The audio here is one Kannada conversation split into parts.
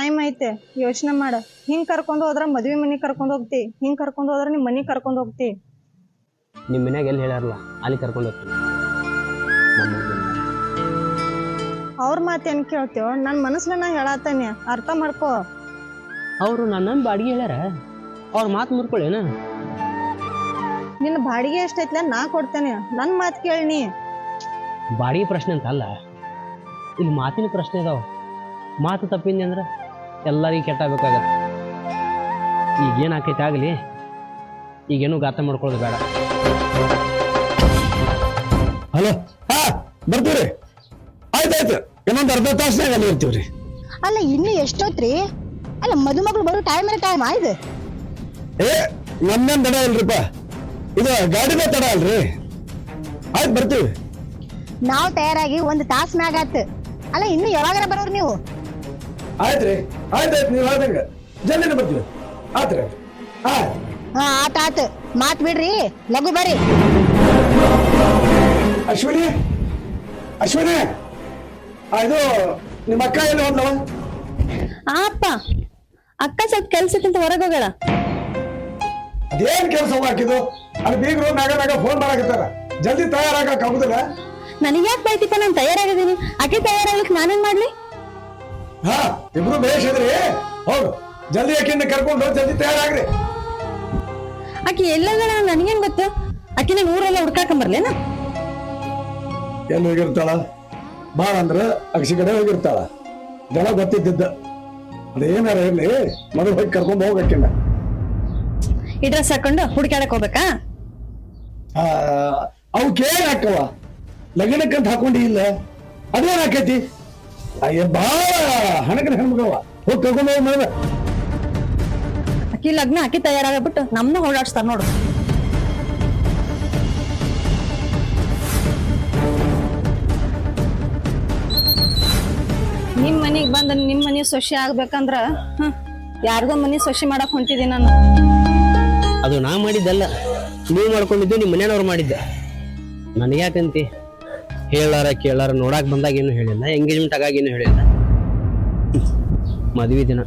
ಟೈಮ್ ಐತೆ, ಯೋಚನೆ ಮಾಡ. ಹಿಂಗ್ ಕರ್ಕೊಂಡ್ ಹೋದ್ರ ಮದ್ವಿ ಮನಿ ಕರ್ಕೊಂಡ್ ಹೋಗ್ತಿ, ಹಿಂಗ್ ಕರ್ಕೊಂಡ್ ಹೋದ್ರ ನಿಮ್ ಮನಿ ಕರ್ಕೊಂಡ್ ಹೋಗ್ತಿ. ನಿಮ್ಮ ಮನ್ಯಾಗ ಎಲ್ಲಿ ಹೇಳ್ಯಾರಲ್ಲ ಅಲ್ಲಿ ಕರ್ಕೊಂಡು ಹೋಗ್ತೀನಿ. ಅವ್ರ ಮಾತೇನ್ ಕೇಳ್ತೇವ? ನನ್ ಮನಸ್ಲ ನಾ ಹೇಳತ್ತೇನೆ, ಅರ್ಥ ಮಾಡ್ಕೋ. ಅವರು ನನ್ನ ಬಾಡಿಗೆ ಹೇಳ್ಯಾರ, ಅವ್ರ ಮಾತು ಮುರ್ಕೊಳ್ಳೇನ? ನಿನ್ನ ಬಾಡಿಗೆ ಎಷ್ಟೈತ್ಲ ನಾ ಕೊಡ್ತೇನೆ, ನನ್ ಮಾತ್ ಕೇಳ್ನಿ. ಬಾಡಿಗೆ ಪ್ರಶ್ನೆ ಅಂತ ಅಲ್ಲ, ಇಲ್ಲಿ ಮಾತಿನ ಪ್ರಶ್ನೆ ಇದಾವ. ಮಾತು ತಪ್ಪಿಂದೆ ಅಂದ್ರೆ ಎಲ್ಲರಿಗೂ ಕೆಟ್ಟಾಗಬೇಕಾಗತ್ತೆ. ಈಗೇನು ಆಕೈತೆ ಆಗಲಿ, ಈಗೇನು ಗಾತ ಮಾಡ್ಕೊಳ್ಳೋದು ಬೇಡ. ಹಲೋ, ಹಾ ಬರ್ತೀವ್ರಿ. ಆಯ್ತಾಯ್ತು, ಇನ್ನೊಂದು ಅರ್ಧ ತಾಸ್ನಾಗ ಅಲ್ಲಿ ಇರ್ತೀವ್ರಿ. ಅಲ್ಲ ಇನ್ನು ಎಷ್ಟೊತ್ರಿ? ಅಲ್ಲ ಮದುಮಗಳು ಬರೋ ಟೈಮ್ ಆಯ್ತು. ಏ ನಮ್ಮೇನ್ ತಡ ಇಲ್ರಿಪ್ಪ, ಇದು ಗಾಡಿನ ತಡ ಅಲ್ರಿ. ಆಯ್ತು ಬರ್ತೀವಿ. ನಾವ್ ತಯಾರಾಗಿ ಒಂದು ತಾಸ್ ಮ್ಯಾಗ ಆತ್. ಅಲ್ಲ ಇನ್ನು ಯಾವಾಗಾರ ಬರೋರು ನೀವು? ಆಯ್ತ್ರಿ, ಆಯ್ತಾಯ್ತು, ನೀವು ಹೇಳ್ದಂಗ ಜಲ್ದಿನ ಬರ್ತೀವಿ. ಆತ್ರಿ. ಹಾ ಆತ ಮಾತ್ ಬಿಡ್ರಿ, ಲಘು ಬರ್ರಿ. ಅಶ್ವಿನಿ, ಅಶ್ವಿನಿ, ಇದು ನಿಮ್ಮ ಅಕ್ಕ ಎಲ್ಲಿ ಹೋದ್ಲವ? ಅಪ್ಪ, ಅಕ್ಕ ಸ್ವಲ್ಪ ಕೆಲ್ಸಕ್ಕಿಂತ ಹೊರಗೋಗಳ. ಅದೇನ್ ಕೆಲಸ ಹಾಕಿದ್ದು? ಅಲ್ಲಿ ಬೀಗರು ಮ್ಯಾಗ ಫೋನ್ ಮಾಡಾಕತ್ತಾರ, ಜಲ್ದಿ ತಯಾರಾಗಕ್ ಆಗುದಿಲ್ಲ? ನನಗ್ಯಾಕೆ ಬೈತಿಪ್ಪ, ನಾನು ತಯಾರಾಗಿದ್ದೀನಿ. ಆಕೆ ತಯಾರಾಗ್ಲಿಕ್ಕೆ ನಾನೇನ್ ಮಾಡ್ಲಿ? ಹಾ ಇಬ್ರು ಬೇಷ್ ಇದ್ರಿ. ಹೌದು, ಜಲ್ದಿ ಆಕಿನ ಕರ್ಕೊಂಡು ಜಲ್ದಿ ತಯಾರಾಗ್ರಿ. ಆಕೆ ಎಲ್ಲಗಳ ನನಗೇನ್ ಗೊತ್ತು? ಆಕಿನ ಊರೆಲ್ಲ ಹುಡ್ಕಾಕೊಂಬರ್ಲೇನ? ಎಲ್ಲಿ ಹೋಗಿರ್ತಾಳ? ಬಾ ಅಂದ್ರ ಅಕ್ಷಿ ಕಡೆ ಹೋಗಿರ್ತಾಳ. ಜನ ಗೊತ್ತಿದ್ದ ಅದೇನಾರ ಇರ್ಲಿ, ಮೊದಲು ಹೋಗಿ ಕರ್ಕೊಂಡ್ ಹೋಗಕ್ಕಿನ್ನ. ಈ ಡ್ರೆಸ್ ಹಾಕೊಂಡು ಹುಡುಕಾಡಕ್ ಹೋಗ್ಬೇಕಾ? ಅವಕ್ಕೇನ್ ಹಾಕವ? ಲಗ್ನಕ್ಕಂತ ಹಾಕೊಂಡಿ ಇಲ್ಲ, ಅದೇನ್ ಹಾಕೈತಿ? ಅಯ್ಯ ಬಾಳ ಹಣಕನ ಹೆಣ್ಮಗವ, ಹೋಗಿ ಕರ್ಕೊಂಡು ಹೋಗಿ ಮಗ. ಆಕಿ ಲಗ್ನ ಆಕಿ ತಯಾರಾಗ್ಬಿಟ್ಟು ನಮ್ನ ಓಡಾಡ್ಸ್ತಾರ ನೋಡು. ನಿಮ್ ಮನಿಗ್ ಬಂದ ನಿಮ್ ಮನಿ ಸೊಸಿ ಆಗ್ಬೇಕಂದ್ರ ಯಾರಿಗೋ ಮನಿ ಸೊಸಿ ಮಾಡಕ್ ಹೊಂಟಿದ್ದೀನಿ ನಾನು. ಅದು ನಾ ಮಾಡಿದ್ದಲ್ಲ, ನೀವು ಮಾಡ್ಕೊಂಡಿದ್ದು ನಿಮ್ಮ ಮನೆಯವ್ರು ಮಾಡಿದ್ದೆ. ನನಗ್ಯಾಕಂತಿ? ಹೇಳಾರ ಕೇಳಾರ ನೋಡಾಕ್ ಬಂದಾಗ ಏನು ಹೇಳಿಲ್ಲ, ಎಂಗೇಜ್ಮೆಂಟ್ ಆಗಾಗ ಏನು ಹೇಳಿಲ್ಲ. ಮದ್ವಿ ದಿನ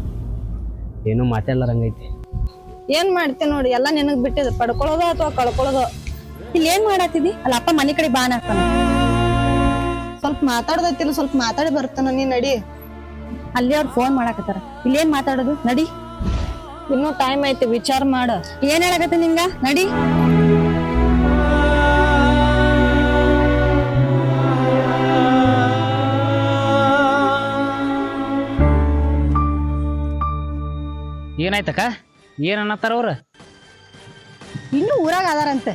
ಏನೋ ಮಾತಾಡ್ಲಾರಂಗೈತಿ. ಏನ್ ಮಾಡ್ತೀನಿ ನೋಡಿ, ಎಲ್ಲ ನಿನಗ್ ಬಿಟ್ಟಿದ್, ಪಡ್ಕೊಳ್ಳೋದು ಅಥವಾ ಕಳ್ಕೊಳ್ಳೋದು. ಇಲ್ಲಿ ಏನ್ ಮಾಡತ್ತಿದಿ? ಅಲ್ಲ ಅಪ್ಪ ಮನಿ ಕಡೆ ಬಾನ್ ಹಾಕ್ತಾನ. ಸ್ವಲ್ಪ ಮಾತಾಡ್ದೈತಿಲ್ಲ, ಸ್ವಲ್ಪ ಮಾತಾಡಿ ಬರ್ತಾನ, ನೀ ನಡಿ. ಅಲ್ಲಿ ಅವ್ರು ಫೋನ್ ಮಾಡಾಕತ್ತಾರ, ಇಲ್ಲೇನ್ ಮಾತಾಡೋದು? ನಡಿ, ಇನ್ನೂ ಟೈಮ್ ಐತಿ, ವಿಚಾರ ಮಾಡ. ಏನ್ ಹೇಳಕತ್ತಿ ನಿಂಗ? ನಡಿ. ಏನಾಯ್ತಕ್ಕ? ಏನ್ ಅನ್ನತ್ತಾರ ಅವ್ರ? ಇನ್ನು ಊರಾಗ ಅದಾರಂತ,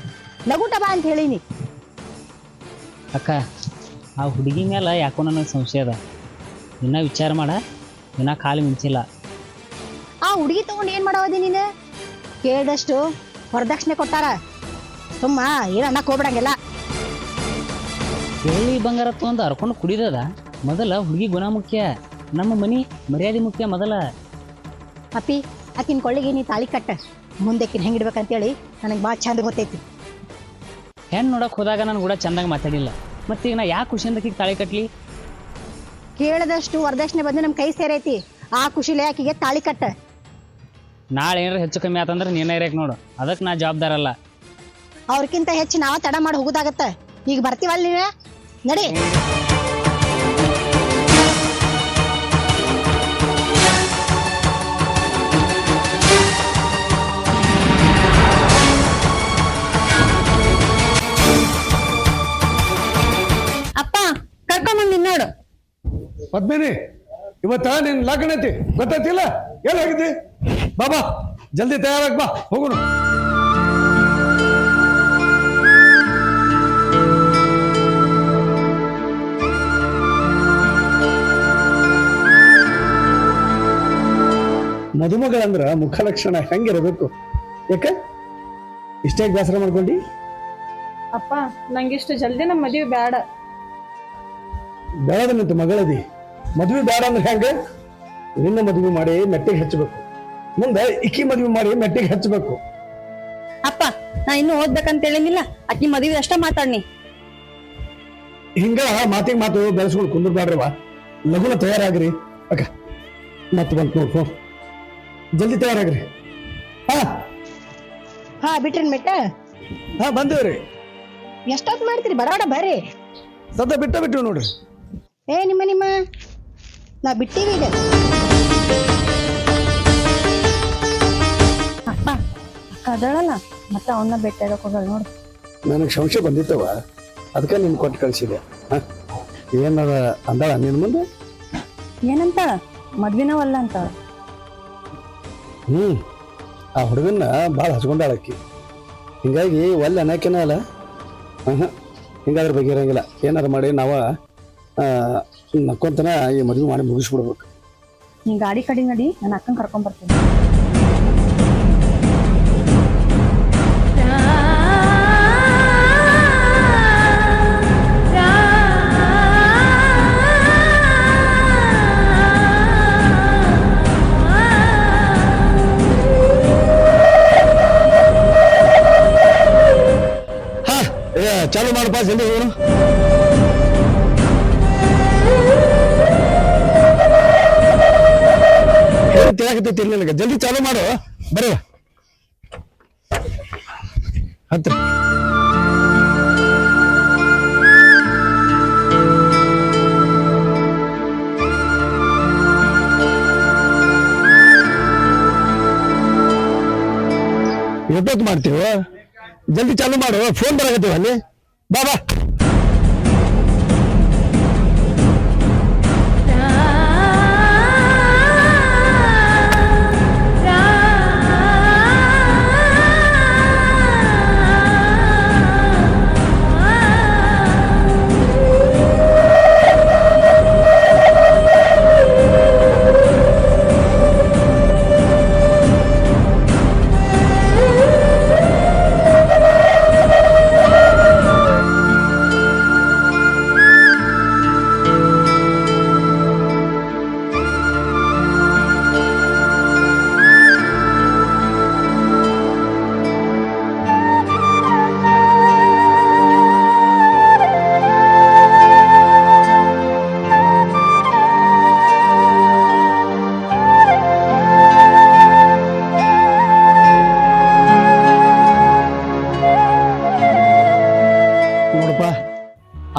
ಲಘುಟ ಬಾ ಅಂತ ಹೇಳಿನಿ. ಅಕ್ಕ, ಆ ಹುಡುಗಿ ಮೇಲೆ ಯಾಕೋ ನನಗೆ ಸಂಶಯ ಅದ. ಇನ್ನ ವಿಚಾರ ಮಾಡ, ಇನ್ನ ಖಾಲಿ ಮಿಂಚಿಲ್ಲ. ಆ ಹುಡುಗಿ ತಗೊಂಡು ಏನ್ ಮಾಡವದಿ ನೀನು? ಕೇಳಿದಷ್ಟು ವರದಕ್ಷಿಣೆ ಕೊಟ್ಟಾರ, ಸುಮ್ಮ ಏನ್ ಅನ್ನಕ್ ಹೋಗ್ಬಿಡಂಗಿಲ್ಲ. ಬೆಳ್ಳಿ ಬಂಗಾರ ತಗೊಂಡು ಹರ್ಕೊಂಡು ಕುಡಿದದ ಮೊದಲ. ಹುಡುಗಿ ಗುಣ ಮುಖ್ಯ, ನಮ್ಮ ಮನಿ ಮರ್ಯಾದೆ ಮುಖ್ಯ ಮೊದಲ. ಅಪ್ಪಿ, ಆಕಿನ ಕೊಳ್ಳಿಗೆ ನೀ ತಾಳಿ ಕಟ್ಟ, ಮುಂದೆಕಿನ ಹೆಂಗಿಡ್ಬೇಕಂತೇಳಿ ನನಗೆ ಭಾಳ ಚಂದ ಗೊತ್ತೈತಿ. ಹೆಣ್ಣು ನೋಡಕ್ ಹೋದಾಗ ನಾನು ಕೂಡ ಚಂದಾಗ ಮಾತಾಡಿಲ್ಲ, ಮತ್ತೀಗ ನಾ ಯಾಕೆ ಖುಷಿಯಿಂದ ತಾಳಿ ಕಟ್ಲಿ? ಕೇಳದಷ್ಟು ವರದಕ್ಷಿಣೆ ಬಂದು ನಮ್ಮ ಕೈ ಸೇರೈತಿ, ಆ ಖುಷಿಲೇ ಆಕಿಗೆ ತಾಳಿ ಕಟ್ಟ. ನಾಳೆ ಏನಾರ ಹೆಚ್ಚು ಕಮ್ಮಿ ಆತಂದ್ರೆ ನೀನೇ ಇರಕ್ ನೋಡು, ಅದಕ್ಕೆ ನಾ ಜವಾಬ್ದಾರಲ್ಲ. ಅವ್ರಕ್ಕಿಂತ ಹೆಚ್ಚು ನಾವ ತಡ ಮಾಡಿ ಹೋಗುದಾಗತ್ತ. ಈಗ ಬರ್ತೀವಲ್ಲ ನೀವ, ನಡಿ. ಅಪ್ಪ ಕರ್ಕೊಂಬಂದಿ ನೋಡು. ಪದ್ಮಿನಿ, ಇವತ್ತ ನಿನ್ ಲಗ್ನ ಐತಿ ಗೊತ್ತೈತಿಲ್ಲ? ಎಲ್ಲಿ ಹೋಗಿದ್ದಿ? ಬಾಬಾ ಜಲ್ದಿ ತಯಾರಾಗ್ ಬಾ, ಹೋಗೋಣ. ಮದುಮಗಳಂದ್ರ ಮುಖ ಲಕ್ಷಣ ಹೆಂಗಿರಬೇಕು? ಯಾಕ ಇಷ್ಟೇ ಬೇಸರ ಮಾಡ್ಕೊಂಡಿ? ಅಪ್ಪ, ನಂಗಿಷ್ಟು ಜಲ್ದಿ ನಮ್ಮ ಮದುವೆ ಬೇಡ. ಬೇಡದಂತ ಮಗಳದಿ, ಮದ್ವೆ ಬೇಡ ಅಂದ್ರೆ ಹೆಂಗ? ನಿನ್ನ ಮದುವೆ ಮಾಡಿ ಮೆಟ್ಟಿಗೆ ಹಚ್ಚಬೇಕು, ಮುಂದೆ ಇಕ್ಕಿ ಮದುವೆ ಮಾಡಿ ಮೆಟ್ಟಿಗೆ ಹಚ್ಚಬೇಕು. ಅಪ್ಪ, ನಾ ಇನ್ನು ಓದ್ಬೇಕಂತ ಹೇಳಿನಿಲ್ಲ, ಅಕ್ಕಿ ಮದುವೆ ಅಷ್ಟ ಮಾತಾಡ್ನಿ. ಹಿಂಗ ಮಾತಿಗೆ ಮಾತು ಬೆಳೆಸ್ಕೊಂಡು ಕುಂದ್ರಬ್ಯಾಡ್ರವ. ಲಗುನ ತಯಾರಾಗ್ರಿ ಅಕ್ಕ, ಮತ್ತೆ ಬಂತು ನೋಡ್ಕೊ ಜಲ್ದಿ ತಯಾರಾಗ್ರಿ. ಹಾ ಬಿಟ್ರಿ ಮೆಟ್ಟ ಬಂದೇವ್ರಿ. ಎಷ್ಟೊತ್ತು ಮಾಡ್ತೀರಿ ಬಡಬಡ ಬರ್ರಿ. ಸದ್ದ ಬಿಟ್ಟು ನೋಡ್ರಿ. ನಿಮ್ಮ ನಾ ಬಿಟ್ಟಿವಿ ಈಗ. ಅಪ್ಪ ಅಕ್ಕ ಅದಳಲ್ಲ ಮತ್ತೆ ಅವನ್ನ ಭೇಟಿಯಾಗಕ್ ಹೋಗಲ್ಲ ನೋಡು. ನನಗೆ ಸಂಶಯ ಬಂದಿತ್ತವ, ಅದಕ್ಕೆ ನಿನ್ ಕೊಟ್ಟು ಕಳಿಸಿದೆ. ಏನದ ಅಂದಾಳ ನಿನ್ ಮುಂದೆ? ಏನಂತಾಳ? ಮದ್ವಿನವಲ್ಲ ಅಂತಾಳ. ಆ ಹುಡುಗನ್ನ ಭಾಳ ಹಚ್ಕೊಂಡಾಳಕ್ಕಿ, ಹಿಂಗಾಗಿ ಒಳ್ಳೆ ಅನ್ನಕ್ಕೇನ ಅಲ್ಲ. ಹಿಂಗಾದ್ರ ಬಗ್ಗೆ ಇರಂಗಿಲ್ಲ. ಏನಾರು ಮಾಡಿ ನಾವ ನಕ್ಕೊಂತನ ಈ ಮದುವೆ ಮಾಡಿ ಮುಗಿಸ್ಬಿಡ್ಬೇಕು. ನೀ ಗಾಡಿ ಕಡೆ ನಡಿ, ನನ್ನ ಅಕ್ಕನ ಕರ್ಕೊಂಡ್ ಬರ್ತೀನಿ. ಚಾಲು ಮಾಡಪ್ಪ, ಜಲ್ದಿ ಹೋಗೋಣ. ತಿಳಕತ್ತೈತಿ ನನಗೆ, ಜಲ್ದಿ ಚಾಲು ಮಾಡು. ಬರುವ ಹತ್ರ ಎಷ್ಟೊತ್ತು ಮಾಡ್ತೀವ? ಜಲ್ದಿ ಚಾಲು ಮಾಡು, ಫೋನ್ ಬರಾಕತ್ತೀವ ಅಲ್ಲಿ. ಬಾ ಬಾ.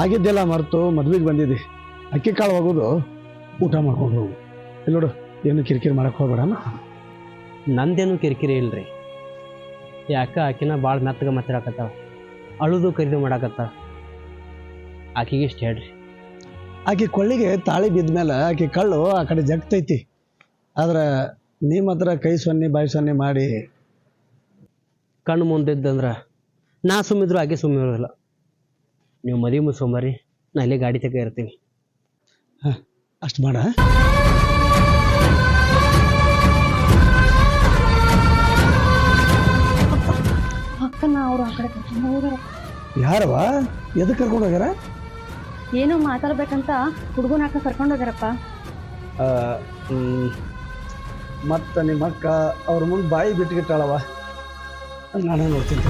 ಆಗಿದ್ದೆಲ್ಲ ಮರೆತು ಮದ್ವೆಗೆ ಬಂದಿದ್ದಿ. ಅಕ್ಕಿ ಕಾಳು ಹೋಗೋದು ಊಟ ಮಾಡ್ಕೊಂಡು ಹೋಗು. ಇಲ್ಲಿ ನೋಡು, ಏನು ಕಿರಿಕಿರಿ ಮಾಡಕ್ಕೆ ಹೋಗ್ಬೇಡ. ನಂದೇನು ಕಿರಿಕಿರಿ ಇಲ್ರಿ. ಯಾಕೆ ಆಕಿನ ಭಾಳ ಮೆತ್ತಗೆ ಮಾತಾಡಕತ್ತಾವ, ಅಳುದು ಖರೀದಿ ಮಾಡಾಕತ್ತಾವ. ಆಕಿಗೆ ಇಷ್ಟ ಹೇಳ್ರಿ. ಆಕೆ ಕೊಳ್ಳಿಗೆ ತಾಳಿ ಬಿದ್ದ ಮೇಲೆ ಆಕೆ ಕಳ್ಳು ಆ ಕಡೆ ಜಗ್ತೈತಿ. ಆದ್ರೆ ನೀ ಮಾತ್ರ ಕೈ ಸೊನ್ನೆ ಬಾಯಿ ಸೊನ್ನೆ ಮಾಡಿ ಕಣ್ಣು ಮುಂದಿದ್ದಂದ್ರೆ ನಾ ಸುಮ್ಮಿದ್ರು ಆಕೆ ಸುಮ್ಮಿರೋಲ್ಲ. ನೀವು ಮದುವೆ ಮುಗಿಸ್ಕೊಂಬರ್ರಿ, ನಾ ಇಲ್ಲೇ ಗಾಡಿ ತಗ ಇರ್ತೀನಿ. ಅಷ್ಟು ಮಾಡ. ಅಕ್ಕನ ಅವ್ರು ಆ ಕಡೆ ಕರ್ಕೊಂಡು ಹೋಗ್ಯಾರ. ಯಾರವ? ಎದಕ್ಕೆ ಕರ್ಕೊಂಡು ಹೋಗ್ಯಾರ? ಏನೋ ಮಾತಾಡ್ಬೇಕಂತ ಹುಡುಗನ ಅಕ್ಕ ಕರ್ಕೊಂಡು ಹೋಗ್ಯಾರಪ್ಪ. ಮತ್ತು ನಿಮ್ಮ ಅಕ್ಕ ಅವ್ರ ಮುಂದೆ ಬಾಯಿ ಬಿಟ್ಟುಗಿಟ್ಟಾಳವ. ನಾನು ನೋಡ್ತೀನಿ.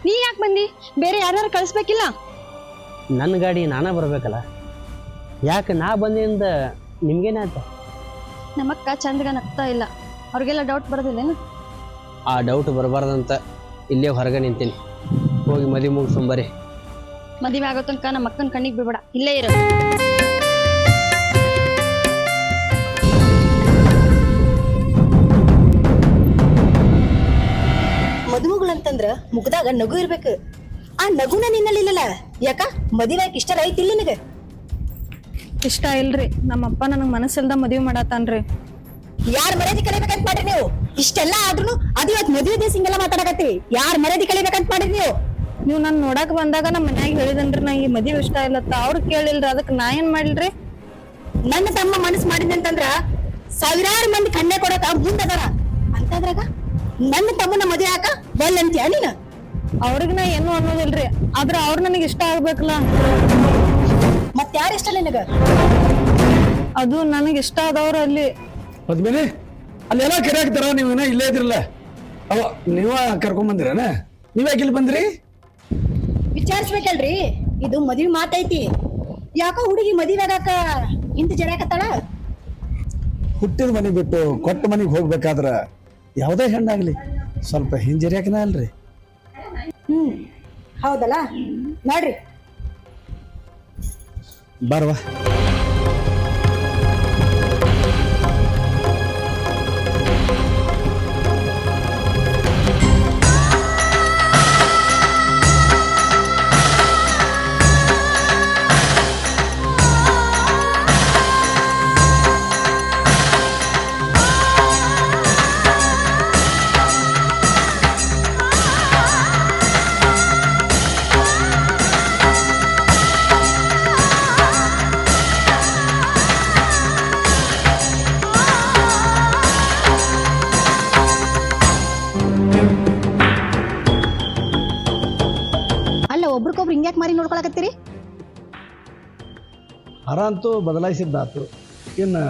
ನೀ ಯಾಕೆ ಬಂದಿ? ಬೇರೆ ಯಾರ್ಯಾರು ಕಳಿಸ್ಬೇಕಿಲ್ಲ? ನನ್ನ ಗಾಡಿ ನಾನೇ ಬರ್ಬೇಕಲ್ಲ. ಯಾಕೆ ನಾ ಬಂದಿಂದ ನಿಮ್ಗೇನಾಯ್ತು? ನಮ್ಮಕ್ಕ ಚಂದಗ ನಗ್ತಾ ಇಲ್ಲ, ಅವ್ರಿಗೆಲ್ಲ ಡೌಟ್ ಬರೋದಿಲ್ಲೇನು? ಆ ಡೌಟ್ ಬರಬಾರ್ದಂತ ಇಲ್ಲೇ ಹೊರಗೆ ನಿಂತೀನಿ. ಹೋಗಿ ಮದುವೆ ಮುಗಿಸ್ಕೊಂಬರ್ರಿ. ಮದುವೆ ಆಗೋ ತನಕ ನಮ್ಮ ಅಕ್ಕನ ಕಣ್ಣಿಗೆ ಬಿಡ್ಬೇಡ, ಇಲ್ಲೇ ಇರು. ಮದುಮಗಳಂತಂದ್ರ ಮುಖದಾಗ ನಗು ಇರ್ಬೇಕು. ಆ ನಗುನ ನಿನ್ನಲ್ಲಿಲ್ಲಲ್ಲ, ಯಾಕ ಮದುವೆ ಇಷ್ಟ ಐತಿ ಇಲ್ಲ ನಿನಗ? ಇಷ್ಟ ಇಲ್ರಿ, ನಮ್ಮಪ್ಪ ನನಗ್ ಮನಸ್ಸಿಲ್ದ ಮದುವೆ ಮಾಡತ್ತಾನ್ರಿ. ಯಾರ್ ಮರ್ಯಾದೆ ಕಲಿಬೇಕಂತ ಮಾಡ್ರಿ ನೀವು? ಇಷ್ಟೆಲ್ಲ ಆದ್ರೂ ಅದು ಇವತ್ತು ಮದುವೆ ದಿವಸ ಹಿಂಗೆಲ್ಲ ಮಾತಾಡಕತ್ತಿ. ಯಾರ್ ಮರ್ಯಾದೆ ಕಲಿಬೇಕಂತ ಮಾಡ್ರಿ ನೀವು? ನೀವು ನನ್ ನೋಡಕ್ ಬಂದಾಗ ನಮ್ಮ ಮನ್ಯಾಗ ಹೇಳಿದನ್ರಿ ನಾ ಈ ಮದುವೆ ಇಷ್ಟ ಇಲ್ಲತ್ತ. ಅವ್ರು ಕೇಳಿಲ್ರಿ, ಅದಕ್ಕೆ ನಾ ಏನ್ ಮಾಡಿಲ್ರಿ? ನನ್ನ ತಮ್ಮ ಮನಸ್ಸು ಮಾಡಿದಂತಂದ್ರ ಸಾವಿರಾರು ಮಂದಿ ಕಣ್ಣೆ ಕೊಡಕ ಮುಂದದಾರ ಅಂತದ್ರಾಗ ನನ್ನ ತಮ್ಮನ ಮದುವೆ ಹಾಕ ಬಲ್ ಅಂತೀಯ ನೀನು? ಅವ್ರಿಗೆ ನಾ ಏನು ಅನ್ನೋದಿಲ್ರಿ, ಆದ್ರ ಅವ್ರು ನನಗೆ ಇಷ್ಟ ಆಗ್ಬೇಕಲ್ಲ. ಮತ್ ಯಾರ ಇಷ್ಟ ನಿನಗ? ಅದು ನನಗೆ ಇಷ್ಟ ಆದವ್ರು ಅಲ್ಲಿ. ಅದ್ಮೇಲೆ ಅಲ್ಲೆಲ್ಲ ಕರೆ ಹಾಕ್ತಾರ, ನೀವು ಇಲ್ಲೇ ಇದ್ರಲ್ಲ. ಅವ ನೀವ ಕರ್ಕೊಂಡ್ ಬಂದಿರೇನ? ನೀವ್ ಯಾಕೆ ಇಲ್ಲಿ ಬಂದ್ರಿ? ವಿಚಾರಿಸ್ಬೇಕಲ್ರಿ, ಇದು ಮದ್ವಿ ಮಾತೈತಿ. ಯಾಕೋ ಹುಡುಗಿ ಮದ್ವಿ ಆಗಾಕ ಇಂತ ಜರಾಕತ್ತಾಳ. ಹುಟ್ಟಿದ ಮನೆ ಬಿಟ್ಟು ಕೊಟ್ಟ ಮನೆಗೆ ಹೋಗ್ಬೇಕಾದ್ರ ಯಾವುದೇ ಹೆಣ್ಣಾಗ್ಲಿ ಸ್ವಲ್ಪ ಹಿಂಜರಿಯಾಕನ ಅಲ್ರಿ. ಹೌದಲ್ಲ, ನೋಡ್ರಿ ಬಾರವಾ. ಅಲ್ಲ, ಒಬ್ರಿಗೊಬ್ರು ಹಿಂಗ್ಯಾಕ್ ಮಾರಿ ನೋಡ್ಕೊಳಕತ್ತೀರಿ? ಹರ ಅಂತೂ ಬದಲಾಯಿಸಿದ್ದಾತು, ಇನ್ನು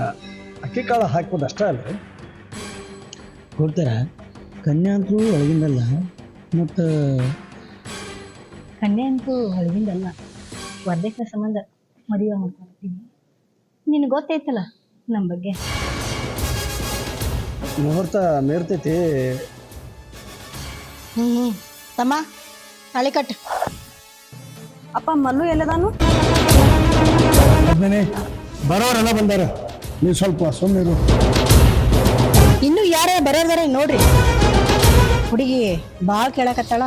ಅಕ್ಕಿ ಕಾಳು ಹಾಕ್ಬೋದು ಅಷ್ಟೇ ಅಲ್ರಿ. ಕೊಡ್ತಾರ. ಕನ್ಯಾ ಅಂತೂ ಒಳಗಿಂದಲ್ಲ, ಮತ್ತು ಕನ್ಯೆ ಅಂತೂ ಹೊಳಗಿಂದಲ್ಲ, ವರದಕ್ಷಿಣೆ ಸಂಬಂಧ ಮದುವೆ ಮಾಡ್ಕೊಳ್ತೀವಿ. ನಿನಗೆ ಗೊತ್ತೈತಲ್ಲ ನಮ್ಮ ಬಗ್ಗೆ. ಮುಹೂರ್ತ ಮೇರ್ತೈತಿ. ತಮ್ಮ ತಾಳಿ ಕಟ್. ಅಪ್ಪ ಮಲ್ಲು ಎಲ್ಲದಾನು? ಅದ್ಮೇನೆ ಬರೋರೆಲ್ಲ ಬಂದಾರ, ನೀವು ಸ್ವಲ್ಪ ಸುಮ್ಮನಿರು. ಇನ್ನು ಯಾರ ಬರೋದಾರೆ ನೋಡ್ರಿ. ಹುಡುಗಿ ಬಾಳ್ ಕೇಳಕತ್ತಾಳ.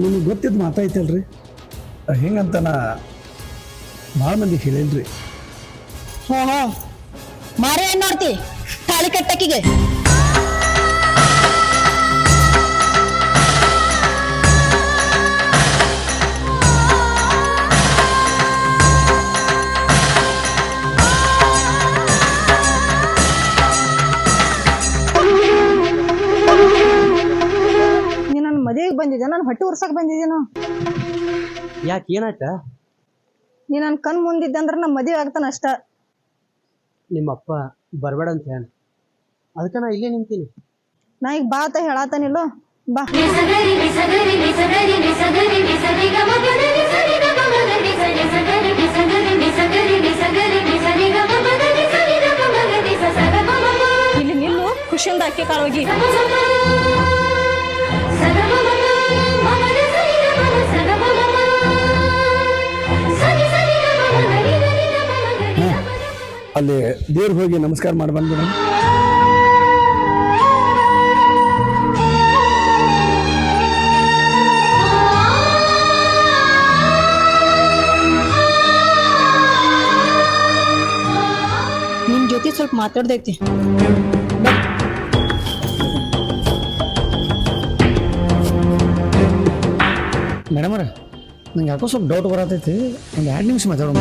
ನಿಮಗೆ ಗೊತ್ತಿದ್ದು ಮಾತಾಯ್ತಲ್ರಿ, ಹಿಂಗಂತ ನಾ ಭಾಳ ಮಂದಿ ಹೇಳಿಲ್ರಿ. ಹ್ಞೂ ಮಾರೇ ಏನ್ ನೋಡ್ತಿ? ತಾಳಿ ಕಟ್ಟಕ್ಕಿಗೆ ನೀ ನನ್ನ ಮದುವೆಗೆ ಬಂದಿದ್ದೆ, ನಾನು ಹೊಟ್ಟೆ ಉರ್ಸಕ್ ಬಂದಿದ್ದೇನು? ಯಾಕೆ ಏನಾಯ್ತ? ನೀ ನನ್ನ ಕಣ್ ಮುಂದಿದ್ದೆ ಅಂದ್ರೆ ನಮ್ಮ ಮದುವೆ ಆಗ್ತಾನ ಅಷ್ಟ. ನಿಮ್ಮಪ್ಪ ಬರಬೇಡ ಅಂತ ಹೇಳ, ಅದಕ್ಕೆ ನಾ ಇಲ್ಲೇ ನಿಂತೀನಿ. ನಾ ಈಗ ಬಾ ಅಂತ ಹೇಳಾತಾನಿಲ್ಲ, ಬಾ. ಇಲ್ಲಿ ನಿಲ್ಲು, ಖುಷಿಯಿಂದ ಅಕ್ಕಿ ಕಾಳು ಹೋಗಿ. ಅಲ್ಲಿ ದೇವ್ರಿಗೆ ಹೋಗಿ ನಮಸ್ಕಾರ ಮಾಡಿ ಬಂದ್ಬಿಡ. ನಿಮ್ ಜೊತೆ ಸ್ವಲ್ಪ ಮಾತಾಡ್ದೈತಿ. ಮೇಡಮರ, ನಂಗೆ ಯಾಕೋ ಸ್ವಲ್ಪ ಡೌಟ್ ಬರತೈತಿ, ಒಂದು 2 ನಿಮಿಷ ಮಾತಾಡೋಣ.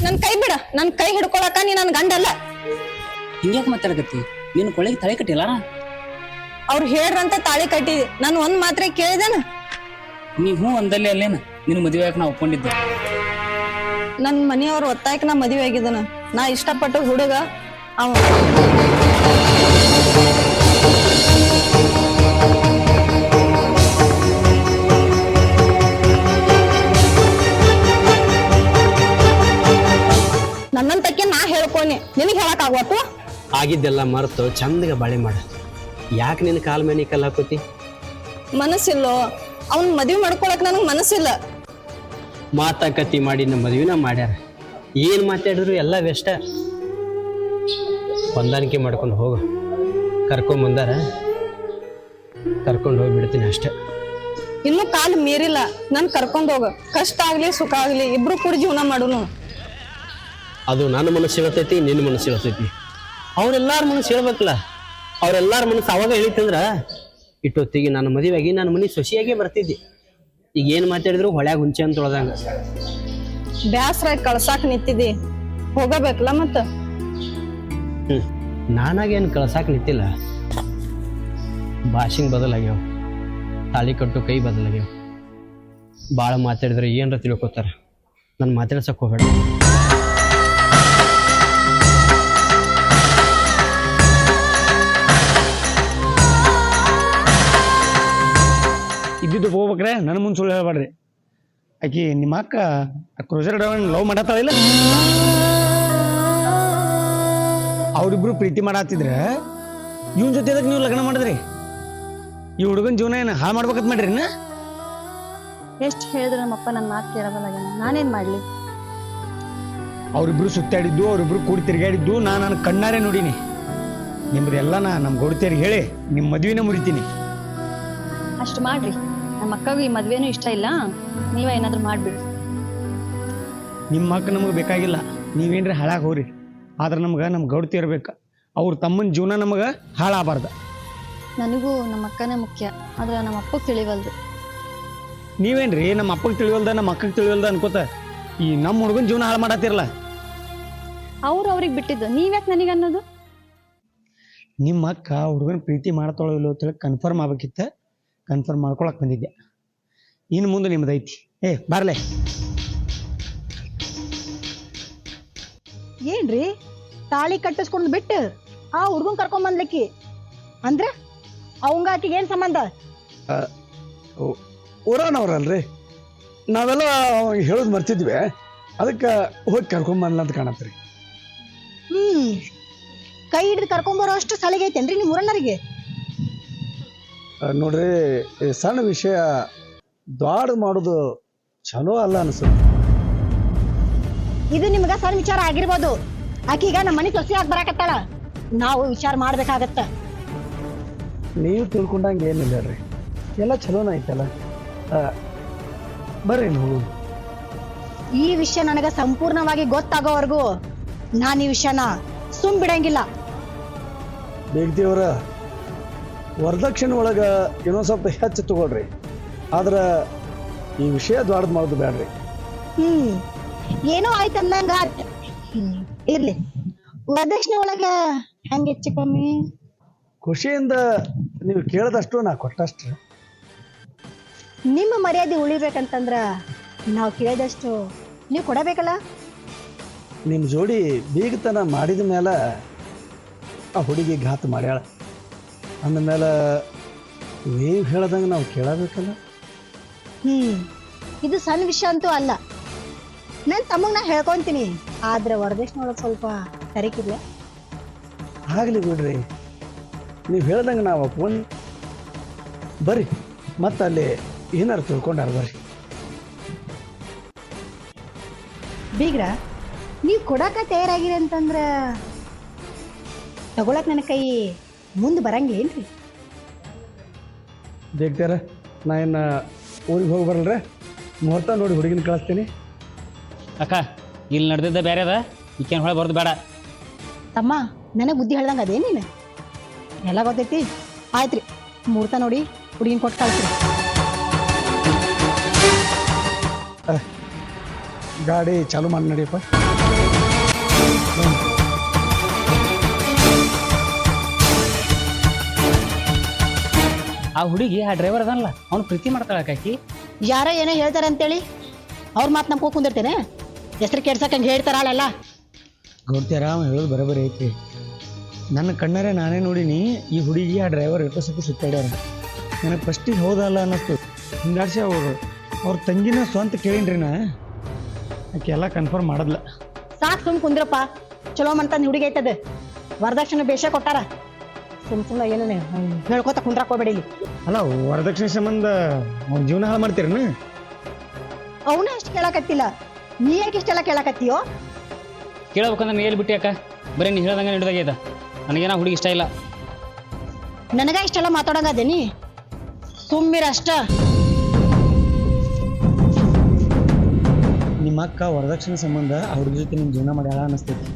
ನನ್ ಕೈ ಬಿಡ, ನನ್ ಕೈ ಹಿಡ್ಕೊಳಕ ನೀ ನನ್ ಗಂಡಲ್ಲ. ಹಿಂಗ್ಯಾಕೆ ಮಾತಾಡಕತ್ತಿ? ನೀನು ಕೊಳೆಗೆ ತಲೆ ಕಟ್ಟಿಲ್ಲ? ಅವ್ರು ಹೇಳ್ರಂತ ತಾಳಿ ಕಟ್ಟಿದಿ, ನಾನು ಒಂದ್ ಮಾತ್ರ ಕೇಳಿದೇನ? ನೀ ಹ್ಞೂ ಅಂದಲ್ಲಿ ಅಲ್ಲೇನ ನಿನ್ನ ಮದುವೆ ನಾ ಒಪ್ಕೊಂಡಿದ್ದೆ. ನನ್ ಮನೆಯವ್ರ ಒತ್ತಾಯಕ್ ನಾ ಮದುವೆ ಆಗಿದ್ದನ. ನಾ ಇಷ್ಟಪಟ್ಟು ಹುಡುಗ ಅವ. ನನ್ನಂತಕ್ಕೆ ನಾ ಹೇಳ್ಕೊನಿ, ನಿನಗೆ ಹೇಳಕ್ ಆಗ್ವತ್ತು? ಆಗಿದ್ದೆಲ್ಲ ಮರೆತು ಚಂದಗೆ ಬಾಳೆ ಮಾಡ. ಯಾಕೆ ನಿನ್ನ ಕಾಲ ಮೇಲೆ ಕಲ್ಲ ಹಾಕೋತಿ? ಮನಸ್ಸಿಲ್ಲೋ, ಅವ್ನ್ ಮದ್ವಿ ಮಾಡ್ಕೊಳಕ್ ನನಗ್ ಮನಸ್ಸಿಲ್ಲ. ಮಾತಾಕತಿ ಮಾಡಿ ನಮ್ಮ ಮದುವೆನ ಮಾಡ್ಯಾರ, ಏನು ಮಾತಾಡಿದ್ರು ಎಲ್ಲ ವೆಷ್ಟ. ಹೊಂದಾಣಿಕೆ ಮಾಡ್ಕೊಂಡು ಹೋಗು, ಕರ್ಕೊಂಬಂದಾರ ಕರ್ಕೊಂಡು ಹೋಗ್ಬಿಡ್ತೀನಿ ಅಷ್ಟೆ. ಇನ್ನು ಕಾಲ ಮೀರಿಲ್ಲ, ನನ್ ಕರ್ಕೊಂಡ್ ಹೋಗ. ಕಷ್ಟ ಆಗ್ಲಿ ಸುಖ ಆಗ್ಲಿ ಇಬ್ರು ಕೂಡ ಜೀವನ ಮಾಡುನು. ಅದು ನನ್ನ ಮನಸ್ಸು ಹೇಳ್ತೈತಿ, ನಿನ್ನ ಮನಸ್ಸು ಹೇಳ್ತೈತಿ. ಅವ್ರೆಲ್ಲಾರ ಮನಸ್ಸು ಹೇಳ್ಬೇಕಲ್ಲ. ಅವ್ರೆಲ್ಲಾರ ಮನಸ್ಸು ಅವಾಗ ಹೇಳಿತ್ತಂದ್ರ ಇಟ್ಟೊತ್ತಿಗೆ ನನ್ನ ಮದುವೆಯಾಗಿ ನನ್ನ ಮನೆ ಸೊಸಿಯಾಗೇ ಬರ್ತಿದ್ದೆ. ಈಗ ಏನು ಮಾತಾಡಿದ್ರು ಹೊಳ್ಯಾಗ ಹುಂಚೆ ಅಂತ ತೊಳ್ದಂಗ. ಬ್ಯಾಸ್ರಾಗಿ ಕಳ್ಸಾಕ್ ನಿಂತಿದ್ದಿ, ಹೋಗಬೇಕಲ್ಲ ಮತ್ತ. ನಾನಾಗೇನು ಕಳ್ಸಾಕ್ ನಿಂತಿಲ್ಲ. ಭಾಷೆಗೆ ಬದಲಾಗ್ಯಾವ, ತಾಳಿ ಕಟ್ಟು ಕೈ ಬದಲಾಗ್ಯಾವ. ಭಾಳ ಮಾತಾಡಿದ್ರೆ ಏನರ ತಿಳ್ಕೊತಾರ. ನನ್ನ ಮಾತಾಡ್ಸಕ್ಕೆ ಹೋಗ್ಬೇಡ. ಇದ್ದಿದ್ದು ಹೋಗ್ಬೇಕ್ರೆ ನನ್ನ ಮುಂದೆ ಸುಳ್ಳು ಹೇಳ್ಬೇಡ್ರಿ. ಆಕಿ ನಿಮ್ಮ ಅಕ್ಕ ಕ್ರೂಸರ್ ಡೌನ್ ಲವ್ ಮಾಡತ್ತಾಳಿಲ್ಲ, ಅವ್ರಿಬ್ರು ಪ್ರೀತಿ ಮಾಡತ್ತಿದ್ರೆ ಇವನ್ ಜೊತೆ ಅದಕ್ಕೆ ನೀವು ಲಗ್ನ ಮಾಡಿದ್ರಿ. ಈ ಹುಡುಗನ ಜೀವನ ಏನು ಹಾಳು ಮಾಡ್ಬೇಕಂತ ಮಾಡ್ರಿ? ಎಷ್ಟು ಹೇಳಿದ್ರು ನಮ್ಮಪ್ಪ ನನ್ನ ಮಾತು ಕೇಳೋದಲ್ಲ, ನಾನೇನ್ ಮಾಡ್ಲಿ? ಅವ್ರಿಬ್ರು ಸುತ್ತಾಡಿದ್ದು, ಅವ್ರಿಬ್ರು ಕೂಡಿ ತಿರುಗಾಡಿದ್ದು ನನ್ನ ಕಣ್ಣಾರೆ ನೋಡೀನಿ. ನಿಮ್ದೆಲ್ಲ ನಮ್ಮ ಗೌಡತಿಯರಿಗೆ ಹೇಳಿ ನಿಮ್ಮ ಮದುವೆನ ಮುರಿತೀನಿ. ಅಷ್ಟು ಮಾಡ್ರಿ, ನಮ್ಮ ಅಕ್ಕಗೂ ಈ ಮದ್ವೆನೂ ಇಷ್ಟ ಇಲ್ಲ, ನೀವ ಏನಾದ್ರು ಮಾಡ್ಬಿಡ್ರಿ. ನಿಮ್ಮ ಅಕ್ಕ ನಮಗೆ ಬೇಕಾಗಿಲ್ಲ, ನೀವೇನ್ರಿ ಹಾಳಾಗಿ ಹೋಗ್ರಿ. ಆದ್ರೆ ನಮ್ಗೆ ನಮ್ಮ ಗೌಡತಿಯರ್ ಬೇಕು. ಅವ್ರ ತಮ್ಮನ ಜೀವನ ನಮಗೆ ಹಾಳಾಗಬಾರ್ದು. ನನಗೂ ನಮ್ಮ ಅಕ್ಕನೇ ಮುಖ್ಯ, ಆದ್ರೆ ನಮ್ಮ ಅಪ್ಪಗೆ ತಿಳಿವಲ್ದು. ನೀವೇನ್ರಿ ನಮ್ಮ ಅಪ್ಪಗೆ ತಿಳಿವಲ್ದ, ನಮ್ಮ ಅಕ್ಕಗೆ ತಿಳಿವಲ್ದ ಅನ್ಕೋತ ಈ ನಮ್ಮ ಹುಡುಗನ ಜೀವನ ಹಾಳು ಮಾಡತ್ತಿರಲ್ಲ. ಅವ್ರಿಗೆ ಬಿಟ್ಟಿದ್ದು ನೀವ್ಯಾಕೆ ನನಗೆ ಅನ್ನೋದು? ನಿಮ್ಮ ಅಕ್ಕ ಹುಡುಗನ ಪ್ರೀತಿ ಮಾಡ್ತಾಳೋ ಇಲ್ಲೋ ಅಂತೇಳಿ ಕನ್ಫರ್ಮ್ ಆಗ್ಬೇಕಿತ್ತ, ಕನ್ಫರ್ಮ್ ಮಾಡ್ಕೊಳಕ್ ಬಂದಿದ್ದೆ. ಇನ್ನು ಮುಂದೆ ನಿಮ್ದೈತಿ. ಬರ್ಲೆ. ಏನ್ರಿ ತಾಳಿ ಕಟ್ಟಿಸ್ಕೊಂಡ್ ಬಿಟ್ಟು ಆ ಹುಡ್ಗನ್ ಕರ್ಕೊಂಡ್ ಬಂದ್ಲಿಕ್ಕಿ ಅಂದ್ರೆ ಅವಂಗ ಆಕಿಗೆ ಏನ್ ಸಂಬಂಧ? ಊರನವ್ರಲ್ರಿ, ನಾವೆಲ್ಲ ಹೇಳೋದು ಮರ್ತಿದ್ವಿ, ಅದಕ್ಕೆ ಹೋಗಿ ಕರ್ಕೊಂಬಂದ್ಲ ಅಂತ ಕಾಣತ್ರಿ. ಕೈ ಹಿಡಿದು ಕರ್ಕೊಂಬರೋ ಅಷ್ಟು ಸಲಿಗೆ ಐತೇನ್ರಿ ನಿಮ್ ಊರನ್ನರಿಗೆ? ನೋಡ್ರಿ, ಈ ಸಣ್ಣ ವಿಷಯ ದ್ವಾಡ ಮಾಡೋದು ಚಲೋ ಅಲ್ಲ ಅನ್ಸುತ್ತೆ. ಇದು ನಿಮ್ಗ ಸಣ್ಣ ವಿಚಾರ ಆಗಿರ್ಬೋದು, ಆಕೀಗ ನಮ್ಮ ಮನೆ ಸೊಸಿ ಆಗಿ ಬರಾಕತ್ತಾಳ, ನಾವು ವಿಚಾರ ಮಾಡ್ಬೇಕಾಗತ್ತ. ನೀವು ತಿಳ್ಕೊಂಡಂಗೆ ಏನಿಲ್ಲ ರೀ, ಎಲ್ಲ ಚಲೋನ ಐತಲ್ಲ. ಬರ್ರಿ ಹೋಗು. ಈ ವಿಷಯ ನನಗ ಸಂಪೂರ್ಣವಾಗಿ ಗೊತ್ತಾಗೋವರೆಗೂ ನಾನು ಈ ವಿಷಯನ ಸುಮ್ ಬಿಡಂಗಿಲ್ಲ. ಬೇಗ್ದೇವ್ರ ವರದಕ್ಷಿಣೆ ಒಳಗ ಏನೋ ಸ್ವಲ್ಪ ಹೆಚ್ಚು ತಗೊಳ್ರಿ, ಆದ್ರ ಈ ವಿಷಯ ದ್ವಾಡದ್ ಮಾಡೋದು ಬೇಡ್ರಿ. ಏನೋ ಆಯ್ತು ಅಂದಂಗ ಇರ್ಲಿ. ವರದಕ್ಷಿಣೆ ಒಳಗ ಹೆಂಗ ಹೆಚ್ಚು ಕಮ್ಮಿ ಖುಷಿಯಿಂದ ನೀವು ಕೇಳದಷ್ಟು ನಾ ಕೊಟ್ಟಷ್ಟು. ನಿಮ್ಮ ಮರ್ಯಾದೆ ಉಳಿಬೇಕಂತಂದ್ರ ನಾವು ಕೇಳಿದಷ್ಟು ನೀವು ಕೊಡಬೇಕಲ್ಲ. ನಿಮ್ಮ ಜೋಡಿ ಬೀಗತನ ಮಾಡಿದ ಮೇಲೆ ಆ ಹುಡುಗಿ ಘಾತ ಮಾಡ್ಯಾಳ ಅಂದಮೇಲೆ ನೀವು ಹೇಳ್ದಂಗೆ ನಾವು ಕೇಳಬೇಕಲ್ಲ. ಇದು ಸಣ್ಣ ವಿಷಯ ಅಂತೂ ಅಲ್ಲ. ನನ್ನ ತಮ್ಮಗ್ ನಾ ಹೇಳ್ಕೊಂತೀನಿ, ಆದ್ರೆ ವರದಕ್ಷಿಣೆ ಒಳಗೆ ಸ್ವಲ್ಪ ತರಿಕಿಲ್ಲ. ಆಗಲಿ ಬಿಡ್ರಿ, ನೀವು ಹೇಳ್ದಂಗೆ ನಾವು ಒಪ್ಕೊಂಡು ಬರ್ರಿ, ಮತ್ತೆ ಅಲ್ಲಿ ಏನಾರು ತಿಳ್ಕೊಂಡಾರ ಬರ್ರಿ. ಬೀಗ್ರ ನೀವು ಕೊಡಾಕ ತಯಾರಾಗಿರಿ ಅಂತಂದ್ರ ತಗೊಳಕ್ ನನ್ನ ಕೈ ಮುಂದೆ ಬರಂಗಿಲ್ಲೇನ್ರಿ? ಬೇಕ್ತಾರ, ನಾ ಇನ್ನು ಊರಿಗೆ ಹೋಗಿ ಬರಲ್ರೆ, ಮುಹೂರ್ತ ನೋಡಿ ಹುಡುಗಿನ ಕಳಿಸ್ತೀನಿ. ಅಕ್ಕ ಇಲ್ಲಿ ನಡೆದಿದ್ದ ಬೇರೆ ಅದ, ಈಕೇನು ಹೊಳೆ ಬರೋದು ಬೇಡ. ತಮ್ಮ ನನಗೆ ಬುದ್ಧಿ ಹೇಳ್ದಂಗ ಅದೇ ನೀನು ಎಲ್ಲ ಗೊತ್ತೈತಿ. ಆಯ್ತ್ರಿ, ಮುಹೂರ್ತ ನೋಡಿ ಹುಡುಗಿನ ಕೊಟ್ಟು ಕಳಿಸ್ರಿ. ಗಾಡಿ ಚಾಲು ಮಾಡಿ ನಡಿಯಪ್ಪ. ಆ ಹುಡುಗಿ ಆ ಡ್ರೈವರ್ ಅದಲ್ಲ, ಅವ್ನು ಪ್ರೀತಿ ಮಾಡ್ತಾಳ ಆಕಿ. ಯಾರ ಏನೋ ಹೇಳ್ತಾರ ಅಂತೇಳಿ ಅವ್ರ ಮಾತು ನಂಬ್ಕೊ ಕುಂದಿರ್ತೇನೆ? ಹೆಸರು ಕೆಡ್ಸಕ್ಕಂಗೆ ಹೇಳ್ತಾರಲ್ಲ. ಗೌಡ್ತಿಯರ ಅವ ಹೇಳೋದು ಬರೋಬರಿ ಐತಿ. ನನ್ನ ಕಣ್ಣಾರೆ ನಾನೇ ನೋಡಿನಿ ಈ ಹುಡುಗಿ ಆ ಡ್ರೈವರ್ ಎಷ್ಟೋ ಸತಿ ಸುತ್ತಾಡ್ಯಾರ. ನನಗೆ ಫಸ್ಟಿಗೆ ಹೌದಲ್ಲ ಅನ್ನಿಸ್ತು. ಹಿಂಗಾಡ್ಸಿ ಅವ್ರ ತಂಗಿನ ಸ್ವಂತ ಕೇಳೀನ್ರಿ ನಾ, ಆಕೆ ಎಲ್ಲ ಕನ್ಫರ್ಮ್ ಮಾಡದ್ಲ. ಸಾಕು ಸುಮ್ ಕುಂದ್ರಪ್ಪ, ಚಲೋ ಮಂತಂದು ಹುಡುಗಿ ಐತದ, ವರದಕ್ಷಿಣೆ ಬೇಷ ಕೊಟ್ಟಾರ. ಸುಮ್ಮನೆ ಏನೇ ಹೇಳ್ಕೊತ ಕುಂದ್ರಾಕ್ ಹೋಗ್ಬೇಡಿ ಇಲ್ಲಿ. ಅಲ್ಲ, ವರದಕ್ಷಿಣೆ ಸಂಬಂಧ ಅವ್ನ ಜೀವನ ಹಾಳು ಮಾಡ್ತೀರನ? ಅವನ ಅಷ್ಟು ಕೇಳಕತ್ತಿಲ್ಲ, ನೀ ಯಾಕೆ ಇಷ್ಟೆಲ್ಲ ಕೇಳಕತ್ತೀಯೋ? ಕೇಳ್ಬೇಕಂದ್ರೆ ನೀ ಎಲ್ಲಿ ಬಿಟ್ಟಿ ಅಕ್ಕ? ಬರೀ ನೀ ಹೇಳ್ದಂಗೆ ನಡೆದಾಗ್ಯದ. ನನಗೇನ ಹುಡುಗಿ ಇಷ್ಟ ಇಲ್ಲ. ನನಗ ಇಷ್ಟೆಲ್ಲ ಮಾತಾಡಂಗದೇನಿ? ಸುಮ್ಮಿರ ಅಷ್ಟ. ನಿಮ್ಮ ಅಕ್ಕ ವರದಕ್ಷಿಣೆ ಸಂಬಂಧ ಆ ಹುಡುಗಿ ಜೊತೆ ನಿಮ್ಮ ಜೀವನ ಮಾಡ್ಯಾಳ ಅನ್ನಿಸ್ತೈತಿ.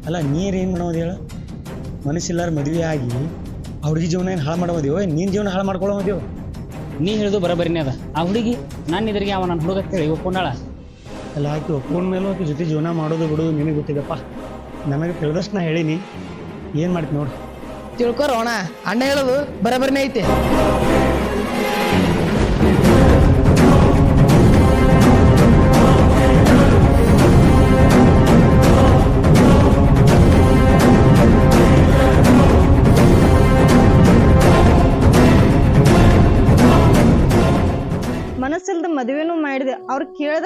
ಅಲ್ಲ, ನೀರೇನು ಮಾಡೋದು ಹೇಳ? ಮನಸ್ಸಿಲ್ಲಾರ ಮದುವೆ ಆಗಿ ಆ ಹುಡುಗಿ ಜೀವನ ಏನು ಹಾಳು ಮಾಡೋದೇವೋ, ನೀನು ಜೀವನ ಹಾಳು ಮಾಡ್ಕೊಳ್ಳೋದೇವು? ನೀ ಹೇಳಿದು ಬರೋಬರಿನೇ ಅದ. ಆ ಹುಡುಗಿ ನನ್ನ ಎದುರಿಗೆ ಅವ ನನ್ನ ಹುಡುಗ ಕೇಳಿ ಒಪ್ಕೊಂಡಾಳ. ಅಲ್ಲ, ಆಕೆ ಒಪ್ಕೊಂಡ ಮೇಲೂ ಆಕೆ ಜೊತೆ ಜೀವನ ಮಾಡೋದು ಬಿಡೋದು ನಿನಗೆ ಗೊತ್ತಿದಪ್ಪ. ನನಗೆ ತಿಳಿದಷ್ಟು ನಾ ಹೇಳೀನಿ, ಏನು ಮಾಡ್ತೀನಿ ನೋಡು. ತಿಳ್ಕೊರೋಣ, ಅಣ್ಣ ಹೇಳೋದು ಬರೋಬರಿನೇ ಐತೆ.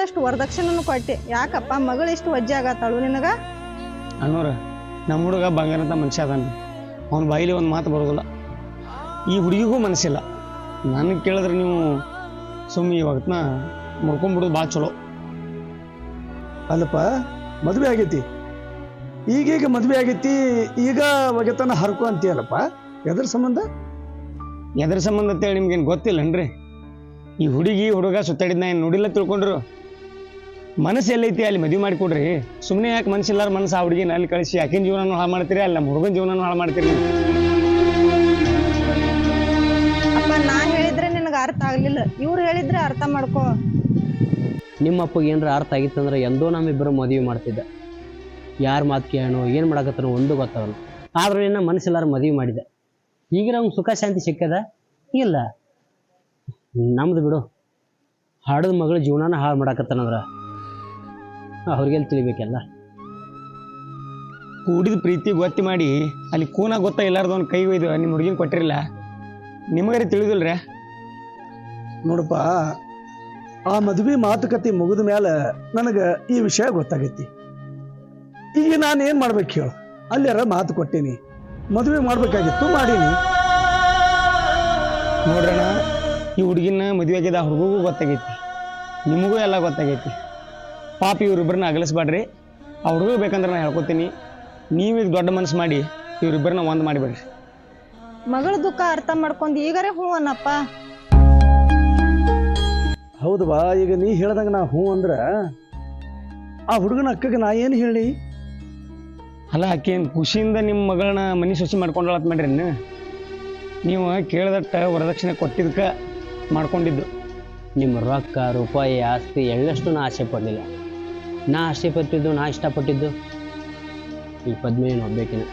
ಬೇಕಷ್ಟು ವರದಕ್ಷಿಣೆನೂ ಕೊಟ್ಟೆ. ಯಾಕಪ್ಪ ಮಗಳು ಇಷ್ಟು ವಜ್ಜೆ ಆಗತ್ತಾಳು ನಿನಗ? ಅಣ್ಣವ್ರ ನಮ್ಮ ಹುಡುಗ ಬಂಗಾರ ಅಂತ ಮನುಷ್ಯ ಅದಾನ. ಅವನ ಬಾಯಿಲಿ ಒಂದು ಮಾತು ಬರೋದಿಲ್ಲ. ಈ ಹುಡುಗಿಗೂ ಮನಸ್ಸಿಲ್ಲ. ನನಗೆ ಕೇಳಿದ್ರೆ ನೀವು ಸುಮ್ಮನೆ ಇವಾಗತ್ನ ಮುಡ್ಕೊಂಡ್ಬಿಡೋದು ಭಾಳ ಚಲೋ. ಅಲ್ಲಪ್ಪ, ಮದುವೆ ಆಗೈತಿ, ಈಗೀಗ ಮದುವೆ ಆಗೈತಿ, ಈಗ ಒಗೆತನ ಹರ್ಕೊ ಅಂತೀಯಲ್ಲಪ್ಪ, ಎದ್ರ ಸಂಬಂಧ? ಎದ್ರ ಸಂಬಂಧ ಅಂತೇಳಿ ನಿಮ್ಗೇನು ಗೊತ್ತಿಲ್ಲನ್ರಿ? ಈ ಹುಡುಗಿ ಹುಡುಗ ಸುತ್ತಾಡಿದ್ನ ಏನು ನೋಡಿಲ್ಲ ತಿಳ್ಕೊಂಡ್ರು. ಮನಸ್ಸು ಎಲ್ಲೈತಿ ಅಲ್ಲಿ ಮದುವೆ ಮಾಡಿಕೊಡ್ರಿ. ಸುಮ್ಮನೆ ಯಾಕೆ ಮನಸ್ಸಿಲ್ಲಾರ ಮನಸ್ಸು ಆ ಹುಡುಗಿನ ಅಲ್ಲಿ ಕಳಿಸಿ ಆಕಿನ ಜೀವನನೂ ಹಾಳು ಮಾಡ್ತೀರಿ, ಅಲ್ಲಿ ನಮ್ಮ ಹುಡುಗನ ಜೀವನನೂ ಹಾಳು ಮಾಡ್ತೀರಿ. ಅಪ್ಪ ನಾ ಹೇಳಿದ್ರೆ ನಿನಗೆ ಅರ್ಥ ಆಗ್ಲಿಲ್ಲ, ಇವ್ರು ಹೇಳಿದ್ರೆ ಅರ್ಥ ಮಾಡ್ಕೋ. ನಿಮ್ಮ ಅಪ್ಪಗೆ ಏನಾರ ಅರ್ಥ ಆಗಿತ್ತಂದ್ರೆ ಎಂದೋ ನಮ್ಮಿಬ್ಬರು ಮದುವೆ ಮಾಡ್ತಿದ್ದೆ. ಯಾರ ಮಾತು ಕೇಳೋ ಏನು ಮಾಡಕತ್ತನೋ ಒಂದು ಗೊತ್ತಾಗಲ್ಲ. ಆದ್ರೂ ನಿನ್ನ ಮನಸ್ಸಿಲ್ಲಾರ ಮದುವೆ ಮಾಡಿದೆ. ಈಗ ನಮ್ಗೆ ಸುಖ ಶಾಂತಿ ಸಿಕ್ಕದ ಇಲ್ಲ. ನಮ್ದು ಬಿಡು, ಹಾಡದ ಮಗಳ ಜೀವನಾನ ಹಾಳು ಮಾಡಕತ್ತಾನಂದ್ರ ಅವ್ರಿಗೆಲ್ಲಿ ತಿಳಿಬೇಕಲ್ಲ. ಕೂಡಿದ ಪ್ರೀತಿ ಗೊತ್ತಿ ಮಾಡಿ ಅಲ್ಲಿ ಕೂನ ಗೊತ್ತಾ ಇಲ್ಲಾರ್ದವನ್ ಕೈ ಒಯ್ದು ನಿಮ್ಮ ಹುಡುಗಿನ ಕೊಟ್ಟಿರಲಿಲ್ಲ, ನಿಮಗರಿ ತಿಳಿದಿಲ್ರಿ? ನೋಡಪ್ಪ, ಆ ಮದುವೆ ಮಾತುಕತೆ ಮುಗಿದ ಮೇಲೆ ನನಗೆ ಈ ವಿಷಯ ಗೊತ್ತಾಗೈತಿ. ಈಗ ನಾನು ಏನು ಮಾಡ್ಬೇಕು ಹೇಳು? ಅಲ್ಲಾರ ಮಾತು ಕೊಟ್ಟೀನಿ, ಮದುವೆ ಮಾಡ್ಬೇಕಾಗಿತ್ತು, ಮಾಡೀನಿ. ನೋಡ್ರಣ್ಣ, ಈ ಹುಡುಗಿನ ಮದುವೆ ಆಗಿದ್ದ ಹುಡುಗಿಗೂ ಗೊತ್ತಾಗೈತಿ, ನಿಮಗೂ ಎಲ್ಲ ಗೊತ್ತಾಗೈತಿ. ಪಾಪ ಇವ್ರಿಬ್ಬರನ್ನ ಅಗಲಿಸ್ಬೇಡ್ರಿ. ಆ ಹುಡುಗ ಬೇಕಂದ್ರೆ ನಾನು ಹೇಳ್ಕೊತೀನಿ. ನೀವೀಗ ದೊಡ್ಡ ಮನಸ್ಸು ಮಾಡಿ ಇವ್ರಿಬ್ಬರನ್ನ ಒಂದು ಮಾಡಿಬೇಡ್ರಿ. ಮಗಳ ದುಃಖ ಅರ್ಥ ಮಾಡ್ಕೊಂಡು ಈಗರೇ ಹ್ಞೂ ಅನ್ನಪ್ಪ. ಹೌದು ಬಾ, ಈಗ ನೀ ಹೇಳ್ದಂಗೆ ನಾ ಹ್ಞೂ ಅಂದ್ರೆ ಆ ಹುಡುಗನ ಅಕ್ಕಗೆ ನಾ ಏನು ಹೇಳಿ? ಅಲ್ಲ, ಆಕೇನು ಖುಷಿಯಿಂದ ನಿಮ್ಮ ಮಗಳನ್ನ ಮನೆ ಸೊಸಿ ಮಾಡ್ಕೊಂಡಳತ್ ಮಾಡ್ರಿ. ನೀವು ಕೇಳಿದಟ್ಟ ವರದಕ್ಷಿಣೆ ಕೊಟ್ಟಿದ್ದಕ್ಕೆ ಮಾಡ್ಕೊಂಡಿದ್ದು. ನಿಮ್ಮ ರೊಕ್ಕ ರೂಪಾಯಿ ಆಸ್ತಿ ಎಳ್ಳಷ್ಟು ನಾ ಆಸೆ ಪಡಲಿಲ್ಲ. ನಾ ಆಸೆ ಪಟ್ಟಿದ್ದು, ನಾ ಇಷ್ಟಪಟ್ಟಿದ್ದು ಈ ಪದ್ಮಿನಿ ಒಬ್ಬೇಕಿನ.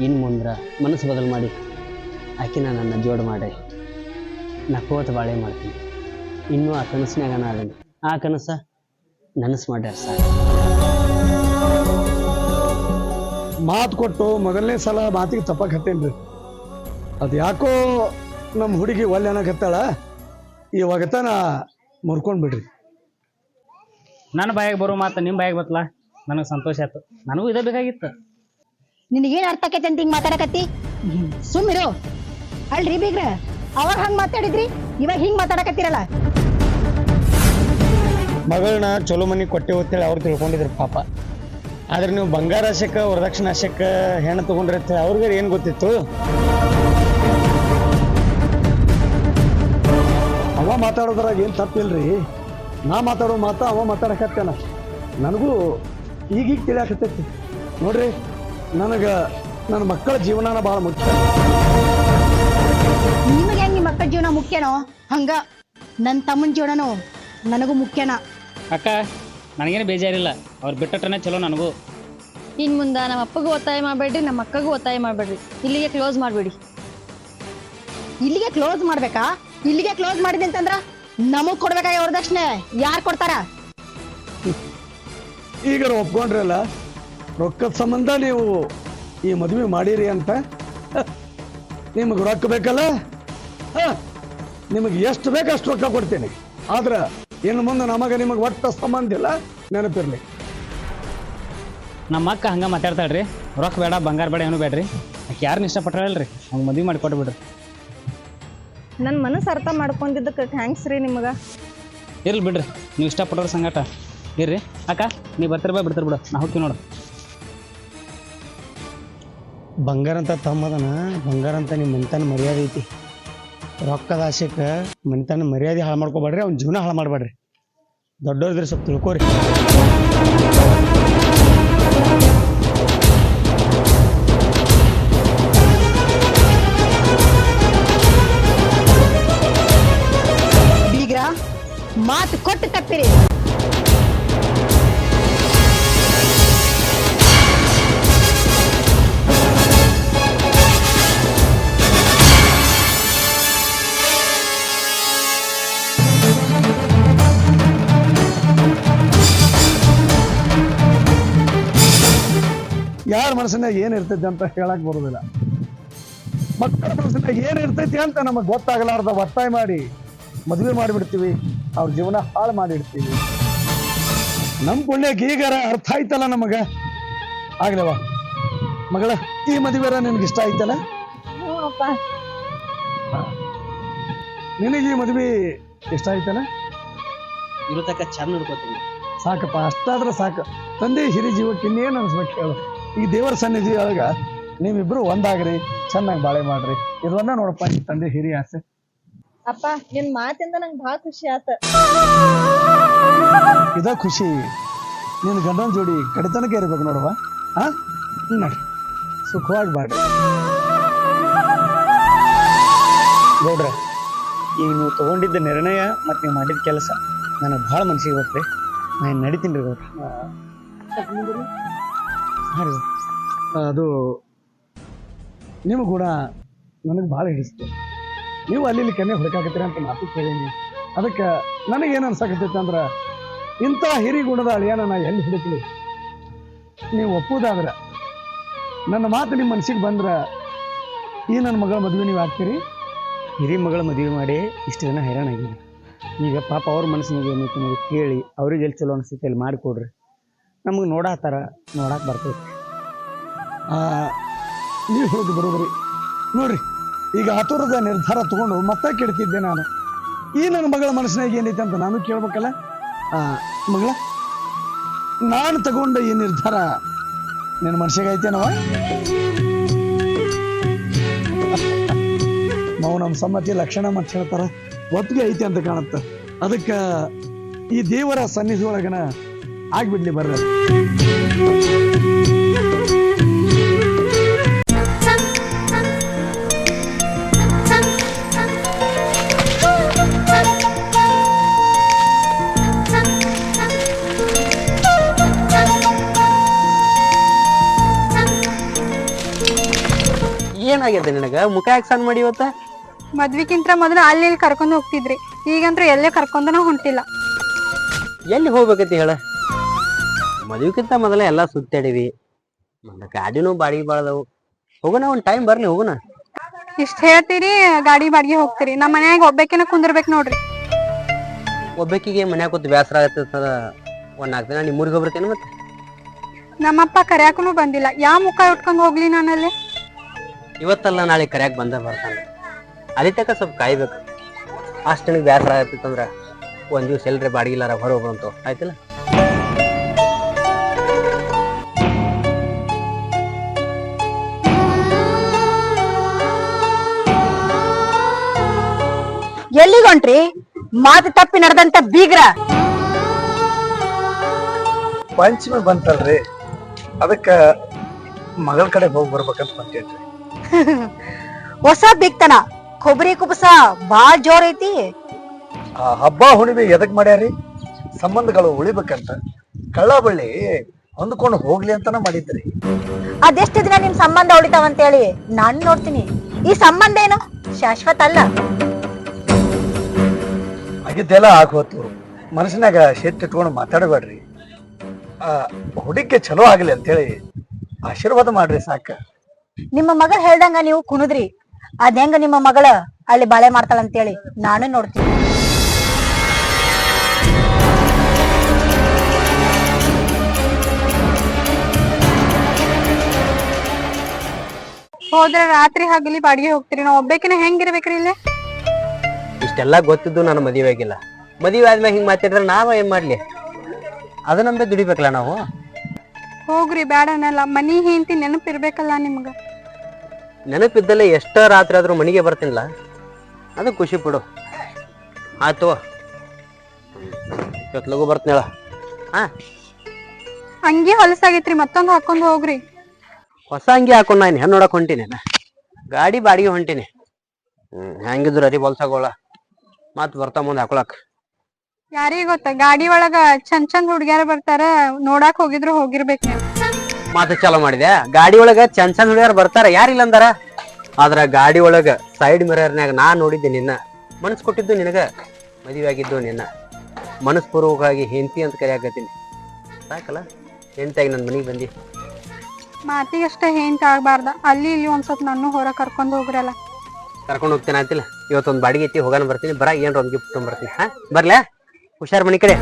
ಇನ್ನು ಮುಂದ್ರೆ ಮನಸ್ಸು ಬದಲು ಮಾಡಿ ಆಕಿನ ನನ್ನ ಜೋಡು ಮಾಡಿ ನಕ್ಕೋತ ಬಾಳೆ ಮಾಡ್ತೀನಿ. ಇನ್ನೂ ಆ ಕನಸಿನಾಗ ನಾನು ಆ ಕನಸ ನನಸು ಮಾಡ್ಯಾರ ಸರ್. ಮಾತು ಕೊಟ್ಟು ಮೊದಲನೇ ಸಲ ಮಾತಿಗೆ ತಪ್ಪಕತ್ತೇನ್ರಿ. ಅದು ಯಾಕೋ ನಮ್ಮ ಹುಡುಗಿ ಒಲ್ಲೆ ಅನ್ನಕತ್ತಾಳ. ಈ ಒಗತನ ಮುರ್ಕೊಂಡು ಬಿಡ್ರಿ. ನನ್ನ ಬಾಯಿಗೆ ಬರೋ ಮಾತು ನಿಮ್ಮ ಬಾಯಿಗೆ ಬತ್ತಲ್ಲ, ನನಗೆ ಸಂತೋಷ ಆಯ್ತು. ನನಗೂ ಇದೇ ಬೇಕಾಗಿತ್ತು. ನಿನಗೇನ್ ಅರ್ಥ ಆಕೈತಿ ಅಂತ ಹಿಂಗ್ ಮಾತಾಡಕತ್ತಿ? ಸುಮ್ಮಿರು. ಅಲ್ರಿ ಬೀಗ್ರ, ಅವಾಗ ಹಂಗ್ ಮಾತಾಡಿದ್ರಿ, ಇವಾಗ ಹಿಂಗ್ ಮಾತಾಡಕತ್ತಿರಲ್ಲ. ಮಗಳನ್ನ ಚಲೋ ಮನೆ ಕೊಟ್ಟೆ ಅಂತೇಳಿ ಅವ್ರು ತಿಳ್ಕೊಂಡಿದ್ರು ಪಾಪ. ಆದ್ರೆ ನೀವು ಬಂಗಾರ ಆಶಕ್ಕ ವರದಕ್ಷಿಣೆ ಆಶಕ್ಕ ಹೆಣ್ಣು ತಗೊಂಡ್ರಿ ಅಂತ ಅವ್ರಿಗೆ ಏನು ಗೊತ್ತಿತ್ತು? ಅವ ಮಾತಾಡೋದ್ರಾಗ ಏನು ತಪ್ಪಿಲ್ರಿ. ನಾ ಮಾತಾಡೋ ಮಾತ ಅವ ಮಾತಾಡಕತ್ತೇನ, ನನಗೂ ಈಗೀಗ ತಿಳಿಯಾಕತ್ತೈತಿ. ನೋಡ್ರಿ, ನನಗೆ ನನ್ನ ಮಕ್ಕಳ ಜೀವನನ ಭಾಳ ಮುಖ್ಯ. ನಿಮಗೆ ಹೆಂಗ್ ನಿಮ್ಮ ಮಕ್ಕಳ ಜೀವನ ಮುಖ್ಯನೋ ಹಂಗ ನನ್ನ ತಮ್ಮನ ಜೀವನನೂ ನನಗೂ ಮುಖ್ಯನ. ಅಕ್ಕ, ನನಗೇನು ಬೇಜಾರಿಲ್ಲ. ಅವ್ರು ಬಿಟ್ಟಟ್ಟನೆ ಚಲೋ ನನಗೂ. ಇನ್ ಮುಂದ ನಮ್ಮ ಅಪ್ಪಗೂ ಒತ್ತಾಯ ಮಾಡಬೇಡ್ರಿ, ನಮ್ಮ ಅಕ್ಕಗೂ ಒತ್ತಾಯ ಮಾಡಬೇಡ್ರಿ. ಇಲ್ಲಿಗೆ ಕ್ಲೋಸ್ ಮಾಡಬೇಡಿ. ಇಲ್ಲಿಗೆ ಕ್ಲೋಸ್ ಮಾಡ್ಬೇಕಾ? ಇಲ್ಲಿಗೆ ಕ್ಲೋಸ್ ಮಾಡಿದೆ ಅಂತಂದ್ರ ನಮಗ್ ಕೊಡ್ಬೇಕಾಗಿ ವರದಕ್ಷಿಣೆ ಯಾರು ಕೊಡ್ತಾರ? ಈಗ ಒಪ್ಕೊಂಡ್ರಲ್ಲ, ರೊಕ್ಕದ ಸಂಬಂಧ ನೀವು ಈ ಮದುವೆ ಮಾಡಿರಿ ಅಂತ. ನಿಮಗೆ ರೊಕ್ಕ ಬೇಕಲ್ಲ, ನಿಮಗೆ ಎಷ್ಟು ಬೇಕು ಅಷ್ಟು ರೊಕ್ಕ ಕೊಡ್ತೇನೆ. ಆದ್ರೆ ಇನ್ನು ಮುಂದೆ ನಮಗೆ ನಿಮಗೆ ಒಟ್ಟ ಸಂಬಂಧ ಇಲ್ಲ, ನೆನಪಿರ್ಲಿ. ನಮ್ಮ ಅಕ್ಕ ಹಂಗೆ ಮಾತಾಡ್ತಾಳ್ರಿ. ರೊಕ್ಕ ಬೇಡ, ಬಂಗಾರ ಬೇಡ, ಏನೂ ಬೇಡ್ರಿ. ಆಕೆ ಯಾರನ್ನ ಇಷ್ಟಪಟ್ಟಾಳಲ್ರಿ, ಹಂಗೆ ಮದುವೆ ಮಾಡಿ ಕೊಟ್ಬಿಡ್ರಿ. ನನ್ನ ಮನಸ್ಸು ಅರ್ಥ ಮಾಡ್ಕೊಂಡಿದ್ದಕ್ಕೆ ಥ್ಯಾಂಕ್ಸ್ ರೀ ನಿಮಗೆ. ಇರ್ಲಿ ಬಿಡ್ರಿ, ನೀವು ಇಷ್ಟಪಟ್ಟವ್ರ ಸಂಗಾಟ ಇರ್ರಿ. ಅಕ್ಕ, ನೀವು ಬರ್ತಿರ ಬಿಡ್ತೀರಿ ಬಿಡು, ನಾ ಹೋಗ್ತೀವಿ ನೋಡು. ಬಂಗಾರ ಅಂತ ತಮ್ಮದನ, ಬಂಗಾರ ಅಂತ ನಿಮ್ಮ ಮನೆತನ ಮರ್ಯಾದೆ ಐತಿ. ರೊಕ್ಕದ ಆಶೆಕ್ಕೆ ಮನೆತನ ಮರ್ಯಾದೆ ಹಾಳು ಮಾಡ್ಕೊಬೇಡ್ರಿ, ಅವ್ನ ಜೀವನ ಹಾಳು ಮಾಡಬೇಡ್ರಿ. ದೊಡ್ಡವ್ರಿದ್ರೆ ಸ್ವಲ್ಪ ತಿಳ್ಕೊರಿ. ಬೀಗ್ರ, ಮಾತು ಕೊಟ್ಟು ತಪ್ಪಿರಿ. ಯಾರ ಮನಸ್ಸಿನಾಗ ಏನು ಇರ್ತೈತಿ ಅಂತ ಹೇಳಕ್ ಬರೋದಿಲ್ಲ. ಮಕ್ಕಳ ಮನಸ್ಸಿನಾಗ ಏನು ಇರ್ತೈತಿ ಅಂತ ನಮಗೆ ಗೊತ್ತಾಗಲಾರ್ದ ಒತ್ತಾಯ ಮಾಡಿ ಮದುವೆ ಮಾಡಿಬಿಡ್ತೀವಿ. ಅವ್ರ ಜೀವನ ಹಾಳು ಮಾಡಿಡ್ತೀವಿ. ನಮ್ ಪುಣ್ಯಕ್ಕೆ ಈಗಾರ ಅರ್ಥ ಆಯ್ತಲ್ಲ ನಮಗ. ಆಗ್ಲವ ಮಗಳ, ಈ ಮದುವೆರ ನಿನ್ಗೆ ಇಷ್ಟ ಆಯ್ತಲ್ಲ? ನಿನಗೆ ಈ ಮದ್ವೆ ಇಷ್ಟ ಆಯ್ತಲ್ಲ? ಇರೋ ತಕ್ಕ ಚಂದ ನೋಡ್ಕೋತೀನಿ. ಸಾಕಪ್ಪ, ಅಷ್ಟಾದ್ರೆ ಸಾಕು. ತಂದೆ ಹಿರಿ ಜೀವಕ್ಕೆ ಇನ್ನೇನು ಅನ್ಸ್ಬೇಕು ಹೇಳು. ಈ ದೇವರ ಸನ್ನಿಧಿ ಒಳಗ ನೀವಿಬ್ರು ಒಂದಾಗ್ರಿ, ಚೆನ್ನಾಗಿ ಬಾಳೆ ಮಾಡ್ರಿ. ಇದನ್ನ ನೋಡಪ್ಪ ಈ ತಂದೆ ಹಿರಿ ಆಸೆ. ಅಪ್ಪ ನಿನ್ ಮಾತಿಂದ ನಂಗೆ ಬಹಳ ಖುಷಿ ಆತ. ಇದ ಖುಷಿ. ನಿನ್ ಗಂಡನ ಜೋಡಿ ಕಡಿತನಕ ಇರ್ಬೇಕು ನೋಡವ್ವ. ನೋಡಿ ಸುಖವಾಗಿ ಬಾಡ್ರಿ. ಗೌಡ್ರ, ಈಗ ನೀವು ತಗೊಂಡಿದ್ದ ನಿರ್ಣಯ ಮತ್ತು ನೀವು ಮಾಡಿದ ಕೆಲಸ ನನಗೆ ಭಾಳ ಮನಸ್ಸಿಗೆ ಬರ್ತದೆ. ನಾನು ನಡಿತೀನಿ ರೀ ಗೌಡ್ರ. ಹಾಂ ರೀ, ಅದು ನಿಮ್ಮ ಗುಣ ನನಗೆ ಭಾಳ ಹಿಡಿಸ್ತದೆ. ನೀವು ಅಲ್ಲಿ ಕೆನ್ನೆ ಹುಡುಕಾಕತ್ತೀರಿ ಅಂತ ಮಾತು ಕೇಳೀನಿ. ಅದಕ್ಕೆ ನನಗೇನು ಅನ್ಸಾಕತ್ತೈತೆ ಅಂದ್ರೆ, ಇಂಥ ಹಿರಿ ಗುಣದ ಅಳಿಯನ ನಾ ಎಲ್ಲಿ ಹುಡುಕಲಿ? ನೀವು ಒಪ್ಪುದಾದ್ರೆ, ನನ್ನ ಮಾತು ನಿಮ್ಮ ಮನಸ್ಸಿಗೆ ಬಂದ್ರೆ ಈ ನನ್ನ ಮಗಳ ಮದುವೆ ನೀವು ಆಗ್ತೀರಿ? ಹಿರಿ ಮಗಳ ಮದುವೆ ಮಾಡಿ ಇಷ್ಟು ದಿನ ಹೈರಾಣ ಆಗಿದೆ. ಈಗ ಪಾಪ ಅವ್ರ ಮನಸ್ಸಿನಾಗ ಏನೈತಿ ನೀವು ಕೇಳಿ ಅವ್ರಿಗೆ ಎಲ್ಲಿ ಚಲೋ ಅನಿಸ್ತೈತೆ ಅಲ್ಲಿ ಮಾಡಿಕೊಡ್ರಿ. ನಮಗೆ ನೋಡಾತಾರ, ನೋಡಕ್ಕೆ ಬರ್ತೈತಿ. ನೀವು ಹೇಳೋದು ಬರೋಬರಿ. ನೋಡ್ರಿ, ಈಗ ಆತುರದ ನಿರ್ಧಾರ ತಗೊಂಡು ಮತ್ತೆ ಕೇಳ್ತಿದ್ದೆ ನಾನು. ಈ ನನ್ನ ಮಗಳ ಮನಸ್ಸಿನಾಗ ಏನೈತೆ ಅಂತ ನಾನು ಕೇಳ್ಬೇಕಲ್ಲ. ಮಗಳ, ನಾನು ತಗೊಂಡ ಈ ನಿರ್ಧಾರ ನಿನ್ನ ಮನಸ್ಸಿಗೆ ಐತೇನವ? ಮೌನಂ ಸಮ್ಮತಿ ಲಕ್ಷಣ ಅಂತ ಹೇಳ್ತಾರ, ಒಪ್ಪಿಗೆ ಐತೆ ಅಂತ ಕಾಣುತ್ತೆ. ಅದಕ್ಕೆ ಈ ದೇವರ ಸನ್ನಿಧಿ ಒಳಗನ ಆಗ್ಬಿಡ್ಲಿ ಬರ್ರಿ. ಏನಾಗಿದೆ ನಿನಗ? ಮುಖ ಯಾಕೆ ಸಣ್ಣ ಮಾಡಿ ಇವತ್ತ? ಮದ್ವಿಕ್ಕಿಂತ ಮೊದಲು ಅಲ್ಲಿ ಇಲ್ಲಿ ಕರ್ಕೊಂಡು ಹೋಗ್ತಿದ್ರಿ, ಈಗಂತೂ ಎಲ್ಲೇ ಕರ್ಕೊಂಡನ ಹೊಂಟಿಲ್ಲ. ಎಲ್ಲಿ ಹೋಗ್ಬೇಕೈತಿ ಹೇಳ? ಮದುವೆಕ್ಕಿಂತ ಮೊದಲ ಎಲ್ಲ ಸುತ್ತಾಡಿವಿ, ಮತ್ತೆ ಗಾಡಿನೂ ಬಾಡಿಗೆ ಬಾಳದವು. ಹೋಗೋಣ, ಒಂದು ಟೈಮ್ ಬರ್ಲಿ, ಹೋಗೋಣ. ಇಷ್ಟ ಹೇಳ್ತೀರಿ, ಗಾಡಿ ಬಾಡಿಗೆ ಹೋಗ್ತೀರಿ. ನಮ್ಮ ಮನ್ಯಾಗ ಒಬ್ಬಾಕಿನ ಕುಂದಿರ್ಬೇಕು ನೋಡ್ರಿ. ಒಬ್ಬಾಕಿಗೆ ಮನ್ಯಾಗ ಕೂತ್ ಬೇಸರ ಆಗತ್ತ. ಒಂದ್ 4 ದಿನ ನಿಮ್ಮೂರಿಗೆ ಹೋಗ್ಬರ್ತೇನೆ. ಮತ್ತೆ ನಮ್ಮಪ್ಪ ಕರ್ಯಾಕೂ ಬಂದಿಲ್ಲ, ಯಾವ ಮುಖ ಉಟ್ಕೊಂಡ್ ಹೋಗ್ಲಿ ನಾನಲ್ಲಿ? ಇವತ್ತಲ್ಲ ನಾಳೆ ಕರ್ಯಾಕ ಬರ್ತಾನೆ. ಅಲ್ಲಿ ತನಕ ಸ್ವಲ್ಪ ಕಾಯ್ಬೇಕು. ಅಷ್ಟು ನನಗೆ ಬೇಸರ ಆಗತ್ತಿತ್ತಂದ್ರ ಒಂದ್ ದಿವ್ಸ ಎಲ್ರಿ ಬಾಡಿಗಿಲ್ಲಾರ ಹೊರ ಹೋಗ್ಬಂತು, ಆಯ್ತಿಲ್ಲ? ಎಲ್ಲಿಗೊಂಟ್ರಿ? ಮಾತು ತಪ್ಪಿ ನಡೆದಂತ ಬೀಗ್ರ. ಪಂಚಮಿ ಬಂತಲ್ರಿ, ಅದಕ್ಕ ಮಗಳ ಕಡೆ ಹೋಗಿ ಬರ್ಬೇಕಂತ ಬಂತೇನ್ರಿ. ಹೊಸ ಬಿಗ್ತನ, ಕೊಬ್ಬರಿ ಕುಬಸ ಬಾಳ್ ಜೋರ್ ಐತಿ. ಹಬ್ಬ ಹುಣಿಮೆ ಎದಕ್ ಮಾಡ್ಯಾರಿ? ಸಂಬಂಧಗಳು ಉಳಿಬೇಕಂತ, ಕಳ್ಳ ಬಳ್ಳಿ ಹೊಂದ್ಕೊಂಡು ಹೋಗ್ಲಿ ಅಂತಾನ ಮಾಡಿದ್ರಿ. ಅದೆಷ್ಟು ದಿನ ನಿಮ್ ಸಂಬಂಧ ಉಳಿತಾವಂತೇಳಿ ನಾನ್ ನೋಡ್ತೀನಿ. ಈ ಸಂಬಂಧ ಏನು ಶಾಶ್ವತ ಅಲ್ಲ. ಆಗಿದ್ದೆಲ್ಲ ಆಗೋತು. ಮನಸ್ಸಿನಾಗ ಶೆತ್ತಿಟ್ಕೊಂಡು ಮಾತಾಡಬೇಡ್ರಿ. ಹುಡುಗಿ ಚಲೋ ಆಗ್ಲಿ ಅಂತೇಳಿ ಆಶೀರ್ವಾದ ಮಾಡ್ರಿ ಸಾಕ. ನಿಮ್ಮ ಮಗಳ ಹೇಳ್ದಂಗ ನೀವು ಕುಣದ್ರಿ, ಅದ್ ಹೆಂಗ ನಿಮ್ಮ ಮಗಳ ಅಲ್ಲಿ ಬಾಳೆ ಮಾಡ್ತಾಳಂತೇಳಿ ನಾನು ನೋಡ್ತೀನಿ. ಹೋದ್ರೆ ರಾತ್ರಿ ಹಗಲಿ ಬಾಡಿಗೆ ಹೋಗ್ತೀರಿ, ನಾವ್ ಒಬ್ಬಾಕಿನ ಹೆಂಗಿರ್ಬೇಕ್ರಿ ಇಲ್ಲಿ? ಇಷ್ಟೆಲ್ಲ ಗೊತ್ತಿದ್ದು ನಾನು ಮದುವೆ ಆಗಿಲ್ಲ. ಮದುವೆ ಆದ್ಮೇಲೆ ಹಿಂಗ್ ಮಾತಾಡಿದ್ರೆ ನಾವ ಏನ್ ಮಾಡ್ಲಿ? ಅದ ನಮ್ಗೆ ದುಡಿಬೇಕಲ್ಲ ನಾವು. ಹೋಗ್ರಿ, ಬ್ಯಾಡ ಅನ್ನಲ್ಲ. ಮನಿ ಹೆಂಡತಿ ನೆನಪಿರ್ಬೇಕಲ್ಲ ನಿಮ್ಗ. ನೆನಪಿದ್ದಲ್ಲೇ ಎಷ್ಟ ರಾತ್ರಿ ಆದ್ರೂ ಮನೆಗೆ ಬರ್ತೀನಿಲ್ಲ, ಅದು ಖುಷಿ ಪಡು. ಆಯ್ತು, ಇವತ್ತು ಲಗು ಬರ್ತೀನಲ್ಲ. ಅಂಗಿ ಹೊಲಸಾಗೈತ್ರಿ, ಮತ್ತೊಂದು ಹಾಕೊಂಡ್ ಹೋಗ್ರಿ. ಹೊಸ ಅಂಗಿ ಹಾಕೊಂಡ್ ನಾನು ಹೆಣ್ಣು ನೋಡಕ್ ಹೊಂಟೀನಿ, ಗಾಡಿ ಬಾಡಿಗೆ ಹೊಂಟೀನಿ. ಹೆಂಗಿದ್ರು ಅರಿ ಹೊಲ್ಸಾಗೋಳ ಮತ್ ಬರ್ತಾ ಮುಂದೆ ಹಾಕೊಳಕ್. ಯಾರಿಗ ಗೊತ್ತ, ಗಾಡಿ ಒಳಗ ಚಂದ್ ಚಂದ್ ಹುಡ್ಗ್ಯಾರ ಬರ್ತಾರ, ನೋಡಾಕ್ ಹೋಗಿದ್ರು ಹೋಗಿರ್ಬೇಕ್ ನೀವು. ಮಾತು ಚಾಲೋ ಮಾಡಿದೆ. ಗಾಡಿ ಒಳಗ ಚಂದ್ ಚಂದ್ ಹುಡುಗಿಯರ್ ಬರ್ತಾರ, ಯಾರಿಲ್ಲ ಅಂದಾರ? ಆದ್ರ ಗಾಡಿ ಒಳಗ ಸೈಡ್ ಮಿರರ್ನ್ಯಾಗ ನಾನ್ ನೋಡಿದ್ದೆ ನಿನ್ನ. ಮನಸ್ ಕೊಟ್ಟಿದ್ದು ನಿನಗ, ಮದುವೆ ಆಗಿದ್ದು ನಿನ್ನ. ಮನಸ್ಪೂರ್ವಕವಾಗಿ ಹೆಂಡತಿ ಅಂತ ಕರೆಯಾಕತ್ತೀನಿ. ಸಾಕಲ್ಲ, ಹೆಂಡತಿಯಾಗಿ ನನ್ನ ಮನೆಗೆ ಬಂದಿ. ಮಾತಿಗಷ್ಟ ಹೆಂಟ್ ಆಗ್ಬಾರ್ದ, ಅಲ್ಲಿ ಇಲ್ಲಿ ಒಂದ್ ಸ್ವಲ್ಪ ನಾನು ಹೊರ ಕರ್ಕೊಂಡ್ ಹೋಗ್ರಲ್ಲ. ಕರ್ಕೊಂಡು ಹೋಗ್ತೇನೆ ಆಯ್ತಿಲ್ಲ. ಇವತ್ತೊಂದು ಬಾಡಿಗೆ ಐತಿ, ಹೋಗಾನ ಬರ್ತೀನಿ. ಬರ ಏನ್ರ ಒಂದ್ ಗಿಫ್ಟ್ ತೊಗೊಂಡ್ಬರ್ತೀನಿ. ಬರ್ಲಾ? ಹುಷಾರ್ ಮನಿ ಕಡೆ.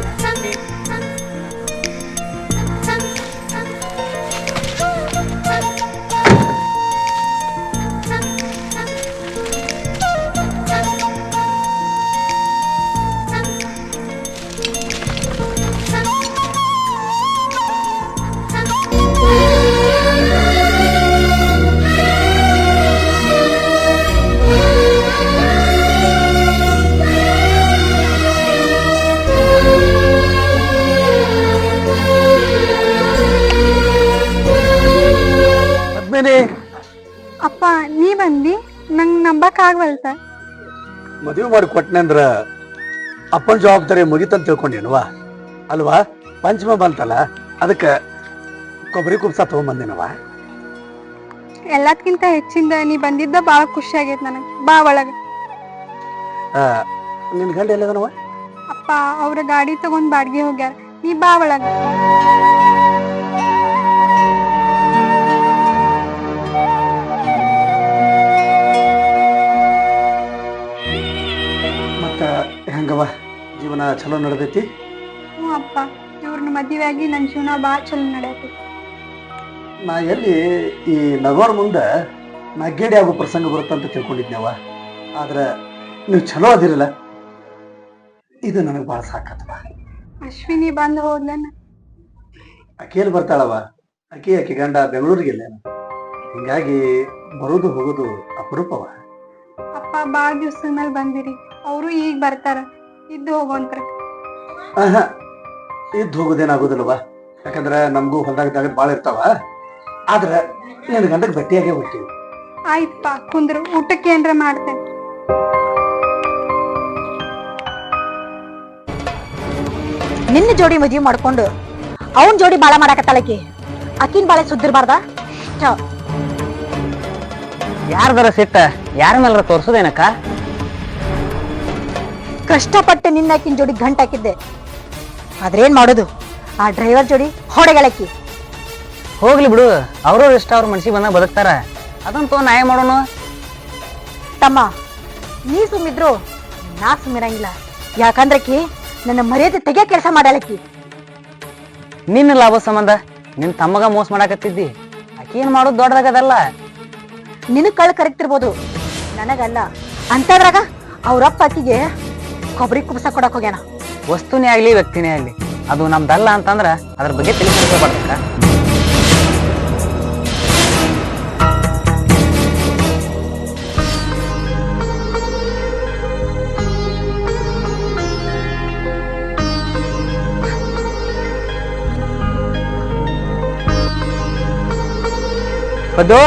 ಪದ್ಮಿನಿ, ಅಪ್ಪ ನೀ ಬಂದಿ ನಂಗ್ ನಂಬಕ್ ಆಗ್ವಲ್ತ. ಮದುವೆ ಮಾಡಿ ಕೊಟ್ಟನೆ ಅಂದ್ರ ಅಪ್ಪನ ಜವಾಬ್ದಾರಿ ಮುಗಿತಂತ ತಿಳ್ಕೊಂಡೇನುವ ಅಲ್ವಾ? ಪಂಚಮ ಬಂತಲ್ಲ, ಅದಕ್ಕೆ ಕೊಬ್ಬರಿ ಕುಬ್ಸ ತಗೊಂಬಂದಿನವ. ಎಲ್ಲದಕ್ಕಿಂತ ಹೆಚ್ಚಿಂದ ನೀ ಬಂದಿದ್ದ ಬಾಳ ಖುಷಿ ಆಗೈತ್ ನನಗ್. ಬಾ ಒಳಗ. ನಿನ್ ಗಂಡ ಎಲ್ಲದನವ? ಅಪ್ಪ ಅವ್ರ ಗಾಡಿ ತಗೊಂಡ್ ಬಾಡ್ಗೆ ಹೋಗ್ಯಾರ, ನೀ ಬಾ ಒಳಗ. ಮತ್ತ ಹೆಂಗವ ಜೀವನ ಚಲೋ ನಡೆದೈತಿ? ಹ್ಞೂ ಅಪ್ಪ, ಇವ್ರನ್ನ ಮದುವೆ ಆಗಿ ನನ್ ಜೀವನ ಬಾಳ ಚಲೋ ನಡೆಯತೈತಿ. ನಾ ಎಲ್ಲಿ ಈ ನಗೋರ್ ಮುಂದೆ ನಗ್ಗೇಡಿ ಆಗೋ ಪ್ರಸಂಗ ಬರುತ್ತಂತ ತಿಳ್ಕೊಂಡಿದ್ನವ. ಆದ್ರೆ ನೀವು ಚಲೋ ಅದಿರಲ್ಲ, ಇದು ನನಗೆ ಭಾಳ ಸಾಕತ್ತವ. ಅಶ್ವಿನಿ ಬಂದ್ ಹೋದ್ಲನ್ನ. ಅಕ್ಕೇಲಿ ಬರ್ತಾಳವ, ಆಕಿ ಗಂಡ ಬೆಂಗಳೂರಿಗಿಲ್ಲ, ಹಿಂಗಾಗಿ ಬರೋದು ಹೋಗೋದು ಅಪರೂಪವ. ಅಪ್ಪ ಬಾಳ ದಿವ್ಸದ ಮೇಲೆ ಬಂದಿರಿ, ಅವರು ಈಗ ಬರ್ತಾರ, ಇದ್ದು ಹೋಗೋಂತ್ರ. ಇದ್ದು ಹೋಗೋದೇನಾಗೋದಿಲ್ಲವ, ಯಾಕಂದ್ರೆ ನಮಗೂ ಹೊಲ್ದಾಗ ಭಾಳ ಇರ್ತಾವ. ಆದ್ರೆ ನಿನ್ನ ಗಂಡಕ್ಕೆ ಭೇಟಿಯಾಗೇ ಹೋಗ್ತೀವಿ. ಆಯ್ತಪ್ಪ, ಕುಂದ್ರು, ಊಟಕ್ಕೆ ಏನ್ರ ಮಾಡ್ತೇನೆ. ನಿನ್ನ ಜೋಡಿ ಮದ್ವಿ ಮಾಡ್ಕೊಂಡು ಅವನ್ ಜೋಡಿ ಬಾಳ ಮಾಡಾಕತ್ತಾಳಕಿ. ಅಕಿನ್ ಬಾಳೆ ಸುದ್ದಿರ್ಬಾರ್ದ? ಯಾರ್ದಾರ ಸಿಟ್ಟ ಯಾರ ಮೇಲಾರ ತೋರ್ಸೋದೇನಕ್ಕ? ಕಷ್ಟಪಟ್ಟು ನಿನ್ನ ಆಕಿನ್ ಜೋಡಿ ಗಂಟ್ ಹಾಕಿದ್ದೆ, ಆದ್ರೇನ್ ಮಾಡೋದು, ಆ ಡ್ರೈವರ್ ಜೋಡಿ ಹೊಡೆಗಳಕ್ಕಿ. ಹೋಗ್ಲಿ ಬಿಡು, ಅವ್ರವ್ರ ಇಷ್ಟ ಅವ್ರ ಮನ್ಸಿಗೆ ಬಂದಾಗ ಬದುಕ್ತಾರ, ಅದಂತೂ ನ್ಯಾಯ ಮಾಡೋನು. ತಮ್ಮ, ನೀ ಸುಮ್ಮಿದ್ರು ನಾ ಸುಮ್ಮಿರಂಗಿಲ್ಲ. ಯಾಕಂದ್ರಕಿ ನನ್ನ ಮರ್ಯಾದೆ ತೆಗಿಯ ಕೆಲಸ ಮಾಡಾಳಕ್ಕಿ. ನಿನ್ನ ಲಾಭ ಸಂಬಂಧ ನಿನ್ ತಮ್ಮಗ ಮೋಸ ಮಾಡಾಕತ್ತಿದ್ದಿ, ಆಕಿ ಏನ್ ಮಾಡೋದು ದೊಡ್ಡದಾಗದಲ್ಲ. ನಿನಗ್ ಕಳ್ ಕರಿತಿರ್ಬೋದು, ನನಗಲ್ಲ. ಅಂತದ್ರಾಗ ಅವ್ರಪ್ಪ ಅಕ್ಕಿಗೆ ಕೊಬ್ಬರಿ ಕುಬ್ಸ ಕೊಡಕ್ ಹೋಗ್ಯಾನ. ವಸ್ತುನೇ ಆಗ್ಲಿ ವ್ಯಕ್ತಿನೇ ಆಗ್ಲಿ, ಅದು ನಮ್ದಲ್ಲ ಅಂತಂದ್ರ ಅದ್ರ ಬಗ್ಗೆ ತಿಳಿಸ್ಕೊಳ್ಬೇಕ. ಪದ್ದು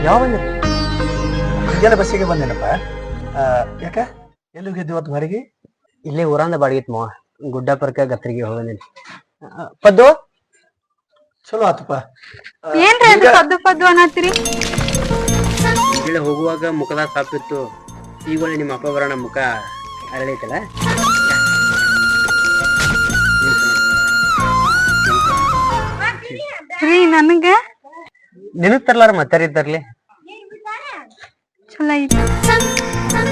ಯಾವ ಬಂದಿರಿ? ಮುಂಜಾನೆ ಬಸ್ಸಿಗೆ ಬಂದೇನಪ್ಪ. ಯಾಕ ಎಲ್ಲಿ ಹೋಗಿದ್ವಿ ಇವತ್ತು ಹೊರಗೆ? ಇಲ್ಲೇ ಊರಂದ ಬಾಡಿಗಿತ್ ಮಾವ, ಗುಡ್ಡಾಪುರಕ್ಕೆ ಗತ್ರಿಗೆ ಹೋಗಿದ್ದೀನಿ. ಪದ್ದು ಚಲೋ ಆತಪ್ಪ. ಏನ್ರಿ ಅದು ಪದ್ದು ಪದ್ದು ಅನ್ನತ್ತೀರಿ? ಮುಂಜಾನೆ ಹೋಗುವಾಗ ಮುಖದಾಗ ಸಾಪಿತ್ತು, ಈಗ ಒಳ್ಳೆ ನಿಮ್ಮ ಅಪ್ಪ ಬರೋಣ ಮುಖ ಅರಳೈತಲ್ಲ. ರೀ ನನಗ ನಿನಗ್ ತರ್ಲಾರ ಮತ್ತಾರ ಇದ್ದಾರ್ಲಿ. ಚಲೋ ಐತಿ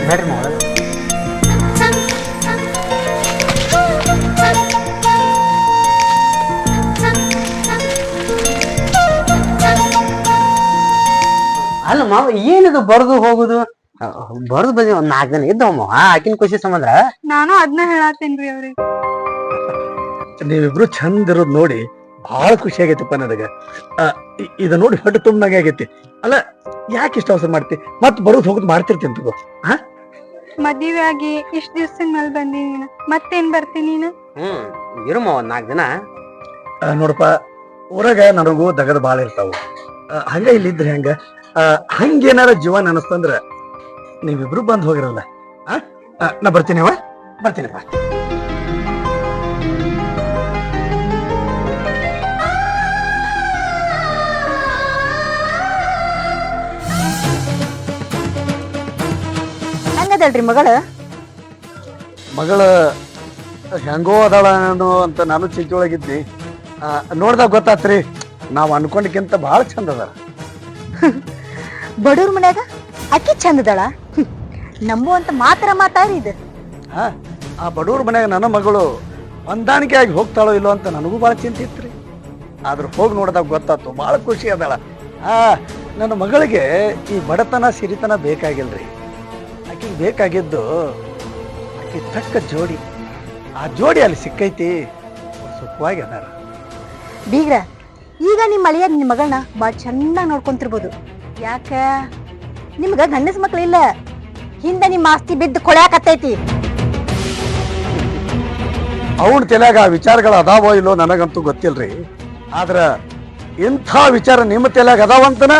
ನೋಡ್ರಿ ಮಾವ. ಅಲ್ಲ ಮಾವ, ಏನಿದು ಬರದು ಹೋಗುದು? ಬರದು ಬಂದಿ ಒಂದ್ 4 ದಿನ ಇದ್ದವ ಮಾವ, ಆಕಿನ ಖುಷಿ ಸಂಬಂಧ. ನಾನು ಅದನ್ನ ಹೇಳತ್ತೇನ್ರಿ ಅವ್ರಿಗೆ. ನೀವಿಬ್ರು ಚಂದ ಇರೋದ್ ನೋಡಿ ಬಹಳ ಖುಷಿ ಆಗೈತಪ್ಪ ನನಗ. ಇದ ನೋಡಿ ಹೊಟ್ಟೆ ತುಂಬನಾಗೆ ಆಗೈತಿ. ಅಲ್ಲ, ಯಾಕೆ ಇಷ್ಟ ಅವಸರ ಮಾಡ್ತಿ? ಮತ್ ಬರೋದ್ ಹೋಗುದ್ ಮಾಡ್ತಿರ್ತೀನಿ ತಗೋ. ಮದುವೆ ಆಗಿ ಇಷ್ಟ ದಿವ್ಸದ ಮೇಲೆ ಬಂದಿ ನೀನು, ಮತ್ತೇನ್ ಬರ್ತೀನಿ ನೀನು? ಇರು ಮಾವ 4 ದಿನ. ನೋಡಪ್ಪ, ಊರಾಗ ನನಗೂ ದಗದ ಬಾಳ ಇರ್ತಾವ. ಹಂಗ ಇಲ್ಲಿದ್ರೆ ಹೆಂಗ? ಹಂಗೇನಾರ ಜೀವನ ಅನಸ್ತಂದ್ರ ನೀವಿಬ್ರು ಬಂದ್ ಹೋಗಿರಲ್ಲ. ನಾ ಬರ್ತೀನಿವ, ಬರ್ತೀನಪ್ಪ. ಹೆಂಗದಲ್ರಿ ಮಗಳ? ಮಗಳ ಹೆಂಗೋ ಅದಾಳ ಅಂತ ನಾನು ಚಿಂತೆ ಒಳಗಿದ್ನಿ. ನೋಡ್ದಾಗ ಗೊತ್ತಾತ್ರಿ, ನಾವ್ ಅನ್ಕೊಂಡಕ್ಕಿಂತ ಬಹಳ ಚಂದ ಅದಾರ. ಬಡವ್ರ ಮನ್ಯಾಗ ಅಕ್ಕಿ ಚಂದದಳ ನಂಬುವಂತ ಮಾತಾರಿ ಇದು. ಆ ಬಡವ್ರ ಮನ್ಯಾಗ ನನ್ನ ಮಗಳು ಹೊಂದಾಣಿಕೆ ಆಗಿ ಹೋಗ್ತಾಳೋ ಇಲ್ಲೋ ಅಂತ ನನಗೂ ಭಾಳ ಚಿಂತೆ ಇತ್ತು. ಆದ್ರೆ ಹೋಗಿ ನೋಡಿದಾಗ ಗೊತ್ತಾಯ್ತು, ಭಾಳ ಖುಷಿ ಅದಾಳ. ನನ್ನ ಮಗಳಿಗೆ ಈ ಬಡತನ ಸಿರಿತನ ಬೇಕಾಗಿಲ್ರಿ. ಆಕೆಗೆ ಬೇಕಾಗಿದ್ದು ಆಕೆ ತಕ್ಕ ಜೋಡಿ. ಆ ಜೋಡಿ ಅಲ್ಲಿ ಸಿಕ್ಕೈತಿ, ಸುಖವಾಗಿ ಅದಾರ. ಬೀಗ್ರ, ಈಗ ನಿಮ್ಮ ಅಳಿಯ ನಿಮ್ಮ ಮಗಳನ್ನ ಭಾಳ ಚೆನ್ನಾಗಿ ನೋಡ್ಕೊಂತಿರ್ಬೋದು. ಯಾಕ ನಿಮ್ಗ ಗಂಡಸ ಮಕ್ಳಿಲ್ಲ, ಹಿಂದೆ ನಿಮ್ಮ ಆಸ್ತಿ ಬಿದ್ದು ಕೊಳ್ಯಾಕತ್ತೈತಿ. ಅವನ ತಲೆಯಾಗ ಆ ವಿಚಾರಗಳು ಅದಾವೋ ಇಲ್ಲೋ ನನಗಂತೂ ಗೊತ್ತಿಲ್ರಿ. ಆದ್ರ ಇಂಥ ವಿಚಾರ ನಿಮ್ಮ ತಲೆಯಾಗ ಅದಾವಂತನ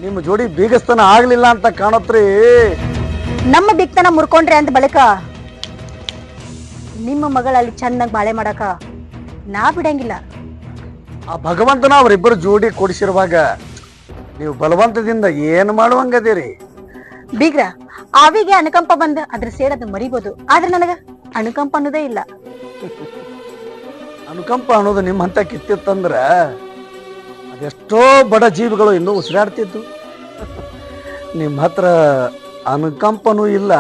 ನಿಮ್ಮ ಜೋಡಿ ಬೀಗಸ್ತನ ಆಗ್ಲಿಲ್ಲ ಅಂತ ಕಾಣತ್ರಿ. ನಮ್ಮ ಬಿಕ್ತನ ಮುರ್ಕೊಂಡ್ರಿ ಅಂತ ಬಳಿಕ ನಿಮ್ಮ ಮಗಳಲ್ಲಿ ಚೆನ್ನಾಗಿ ಬಾಳೆ ಮಾಡಕ ನಾ ಬಿಡಂಗಿಲ್ಲ. ಆ ಭಗವಂತನ ಅವರಿಬ್ಬರು ಜೋಡಿ ಕೊಡಿಸಿರುವಾಗ ನೀವು ಬಲವಂತದಿಂದ ಏನು ಮಾಡುವಂಗದಿರಿ? ಬೀಗ್ರ, ಅವಿಗೆ ಅನುಕಂಪ ಬಂದ ಅದ್ರ ಸೇಡದ್ ಮರಿಬೋದು, ಆದ್ರೆ ನನಗ ಅನುಕಂಪ ಅನ್ನೋದೇ ಇಲ್ಲ. ಅನುಕಂಪ ಅನ್ನೋದು ನಿಮ್ಮ ಹಂತ ಕಿತ್ತಿತ್ತಂದ್ರ ಅದೆಷ್ಟೋ ಬಡ ಜೀವಿಗಳು ಇನ್ನೂ ಉಸಿರಾಡ್ತಿದ್ದು. ನಿಮ್ಮ ಹತ್ರ ಅನುಕಂಪನೂ ಇಲ್ಲ,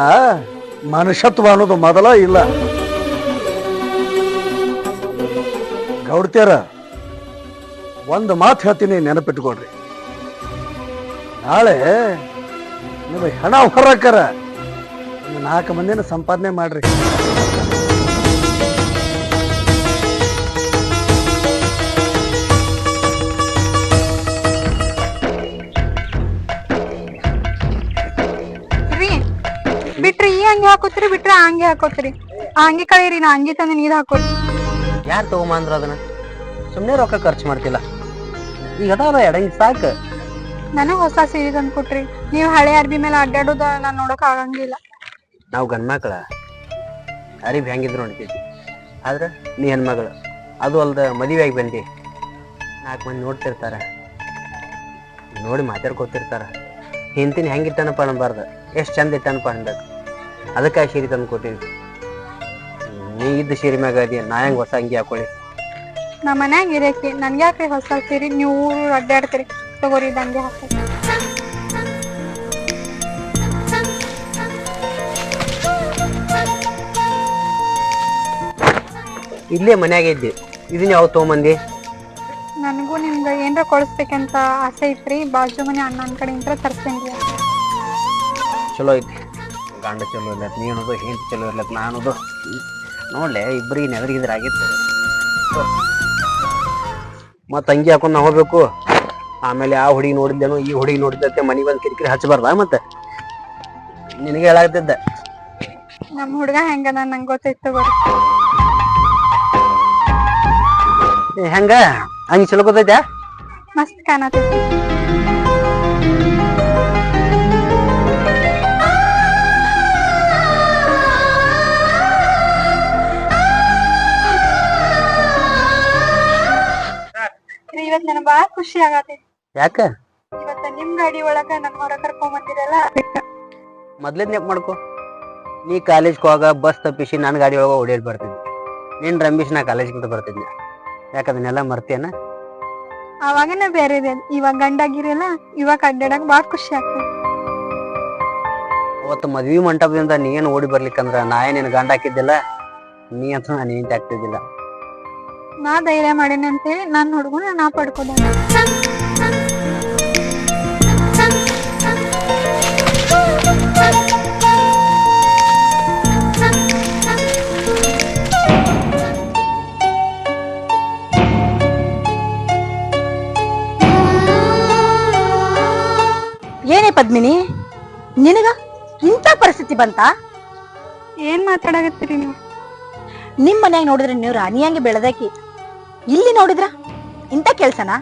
ಮನುಷ್ಯತ್ವ ಅನ್ನೋದು ಮೊದಲ ಇಲ್ಲ. ಗೌಡ್ತಿಯರ, ಒಂದು ಮಾತು ಹೇಳ್ತೀನಿ, ನೆನಪಿಟ್ಕೊಡ್ರಿ. ನಾಳೆ ನೀವು ಹೆಣ ಹೊರಕರ 4 ಮಂದಿನ ಸಂಪಾದನೆ ಮಾಡ್ರಿ. ಬಿಟ್ರಿ ಈ ಅಂಗಿ ಹಾಕೋತ್ರಿ, ಬಿಟ್ರೆ ಅಂಗಿ ಹಾಕೋತ್ರಿ. ಅಂಗಿ ಕಳೀರಿ, ನಾ ಅಂಗಿ ತಂದು ನೀರ್ ಹಾಕೋರಿ. ಯಾರು ತಗೊಂಬಂದ್ರ ಅದನ್ನ? ಸುಮ್ಮನೆ ರೊಕ್ಕ ಖರ್ಚು ಮಾಡ್ತಿಲ್ಲ. ಈಗ ಅದಾವ ಎಡಂಗಿ ಸಾಕು. ನನಗ್ ಹೊಸ ಸೀರೆ ತಂದು ಕೊಟ್ರಿ. ನೀವ್ ಹಳೆ ಅರ್ಬಿ ಮೇಲೆ ಅಡ್ಡಾಡೋದ ನಾನ್ ನೋಡಕ್ ಆಗಂಗಿಲ್ಲ. ನಾವು ಗಂಡ್ಮಕ್ಳ ಅರಿಬ್ ಹೆಂಗಿದ್ರು ನೋಡ್ತಿದ್ವಿ. ಆದ್ರೆ ನೀ ಹೆಣ್ಮಗಳು, ಅದು ಅಲ್ದ ಮದುವೆ ಆಗಿ ಬಂದಿ. 4 ಮಂದಿ ನೋಡ್ತಿರ್ತಾರ, ನೋಡಿ ಮಾತಾಡ್ಕೊತಿರ್ತಾರ. ಹಿಂತಿನ ಹೆಂಗಿಟ್ಟನಪ್ಪ ಅನ್ಬಾರ್ದು, ಎಷ್ಟು ಚಂದ ಇಟ್ಟನಪ್ಪ ಅನ್ಬೇಕು. ಅದಕ್ಕೆ ಸೀರೆ ತಂದು ಕೊಟ್ಟಿನಿ. ನೀ ಇದ್ದ ಸೀರೆ ಮ್ಯಾಗ ಅದಿ, ನಾ ಹೆಂಗೆ ಹೊಸ ಅಂಗಿ ಹಾಕೊಳ್ಳಿ? ನಮ್ಮ ಮನ್ಯಾಗ ಇರಕ್ಕೆ ನನ್ಗೆ ಯಾಕ್ರಿ ಹೊಸ ಸೀರೆ? ನೀವು ಊರು ಅಡ್ಡಾಡ್ತೀರಿ, ತಗೋರಿ ಇದಂಗೆ ಹಾಕಿ. ಇಲ್ಲೇ ಮನ್ಯಾಗ ಇದ್ದಿ, ಇದನ್ನ ಯಾವ ತೊಗೊಂಬಂದಿ? ನನಗೂ ನಿಮ್ಗೆ ಏನ್ರ ಕೊಡಿಸ್ಬೇಕಂತ ಆಸೆ ಐತ್ರಿ. ಬಾಜು ಮನೆ ಅಣ್ಣನ ಕಡೆಯಿಂದ ತರ್ಸ್ತೇನ್ರಿ. ಚಲೋ ಐತಿ. ಗಂಡ ಚಲೋ ಇರ್ಲತ್, ನೀ ಅನ್ನೋದು ಹೆಂಡತಿ ಚಲೋ ಇರ್ಲತ್, ನಾ ಅನ್ನೋದು. ನೋಡ್ಲೆ, ಇಬ್ಬರಿಗೆ ನೆದರಿಗಿದ್ರೆ ಆಗಿತ್ತು. ಮತ್ತು ಅಂಗಿ ಹಾಕೊಂಡು ನಾವು ಹೋಗ್ಬೇಕು. ಆಮೇಲೆ ಆ ಹುಡುಗಿ ನೋಡಿದ್ದೇನೋ, ಈ ಹುಡುಗಿ ನೋಡಿದ್ದೆ, ಮನೆಗೆ ಬಂದು ಕಿರಿಕಿರಿ ಹಚ್ಚಬಾರ್ದ? ಮತ್ತೆ ನಿನಗೆ ಹೇಳಾಗ್ತಿದ್ದೆ. ನಮ್ಮ ಹುಡುಗ ಹೆಂಗದ ನಂಗೆ ಗೊತ್ತೈತೆ, ತಗೋರಿ. ಹೆಂಗ ಅಂಗಿ ಚಲೋ ಗೊತ್ತೈತೆ? ಮಸ್ತ್ ಕಾಣತೈತಿ. ಇವತ್ ನನಗೆ ಬಾಳ ಖುಷಿ ಆಗತೈತಿ. ಯಾಕ? ಇವತ್ತ ನಿಮ್ ಗಾಡಿ ಒಳಗ ನನ್ನ ಹೊರ ಕರ್ಕೊಂಡ್ ಬಂದಿರಲ್ಲ, ಮೊದ್ಲೇ ನೆಪ್ ಮಾಡ್ಕೊ. ನೀ ಕಾಲೇಜ್ಗೆ ಹೋಗ ಬಸ್ ತಪ್ಪಿಸಿ ನಾನು ಗಾಡಿ ಒಳಗ ಓಡಾಡಿ ಬರ್ತಿದ್ದೆ. ನೀನ್ ರಂಬೀಶ್ ನಾ ಕಾಲೇಜ್ಗಿಂತ ಬರ್ತಿದ್ದೆ. ಯಾಕದನ್ನೆಲ್ಲ ಮರ್ತಿಯನ? ಅವಾಗನ ಬೇರೆ ಇದೆ. ಇವಾಗ ಗಂಡಾಗಿರಲ್ಲ, ಇವಾಗ ಅಡ್ಡಾಡಕ್ ಬಾಳ ಖುಷಿ ಆಗ್ತದೆ. ಅವತ್ತು ಮದ್ವಿ ಮಂಟಪದಿಂದ ನೀನ್ ಓಡಿ ಬರ್ಲಿಕ್ಕಂದ್ರ ನಾ ಏನೇನು ಗಂಡ ಹಾಕಿದ್ದಿಲ್ಲ, ನೀ ಅಂತ ನಾನು ನಿಂತ ಆಗ್ತಿದ್ದಿಲ್ಲ. ನಾ ಧೈರ್ಯ ಮಾಡೇನಿ ಅಂತೇಳಿ ನನ್ನ ಹುಡುಗನ ನಾ ಪಡ್ಕೋದ. ಏನೇ ಪದ್ಮಿನಿ, ನಿನಗ ಇಂಥ ಪರಿಸ್ಥಿತಿ ಬಂತ? ಏನ್ ಮಾತಾಡಕತ್ತೀರಿ ನೀವು? ನಿಮ್ ಮನ್ಯಾಗ ನೋಡಿದ್ರೆ ನೀವು ರಾಣಿಯಂಗೆ ಬೆಳೆದಾಕಿ, ಇಲ್ಲಿ ನೋಡಿದ್ರ ಇಂಥ ಕೆಲ್ಸನಾ?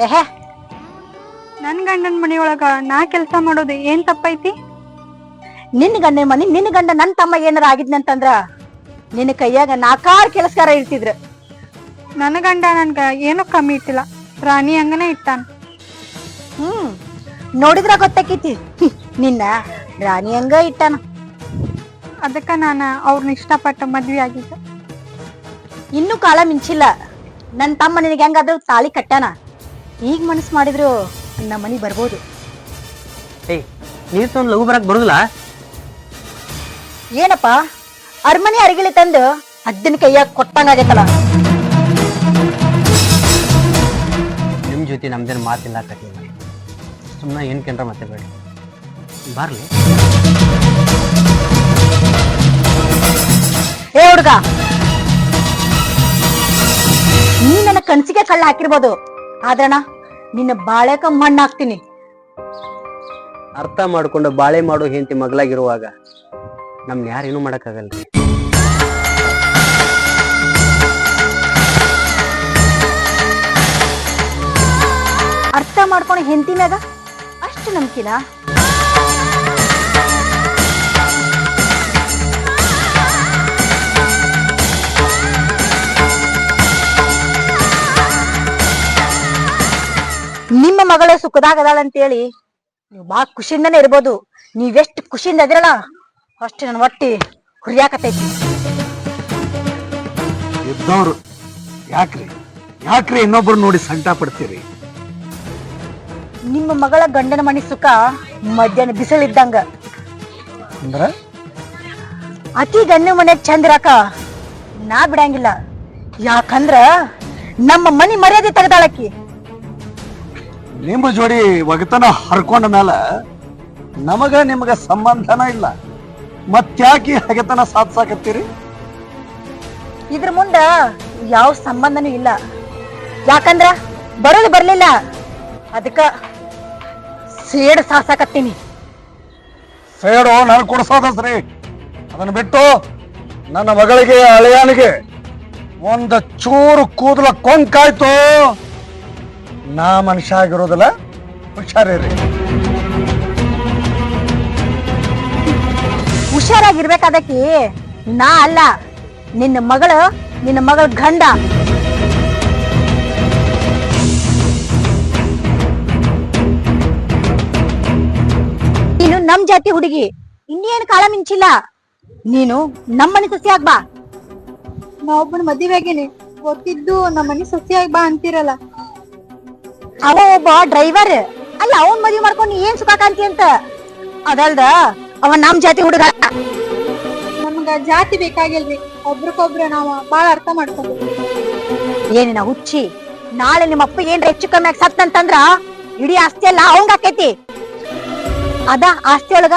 ಏಹೆ, ನನ್ ಗಂಡನ ಮನೆಯೊಳಗ ನಾ ಕೆಲ್ಸ ಮಾಡೋದು ಏನ್ ತಪ್ಪೈತಿ? ನಿನ್ನ ಗಂಡನ ಮನೆ, ನಿನ್ನ ಗಂಡ ನನ್ ತಮ್ಮ ಏನಾರ ಆಗಿದ್ನಂತಂದ್ರ ನಿನ್ನ ಕೈಯಾಗ 4 ಕೆಲಸಗಾರ ಇರ್ತಿದ್ರ. ನನ್ನ ಗಂಡ ನನ್ಗ ಏನೋ ಕಮ್ಮಿ ಇಟ್ಟಿಲ್ಲ, ರಾಣಿ ಹಂಗನೇ ಇಟ್ಟಾನ. ನೋಡಿದ್ರ ಗೊತ್ತಾಕೈತಿ, ನಿನ್ನ ರಾಣಿ ಹಂಗ ಇಟ್ಟಾನ. ಅದಕ್ಕ ನಾನ ಅವ್ರನ್ನ ಇಷ್ಟಪಟ್ಟ ಮದ್ವಿ ಆಗಿದ್ದ. ಇನ್ನೂ ಕಾಲ ಮಿಂಚಿಲ್ಲ, ನನ್ನ ತಮ್ಮ ನಿನಗೆ ಹೆಂಗಾದ್ರೂ ತಾಳಿ ಕಟ್ಟಾನ. ಈಗ ಮನಸ್ಸು ಮಾಡಿದ್ರು ನಮ್ಮ ಮನೆಗೆ ಬರ್ಬೋದು. ಏಯ್, ನೀರ್ ತೊಗೊಂಡು ಲಘು ಬರಕ್ ಬರುದಿಲ್ಲ? ಏನಪ್ಪ ಅರಮನೆ ಅರಿಗಿಳಿ ತಂದು ಅಜ್ಜನ ಕೈಯಾಗ ಕೊಟ್ಟಂಗಾಗೈತಲ್ಲ. ನಿಮ್ಮ ಜೊತೆ ನಮ್ದೇನು ಮಾತಿಲ್ಲ ಕತಿ ಸುಮ್ಮನೆ ಏನು ಕೇಂದ್ರ ಮತ್ತೆ ಬೇಡ ಬರ್ಲಿ. ಏ ಹುಡುಗ, ನೀ ನನ್ನ ಕನ್ಸಿಗೆ ಕಳ್ಳ ಹಾಕಿರ್ಬೋದು, ಆದ್ರಣ ನಿನ್ನ ಬಾಳೆಕ ಮಣ್ಣು ಹಾಕ್ತೀನಿ. ಅರ್ಥ ಮಾಡ್ಕೊಂಡು ಬಾಳೆ ಮಾಡೋ ಹೆಂಡತಿ ಮಗಳಾಗಿರುವಾಗ ನಮ್ನ ಯಾರೇನು ಮಾಡಕ್ಕಾಗಲ್ಲ. ಅರ್ಥ ಮಾಡ್ಕೊಂಡು ಹೆಂಡತಿ ಮ್ಯಾಗ ಅಷ್ಟು ನಂಬಿಕಿನ? ನಿಮ್ಮ ಮಗಳ ಸುಖದಾಗ ಅದಾಳ ಅಂತೇಳಿ ನೀವು ಬಾ ಖುಷಿಯಿಂದನೇ ಇರ್ಬೋದು. ನೀವೆಷ್ಟು ಖುಷಿಯಿಂದ ಅದಿರಲ್ಲ ಅಷ್ಟು ನನ್ನ ಹೊಟ್ಟಿ ಹುರಿಯಾಕತೈತಿ. ಇದ್ದವ್ರು ಯಾಕ್ರಿ ಇನ್ನೊಬ್ರು ನೋಡಿ ಸಂಕಟ ಪಡ್ತೀರಿ? ನಿಮ್ಮ ಮಗಳ ಗಂಡನ ಮನಿ ಸುಖ ಮಧ್ಯಾಹ್ನ ಬಿಸಿಲಿದ್ದಂಗ. ಅಂದ್ರ ಅತಿ ಗಂಡನ ಮನ್ಯಾಗ ಚಂದ ಇರಾಕ ನಾ ಬಿಡಂಗಿಲ್ಲ. ಯಾಕಂದ್ರ ನಮ್ಮ ಮನಿ ಮರ್ಯಾದೆ ತೆಗ್ದಾಳಕಿ. ನಿಮ್ಮ ಜೋಡಿ ಒಗತನ ಹರ್ಕೊಂಡ ಮೇಲ ನಮಗ ನಿಮಗ ಸಂಬಂಧನ ಇಲ್ಲ, ಮತ್ತ್ಯಾಕಿ ಹಗೆತನ ಸಾಧಿಸಾಕತ್ತೀರಿ? ಇದ್ರ ಮುಂದ ಯಾವ ಸಂಬಂಧನೂ ಇಲ್ಲ. ಯಾಕಂದ್ರ ಬರೋದು ಬರ್ಲಿಲ್ಲ, ಅದಕ್ಕ ಸೇಡ್ ಸಾಸಾಕತ್ತೀನಿ. ಸೇಡು ನಾನು ಕೊಡ್ಸೋದಸ್ರಿ. ಅದನ್ನ ಬಿಟ್ಟು ನನ್ನ ಮಗಳಿಗೆ ಅಳಿಯಾನಿಗೆ ಒಂದು ಚೂರು ಕೂದಲ ಕೊಂಕಾಯ್ತು, ನಾ ಮನುಷ್ಯ ಆಗಿರೋದಿಲ್ಲ. ಹುಷಾರಿರಿ. ಹುಷಾರಾಗಿರ್ಬೇಕಾದಕಿ ನಾ ಅಲ್ಲ, ನಿನ್ನ ಮಗಳ ಗಂಡ. ನೀನು ನಮ್ ಜಾತಿ ಹುಡುಗಿ, ಇನ್ನೇನು ಕಾಳ ಮಿಂಚಿಲ್ಲ. ನೀನು ನಮ್ಮನೆ ಸೊಸೆಯಾಗ್ ಬಾ. ನಾವೊಬ್ಬನ ಮದುವೆಗೇನೆ ಗೊತ್ತಿದ್ದು ನಮ್ಮನೆ ಸೊಸೆಯಾಗಿ ಬಾ ಅಂತೀರಲ್ಲ. ಅವ ಒಬ್ಬ ಡ್ರೈವರ್ ಅಲ್ಲ, ಅವನ್ ಮದ್ವಿ ಮಾಡ್ಕೊಂಡು ಏನ್ ಸುಖ ಕಾಂತಿ ಅಂತ. ಅದಲ್ದ ಅವ ನಮ್ ಜಾತಿ ಹುಡುಗ. ನಮ್ಗ ಜಾತಿ ಬೇಕಾಗಿಲ್ರಿ, ಒಬ್ರಿಗೊಬ್ರು ನಾವ ಬಾಳ ಅರ್ಥ ಮಾಡ್ಕೊಂಡು. ಏನಿನ ಹುಚ್ಚಿ, ನಾಳೆ ನಿಮ್ಮ ಅಪ್ಪ ಏನ್ರ ಹೆಚ್ಚು ಕಮ್ಮಿ ಆಗಿ ಸತ್ತಂತಂದ್ರ ಇಡೀ ಆಸ್ತಿ ಎಲ್ಲ ಅವಂಗ ಆಕೈತಿ. ಅದ ಆಸ್ತಿ ಒಳಗ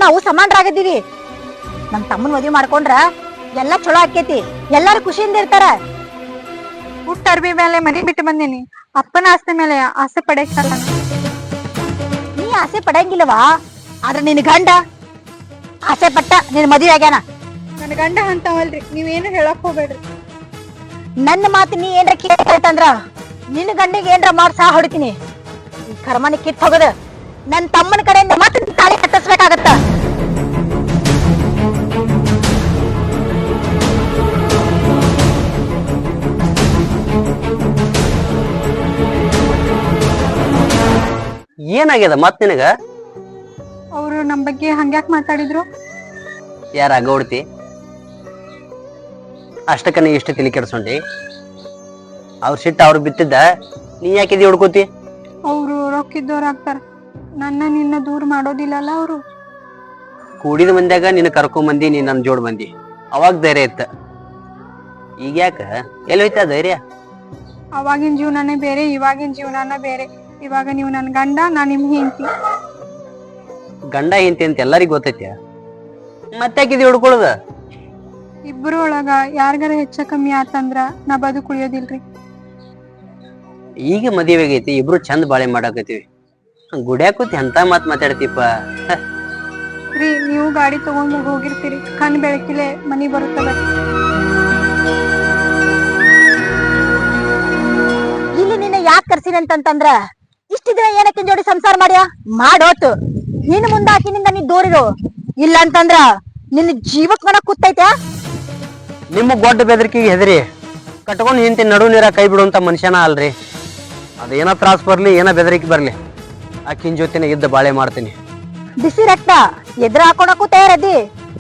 ನಾವು ಸಮಾನರಾಗದೀವಿ. ನಮ್ ತಮ್ಮನ್ ಮದ್ವಿ ಮಾಡ್ಕೊಂಡ್ರ ಎಲ್ಲಾ ಚಲೋ ಆಕೇತಿ, ಎಲ್ಲಾರು ಖುಷಿಯಿಂದ ಇರ್ತಾರ. ಹುಟ್ಟ ಅರ್ಬಿ ಮೇಲೆ ಮನೆ ಬಿಟ್ಟು ಬಂದೇನಿ, ಅಪ್ಪನ ಆಸ್ತಿ ಮೇಲೆ ಆಸೆ ಪಡೆಯಲ್ಲ. ನೀ ಆಸೆ ಪಡಂಗಿಲ್ಲವಾ? ಆದ್ರ ನಿನ್ ಗಂಡ ಆಸೆ ಪಟ್ಟ ನಿನ್ ಮದ್ವೆ ಆಗ್ಯಾನ. ನನ್ ಗಂಡ ಅಂತವಲ್ರಿ, ನೀವೇನು ಹೇಳಕ್ ಹೋಗ್ಬೇಡ್ರಿ. ನನ್ನ ಮಾತು ನೀ ಏನ್ರ ಕೇಳ್ತಂದ್ರ ನಿನ್ನ ಗಂಡಿಗೆ ಏನ್ರ ಮಾಡಿ ಸಹ ಹೊಡಿತೀನಿ. ಈ ಕರ್ಮನಿ ಕಿತ್ ಹೋಗದ ನನ್ ತಮ್ಮನ ಕಡೆಯಿಂದ ಮತ್ತೆ ತಾಳಿ ಕಟ್ಟಿಸ್ಬೇಕಾಗತ್ತ. ಏನಾಗ್ಯದ ಮತ್ ನಿನಗ? ಅವ್ರು ನಮ್ ಬಗ್ಗೆ ಹಂಗ್ಯಾಕ್ ಮಾತಾಡಿದ್ರು? ಯಾರ ಗೌಡ್ತಿ? ಅಷ್ಟಕ್ಕ ನೀ ಇಷ್ಟು ತಲೆ ಕೆಡ್ಸೊಂಡಿ? ಅವ್ರ ಸಿಟ್ಟ ಅವ್ರು ಬಿತ್ತಿದ್ದ, ನೀ ಯಾಕಿದಿ ಹುಡ್ಕೋತಿ? ಅವ್ರು ರೊಕ್ಕಿದ್ದವ್ರು ಆಗ್ತಾರ, ನನ್ನ ನಿನ್ನ ದೂರ ಮಾಡೋದಿಲ್ಲಲ್ಲ ಅವ್ರು. ಕೂಡಿದ ಮಂದ್ಯಾಗ ನಿನ್ನ ಕರ್ಕೊಂಡ್ ಬಂದಿ, ನೀ ನನ್ ಜೋಡ್ ಬಂದಿ, ಅವಾಗ ಧೈರ್ಯ ಇತ್ತ. ಈಗ ಯಾಕ ಎಲ್ಲಿ ಹೋಯ್ತ ಧೈರ್ಯ? ಅವಾಗಿನ ಜೀವನನೇ ಬೇರೆ, ಇವಾಗಿನ ಜೀವನನ ಬೇರೆ. ಇವಾಗ ನೀವು ನನ್ ಗಂಡ, ನಾ ನಿಮ್ ಹೆಂಡತಿ. ಗಂಡ ಹೆಂಡತಿ ಅಂತ ಎಲ್ಲರಿಗೂ ಗೊತ್ತೈತ್ಯ, ಮತ್ತಾಕಿದಿ ಹುಡ್ಕೊಳದ? ಇಬ್ರು ಒಳಗ ಯಾರಿಗಾರ ಹೆಚ್ಚ ಕಮ್ಮಿ ಆತಂದ್ರ ನಾ ಬದುಕು ಉಳಿಯೋದಿಲ್ರಿ. ಈಗ ಮದುವೆ ಆಗೈತಿ, ಇಬ್ರು ಚಂದ ಬಾಳೆ ಮಾಡಾಕತ್ತೀವಿ, ಗುಡ್ಯಾಕೂತಿ ಅಂತ ಮಾತ್ ಮಾತಾಡ್ತೀಪ. ರೀ, ನೀವು ಗಾಡಿ ತಗೊಂಡ್ ಹೋಗಿರ್ತೀರಿ, ಕಣ್ ಬೆಳಕಿಲೆ ಮನಿ ಬರುತ್ತದ. ಇಲ್ಲಿ ನಿನ್ನ ಯಾಕೆ ಕರ್ಸಿನಿ ಅಂತಂದ್ರ ಇಷ್ಟ ದಿನ ಏನಕ್ಕೆ ಜೋಡಿ ಸಂಸಾರ ಮಾಡ್ಯ ಮಾಡೋತು. ನಿನ್ನ ಮುಂದಾಕಿನಿಂದ ನೀ ದೂರಿರು, ಇಲ್ಲ ಅಂತಂದ್ರ ನಿನ್ನ ಜೀವಕ್ ಮನ ಕೂತೈತೆ. ನಿಮ್ಮ ಗೊಡ್ಡ ಬೆದರಿಕೆಗೆ ಹೆದರಿ ಕಟ್ಕೊಂಡ್ ಹಿಂತಿ ನಡು ನೀರ ಕೈ ಬಿಡುವಂತ ಮನುಷ್ಯನ ಅಲ್ರಿ. ಅದೇನ ತ್ರಾಸ ಬರ್ಲಿ, ಏನ ಬೆದರಿಕೆ ಬರ್ಲಿ, ಆಕಿನ ಜೊತೆನೆ ಇದ್ದ ಬಾಳೆ ಮಾಡ್ತೀನಿ. ಬಿಸಿ ರಕ್ತ ಎದ್ರ ಹಾಕೊಳಕು ತಯಾರದಿ,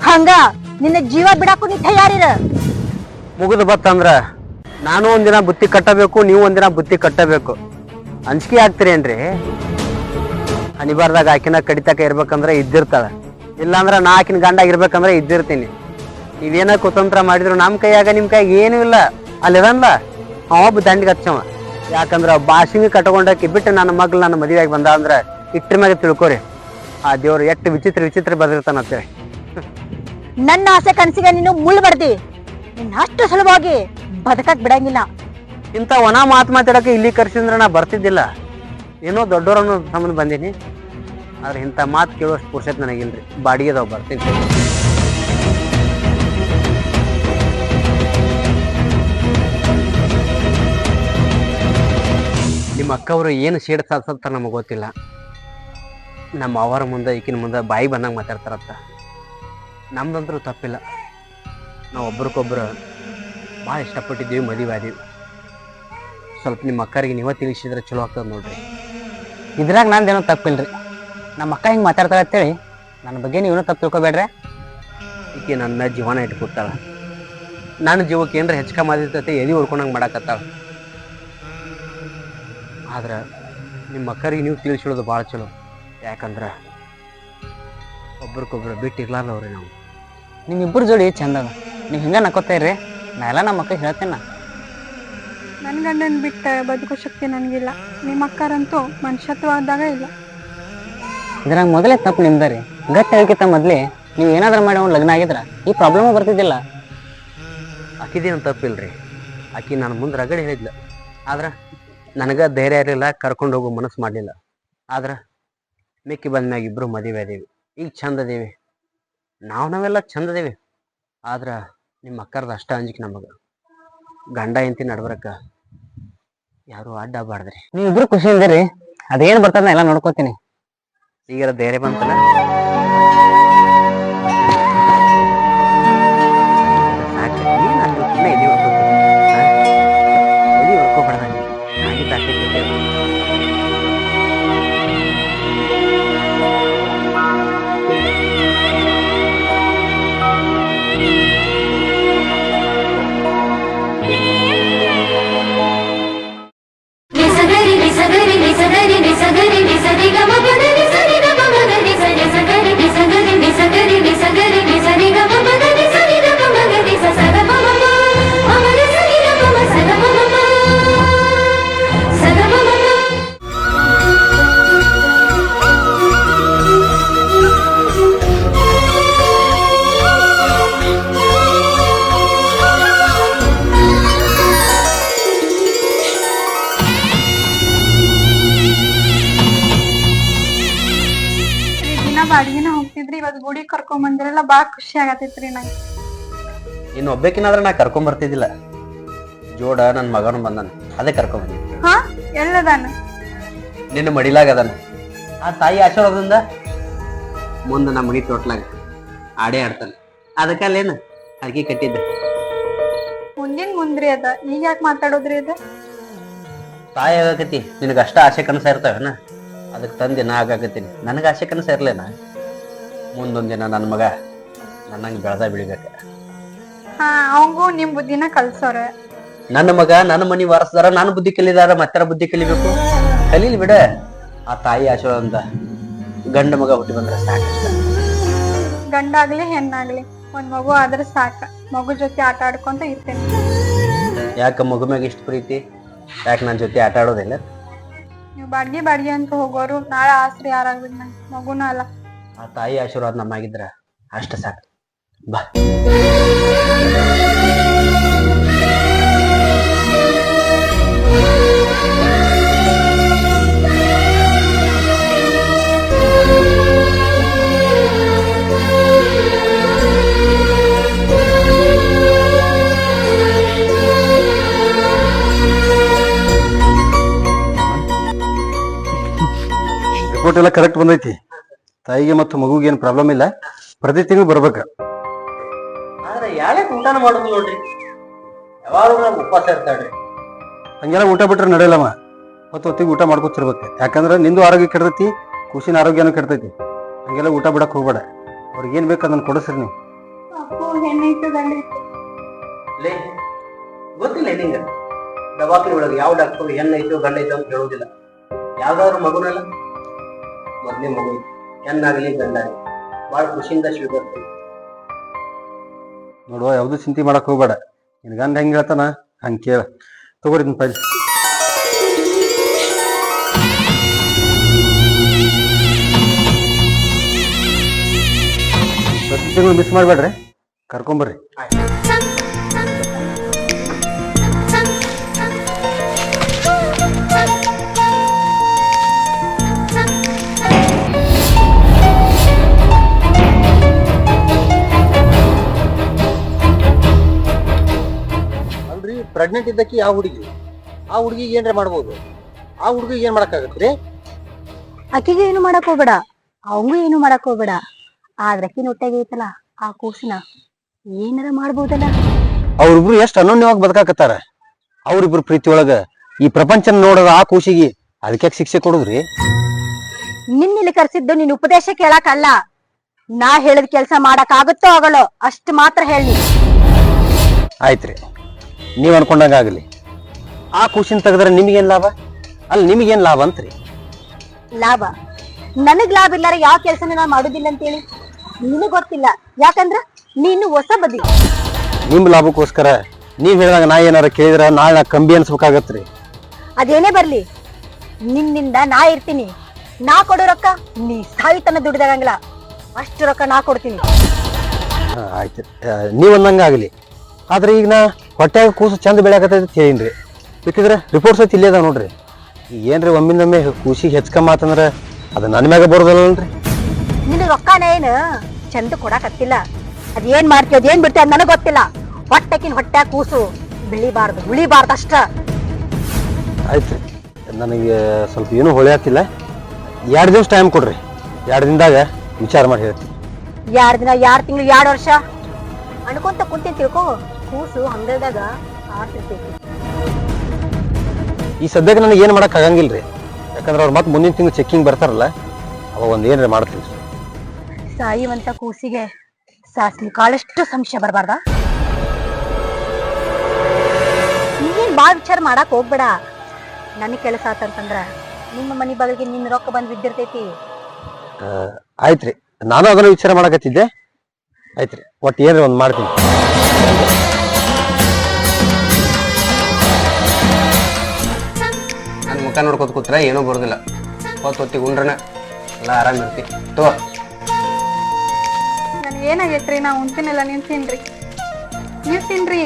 ಹಂಗ ನಿನ್ನ ಜೀವ ಬಿಡಾಕು ನೀ ತಯಾರಿರ. ಮುಗಿದು ಬತ್ತಂದ್ರ ನಾನು ಒಂದಿನ ಬುತ್ತಿ ಕಟ್ಟಬೇಕು, ನೀವು ಒಂದಿನ ಬುತ್ತಿ ಕಟ್ಟಬೇಕು. ಅಂಜಿಕೆ ಆಗ್ತೀರಿ ಏನ್ರಿ? ಅನಿಬಾರ್ದಾಗ ಆಕಿನ ಕಡಿತಕ ಇರ್ಬೇಕಂದ್ರ ಇದ್ದಿರ್ತಾಳ, ಇಲ್ಲಾಂದ್ರ ನಾ ಆಕಿನ ಗಂಡ ಇರ್ಬೇಕಂದ್ರ ಇದ್ದಿರ್ತೀನಿ. ನೀವೇನ ಕುತಂತ್ರ ಮಾಡಿದ್ರು ನಮ್ಮ ಕೈಯಾಗ ನಿಮ್ಮ ಕೈಯಾಗ ಏನೂ ಇಲ್ಲ. ಅಲ್ಲಿದಲ್ಲ ಒಬ್ಬ ದಂಡಿಗೆ ಹಚ್ಚವ. ಯಾಕಂದ್ರ ಬಾಸಿಂಗ್ ಕಟ್ಕೊಂಡಾಕಿ ಬಿಟ್ಟು ನನ್ನ ಮಗ್ಳು ನನ್ನ ಮದುವೆಯಾಗಿ ಬಂದ ಅಂದ್ರೆ ಇಟ್ರ ಮ್ಯಾಗ ತಿಳ್ಕೊರಿ ಆ ದೇವ್ರು ಎಷ್ಟು ವಿಚಿತ್ರ ವಿಚಿತ್ರ ಬರ್ದಿರ್ತಾನಂತೇಳಿ. ನನ್ನ ಆಸೆ ಕನಸಿಗೆ ನೀನು ಮುಳ್ಳು ಬಡ್ದಿ. ನಿನ್ನ ಅಷ್ಟು ಸುಲಭವಾಗಿ ಬದುಕಕ್ ಬಿಡಂಗಿಲ್ಲ. ಇಂಥ ಒಣ ಮಾತಾಡಕ್ಕೆ ಇಲ್ಲಿ ಕರ್ಸಿದ್ರೆ ನಾ ಬರ್ತಿದ್ದಿಲ್ಲ. ಏನೋ ದೊಡ್ಡವರನ್ನು ಸಂಬಂಧ ಬಂದೀನಿ. ಆದ್ರೆ ಇಂಥ ಮಾತು ಕೇಳುವಷ್ಟು ಪುರುಷತ್ ನನಗಿಲ್ರಿ. ಬಾಡಿಗೆದವ್ ಬರ್ತೀನಿ. ನಿಮ್ಮ ಅಕ್ಕವರು ಏನು ಶೇಡ್ ಸಾಧಿಸತ್ತ ನಮಗೆ ಗೊತ್ತಿಲ್ಲ. ನಮ್ಮ ಅವರ ಮುಂದೆ ಈಕಿನ ಮುಂದೆ ಬಾಯಿ ಬಂದಂಗೆ ಮಾತಾಡ್ತಾರತ್ತ. ನಮ್ದಂತರೂ ತಪ್ಪಿಲ್ಲ. ನಾವು ಒಬ್ರಿಗೊಬ್ರು ಭಾಳ ಇಷ್ಟಪಟ್ಟಿದ್ದೀವಿ, ಮದುವೆ ಆದೀವಿ. ಸ್ವಲ್ಪ ನಿಮ್ಮ ಅಕ್ಕರಿಗೆ ನೀವೇ ತಿಳಿಸಿದ್ರೆ ಚಲೋ ಆಗ್ತದೆ ನೋಡ್ರಿ. ಇದ್ರಾಗ ನಂದೇನೋ ತಪ್ಪಿಲ್ರಿ. ನಮ್ಮ ಅಕ್ಕ ಹಿಂಗೆ ಮಾತಾಡ್ತಾಳೆ ಅಂತೇಳಿ ನನ್ನ ಬಗ್ಗೆ ನೀವೇನೋ ತಪ್ಪು ತಿಳ್ಕೊಬೇಡ್ರೆ. ಈಕೆ ನನ್ನ ಜೀವನ ಇಟ್ಕೊಡ್ತಾಳ. ನನ್ನ ಜೀವಕ್ಕೆ ಏನ್ರ ಹೆಚ್ಚು ಕಮ್ಮಿ ಆದಿರ್ತೈತೆ ಎದಿ ಉಳ್ಕೊಂಡಂಗೆ ಮಾಡಾಕತ್ತಾಳ. ಆದ್ರೆ ನಿಮ್ಮ ಅಕ್ಕರಿಗೆ ನೀವು ತಿಳಿಸಿಡೋದು ಭಾಳ ಚಲೋ. ಯಾಕಂದ್ರೆ ಒಬ್ರಿಗೊಬ್ರು ಬಿಟ್ಟಿರ್ಲಾರ್ದವ್ರಿ ನಾವು. ನಿಮ್ಮಿಬ್ಬರು ಜೋಡಿ ಚಂದ ಅದ. ನೀವು ಹಿಂಗೆ ನಕ್ಕೋತಾ ಇರ್ರಿ. ನಾ ಎಲ್ಲ ನಮ್ಮ ಅಕ್ಕ ಹೇಳ್ತೇನೆ. ನನ್ನ ಗಂಡನ ಬಿಟ್ಟು ಬದುಕೋ ಶಕ್ತಿ ನನಗಿಲ್ಲ. ನಿಮ್ಮ ಅಕ್ಕರಂತೂ ಮನುಷ್ಯತ್ವದಾಗ ಇಲ್ಲ. ಇದ್ರಾಗ ಮೊದಲೇ ತಪ್ಪು ನಿಮ್ದ ರೀ. ಗಟ್ಟಿ ಹೇಳ್ಕಿತ್ತ ಮೊದಲೇ ನೀವು ಏನಾದ್ರೂ ಮಾಡಿ ಅವ್ನು ಲಗ್ನ ಆಗಿದ್ರ ಈ ಪ್ರಾಬ್ಲಮ್ ಬರ್ತಿದ್ದಿಲ್ಲ. ಆಕಿದೇನು ತಪ್ಪಿಲ್ರಿ. ಆಕಿ ನಾನು ಮುಂದೆ ರಗಡೆ ಹೇಳಿದ್ಲು. ಆದ್ರೆ ನನಗೆ ಧೈರ್ಯ ಇರಲಿಲ್ಲ, ಕರ್ಕೊಂಡು ಹೋಗೋ ಮನಸ್ಸು ಮಾಡಲಿಲ್ಲ. ಆದ್ರೆ ಮಿಕ್ಕಿ ಬಂದ್ಮ್ಯಾಗ ಇಬ್ಬರು ಮದುವೆ ಅದೀವಿ. ಈಗ ಚಂದ ಅದೇವಿ. ನಾವೆಲ್ಲ ಚಂದ ಅದೇವಿ. ಆದ್ರೆ ನಿಮ್ಮ ಅಕ್ಕರ್ದು ಅಷ್ಟ ಅಂಜಿಕೆ ನಮಗೆ. ಗಂಡ ಹೆಂಡತಿ ನಡ್ಬರಕ್ಕೆ ಯಾರು ಅಡ್ಡ ಬಾರ್ದ್ರಿ. ನೀವಿಬ್ರು ಖುಷಿ ಇದ್ದೀರಿ. ಅದೇನು ಬರ್ತದ ಎಲ್ಲ ನೋಡ್ಕೋತೀನಿ. ಈಗ ಧೈರ್ಯ ಬಂತಲ್ಲ ಸಾಕು. ಏನು ಅಷ್ಟೊತ್ತಿನ ಎದಿ ಹೊಡ್ಕೋಬೇಡ. ಆಗಿದ್ದ ಅಷ್ಟೇ. ಬಾಡಿಗೆನ ಹೋಗ್ತಿದ್ರಿ, ಇವತ್ತು ಗುಡಿ ಕರ್ಕೊಂಡ್ ಬಂದಿರಲ್ಲ, ಬಾಳ ಖುಷಿ ಆಗತೈತ್ರಿ ನಂಗೆ. ಇನ್ನು ಒಬ್ಬಕಿನಾದ್ರೆ ನಾ ಕರ್ಕೊಂಡ್ ಬರ್ತಿದ್ದಿಲ್ಲ. ಜೋಡ ನನ್ನ ಮಗನು ಬಂದಾನ, ಅದೇ ಕರ್ಕೊಂಡ್ ಬಂದಿದ್ದೆ. ಹಾ, ಎಲ್ಲದಾನ? ನಿನ್ನ ಮಡಿಲಾಗದಾನ. ಆ ತಾಯಿ ಆಶೀರ್ವಾದದಿಂದ ಮುಂದೆ ನಮ್ಮ ಮನಿ ತೋಟ್ಲಾಗ ಆಡೇ ಆಡ್ತಾನೆ. ಅದಕ್ಕಲ್ಲೇನು ಅರ್ಗಿ ಕಟ್ಟಿದ್ದೆ. ಮುಂದ್ರಿ ಅದ, ಈಗ ಯಾಕೆ ಮಾತಾಡೋದ್ರಿ ಅದ? ತಾಯಿ ಆಗಕತಿ ನಿನಗ ಅಷ್ಟ ಆಸೆ ಕನಸ ಇರ್ತಾವೇನ? ಅದಕ್ಕೆ ತಂದೆ ನಾ ಆಗಾಕತ್ತೀನಿ. ನನಗೆ ಆಸೆ ಕನಸ ಇರ್ಲೇನ? ಮುಂದೊಂದ್ ದಿನ ನನ್ನ ಮಗ ನನ್ನಂಗೆ ಬೆಳೆದ ಬೆಳಿಬೇಕ. ಹಾ, ಅವಂಗೂ ನಿಮ್ ಬುದ್ಧಿನ ಕಲ್ಸೋರ. ನನ್ನ ಮಗ ನನ್ನ ಮನಿ ವಾರಸ್ದಾರ, ನಾನು ಬುದ್ಧಿ ಕಲಿದಾರ, ಮತ್ತಾರ ಬುದ್ಧಿ ಕಲಿಬೇಕು? ಕಲೀಲಿ ಬಿಡ. ಆ ತಾಯಿ ಆಶೀರ್ವಾದ ಗಂಡ ಮಗ ಹುಟ್ಟಿ ಬಂದ್ರೆ ಸಾಕಷ್ಟ. ಗಂಡಾಗ್ಲಿ ಹೆಣ್ಣಾಗ್ಲಿ ಒಂದ್ ಮಗು ಆದ್ರೆ ಸಾಕ. ಮಗು ಜೊತೆ ಆಟ ಆಡ್ಕೊಂತ ಇರ್ತೇನೆ. ಯಾಕ ಮಗು ಮ್ಯಾಗ ಇಷ್ಟ ಪ್ರೀತಿ? ಯಾಕೆ ನನ್ನ ಜೊತೆ ಆಟ ಆಡೋದಿಲ್ಲ? ನೀವು ಬಾಡ್ಗೆ ಅಂತ ಹೋಗೋರು ನಾಳೆ ಆಸ್ರಿ ಯಾರಾಗ್ಬಿಡ್ ನಂಗೆ, ಮಗುನ ಅಲ್ಲ. ಆ ತಾಯಿ ಆಶೀರ್ವಾದ ನಮ್ಮಾಗಿದ್ರ ಅಷ್ಟ ಸಾಕು. ಬಾ. ರಿಪೋರ್ಟ್ ಎಲ್ಲ ಕರೆಕ್ಟ್ ಬಂದೈತಿ. ತಾಯಿಗೆ ಮತ್ತು ಮಗುಗೆ ಏನು ಪ್ರಾಬ್ಲಮ್ ಇಲ್ಲ. ಪ್ರತಿ ತಿಂಗಳು ಬರ್ಬೇಕ. ಆದ್ರೆ ಯಾಕೆ ಊಟನ ಮಾಡೋದು ನೋಡ್ರಿ, ಯಾವಾಗ ಉಪವಾಸ ಇರ್ತಾಳ್ರಿ. ಹಂಗೆಲ್ಲ ಊಟ ಬಿಟ್ರೆ ನಡೆಯಲ್ಲಮ್ಮ. ಹೊತ್ತಿಗೆ ಊಟ ಮಾಡ್ಕೊತಿರ್ಬೇಕು. ಯಾಕಂದ್ರೆ ನಿಂದು ಆರೋಗ್ಯ ಕೆಡ್ತೈತಿ, ಖುಷಿನ ಆರೋಗ್ಯನೂ ಕೆಡ್ತೈತಿ. ಹಂಗೆಲ್ಲ ಊಟ ಬಿಡಕ್ ಹೋಗ್ಬೇಡ. ಅವ್ರಿಗೆ ಏನ್ ಬೇಕು ಅದನ್ನ ಕೊಡಿಸ್ರಿ ನೀವು. ಗೊತ್ತಿಲ್ಲ ನಿಂಗ? ದವಾಖಾನೆ ಒಳಗೆ ಯಾವ ಡಾಕ್ಟರ್ ಹೆಣ್ಣೈತೋ ಗಂಡ ಐತೋ ಅಂತ ಹೇಳೋದಿಲ್ಲ. ಯಾವ್ದಾದ್ರು ಮಗುನಲ್ಲ, ಮೊದ್ಲೇ ಮಗು ಹೆಣ್ಣಾಗ್ಲಿ ಗಂಡಾಗ್ಲಿ ಭಾಳ ಖುಷಿಯಿಂದ ಸ್ವೀಕರಿಸ್ತೀವಿ. ನೋಡುವ ಯಾವ್ದು ಚಿಂತೆ ಮಾಡಕ್ ಹೋಗ್ಬೇಡ. ನಿನ್ ಗಂಡ ಹೆಂಗ್ ಹೇಳ್ತಾನ ಹಂಗ್ ಕೇಳ. ತಗೋರಿ ನಿನ್ ಪೈಲ್. ಪ್ರತಿ ತಿಂಗಳು ಮಿಸ್ ಮಾಡ್ಬೇಡ್ರಿ, ಕರ್ಕೊಂಬರ್ರಿ. ಅಲ್ರಿ, ಪ್ರೆಗ್ನೆಂಟ್ ಇದ್ದಕ್ಕೆ ಆ ಹುಡುಗಿಗೆ ಏನ್ರ ಮಾಡ್ಬೋದು, ಆ ಹುಡುಗಿಗೆ ಏನ್ ಮಾಡಕ್ಕಾಗತ್ರಿ? ಆಕಿಗೆ ಏನು ಮಾಡಕ್ ಹೋಗ್ಬೇಡ, ಅವಂಗೂ ಏನು ಮಾಡಕ್ ಹೋಗ್ಬೇಡ. ಆದ್ರೆ ಅಕ್ಕಿ ಹೊಟ್ಟೆಗೆ ಐತಲ್ಲ ಆ ಕೂಸಿನ ಏನಾರ ಮಾಡ್ಬೋದಲ್ಲ. ಅವ್ರಿಬ್ರು ಎಷ್ಟು ಅನನ್ಯವಾಗಿ ಬದುಕಾಕತ್ತಾರ. ಅವ್ರಿಬ್ರು ಪ್ರೀತಿ ಒಳಗ ಈ ಪ್ರಪಂಚನ ನೋಡೋದ ಆ ಕೂಸಿಗೆ ಅದಕ್ಕೆ ಶಿಕ್ಷೆ ಕೊಡುದ್ರಿ? ನಿನ್ನಿಲ್ಲಿ ಕರ್ಸಿದ್ದು ನಿನ್ ಉಪದೇಶ ಕೇಳಕ್ ಅಲ್ಲ, ನಾ ಹೇಳಿದ ಕೆಲ್ಸ ಮಾಡಕ್ ಆಗುತ್ತೋ ಆಗಲ್ಲೋ ಅಷ್ಟ್ ಮಾತ್ರ ಹೇಳಿ. ಆಯ್ತ್ರಿ, ನೀವ್ ಅನ್ಕೊಂಡಂಗ ಆಗಲಿ. ಆ ಕೂಸಿನ ತೆಗೆದ್ರೆ ನಿಮಗೇನ್ ಲಾಭ? ಅಲ್ಲಿ ನಿಮಗೇನ್ ಲಾಭ ಅಂತ್ರಿ? ಲಾಭ ನನಗ್ ಲಾಭ ಇಲ್ಲಾರ ಯಾವ ಕೆಲ್ಸನ ನಾ ಮಾಡುದಿಲ್ಲ ಅಂತೇಳಿ ನಿನಗ್ ಗೊತ್ತಿಲ್ಲ. ಯಾಕಂದ್ರ ನೀನು ಹೊಸ ಬದಿ. ನಿಮ್ ಲಾಭಕ್ಕೋಸ್ಕರ ನೀವ್ ಹೇಳಿದಾಗ ನಾ ಏನಾರ ಕೇಳಿದ್ರ ನಾಳೆ ಕಂಬಿ ಅನ್ಸ್ಬೇಕಾಗತ್ರಿ. ಅದೇನೇ ಬರ್ಲಿ, ನಿನ್ನಿಂದ ನಾ ಇರ್ತೀನಿ. ನಾ ಕೊಡೋ ರೊಕ್ಕ ನೀ ಸಾವಿತನ ದುಡ್ದಾಗಂಗಿಲ್ಲ, ಅಷ್ಟು ರೊಕ್ಕ ನಾ ಕೊಡ್ತೀನಿ. ಆಯ್ತು, ನೀವ್ ಅಂದಂಗ ಆಗಲಿ. ಆದ್ರೆ ಈಗ ನಾ ಹೊಟ್ಯಾಗ ಕೂಸು ಚಂದ ಬೆಳೆಯಕತ್ತೈತಿ ಹೇಳಿನ್ರಿ. ಬೇಕಿದ್ರೆ ರಿಪೋರ್ಟ್ಸ್ ಐತಿ ಇಲ್ಲೇ ಅದಾವ ನೋಡ್ರಿ. ಈಗ ಏನ್ರಿ ಒಮ್ಮಿಂದೊಮ್ಮೆ ಕೂಸಿಗೆ ಹೆಚ್ಚಕಮ್ಮ ಆತಂದ್ರ ಅದು ನನ್ನ ಮ್ಯಾಗ ಬರೋದಲ್ರಿ. ನಿನ್ನ ರೊಕ್ಕನ ಏನು ಚಂದ ಕೊಡಾಕತ್ತಿಲ್ಲ. ಅದೇನ್ ಮಾಡ್ತೀವಿ ಅದೇನ್ ಬಿಡ್ತೀವಿ ಅದ್ ನನಗ್ ಗೊತ್ತಿಲ್ಲ. ಹೊಟ್ಟೆಕಿನ ಹೊಟ್ಟ್ಯಾಗ ಕೂಸು ಬೆಳಿಬಾರ್ದು ಉಳಿಬಾರ್ದು ಅಷ್ಟ. ಆಯ್ತು, ನನಗೆ ಸ್ವಲ್ಪ ಏನೂ ಹೊಳೆಯಾತಿಲ್ಲ. 2 ದಿವಸ ಟೈಮ್ ಕೊಡ್ರಿ. 2 ದಿನದಾಗ ವಿಚಾರ ಮಾಡಿ ಹೇಳ್ತೀನಿ. 2 ದಿನ 2 ತಿಂಗಳು 2 ವರ್ಷ ಅನ್ಕೊಂತ ಕುಂತೀನಿ ತಿಳ್ಕೊ, ಕೂಸು ಹಂಗಲ್ದಾಗ ಆಡ್ತಿರ್ತೈತಿ. ಈ ಸದ್ಯಕ್ಕೆ ನನಗೆ ಏನು ಮಾಡಕ್ ಆಗಂಗಿಲ್ರಿ. ಯಾಕಂದ್ರೆ ಅವ್ರು ಮತ್ತೆ ಮುಂದಿನ ತಿಂಗಳು ಚೆಕ್ಕಿಂಗ್ ಬರ್ತಾರಲ್ಲ, ಅವಾಗ ಒಂದ್ ಏನ್ರಿ ಮಾಡ್ತೀವಿ. ಸಾಯುವಂತ ಕೂಸಿಗೆ ಸಾಸಿವೆ ಕಾಳಷ್ಟು ಸಂಶಯ ಬರಬಾರ್ದ? ನೀನ್ ಬಾಳ್ ವಿಚಾರ ಮಾಡಕ್ ಹೋಗ್ಬೇಡ. ನನ್ ಕೆಲಸ ಆತಂತಂದ್ರ ನಿಮ್ಮ ಮನಿ ಬಗಳಿಗೆ ನಿನ್ ರೊಕ್ಕ ಬಂದ್ ಬಿದ್ದಿರ್ತೈತಿ. ಆಯ್ತ್ರಿ, ನಾನು ಅದನ್ನ ವಿಚಾರ ಮಾಡಕತ್ತಿದ್ದೆ. ಆಯ್ತ್ರಿ, ಒಟ್ಟು ಏನ್ರಿ ಒಂದ್ ಮಾಡ್ತೀನಿ. ನನ್ನ ಮುಖ ನೋಡ್ಕೊತ ಕೂತ್ರ ಏನೂ ಬರೋದಿಲ್ಲ. ಹೊತ್ತಿಗೆ ಉಂಡ್ರನ ಎಲ್ಲ ಆರಾಮ ಇರ್ತಿ. ತೋ ನನ್ಗೆ ಏನಾಗೈತ್ರಿ? ನಾ ಉಣ್ತೀನಿಲ್ಲ, ನೀವ್ ತಿನ್ರಿ, ನೀವ್ ತಿನ್ರಿ.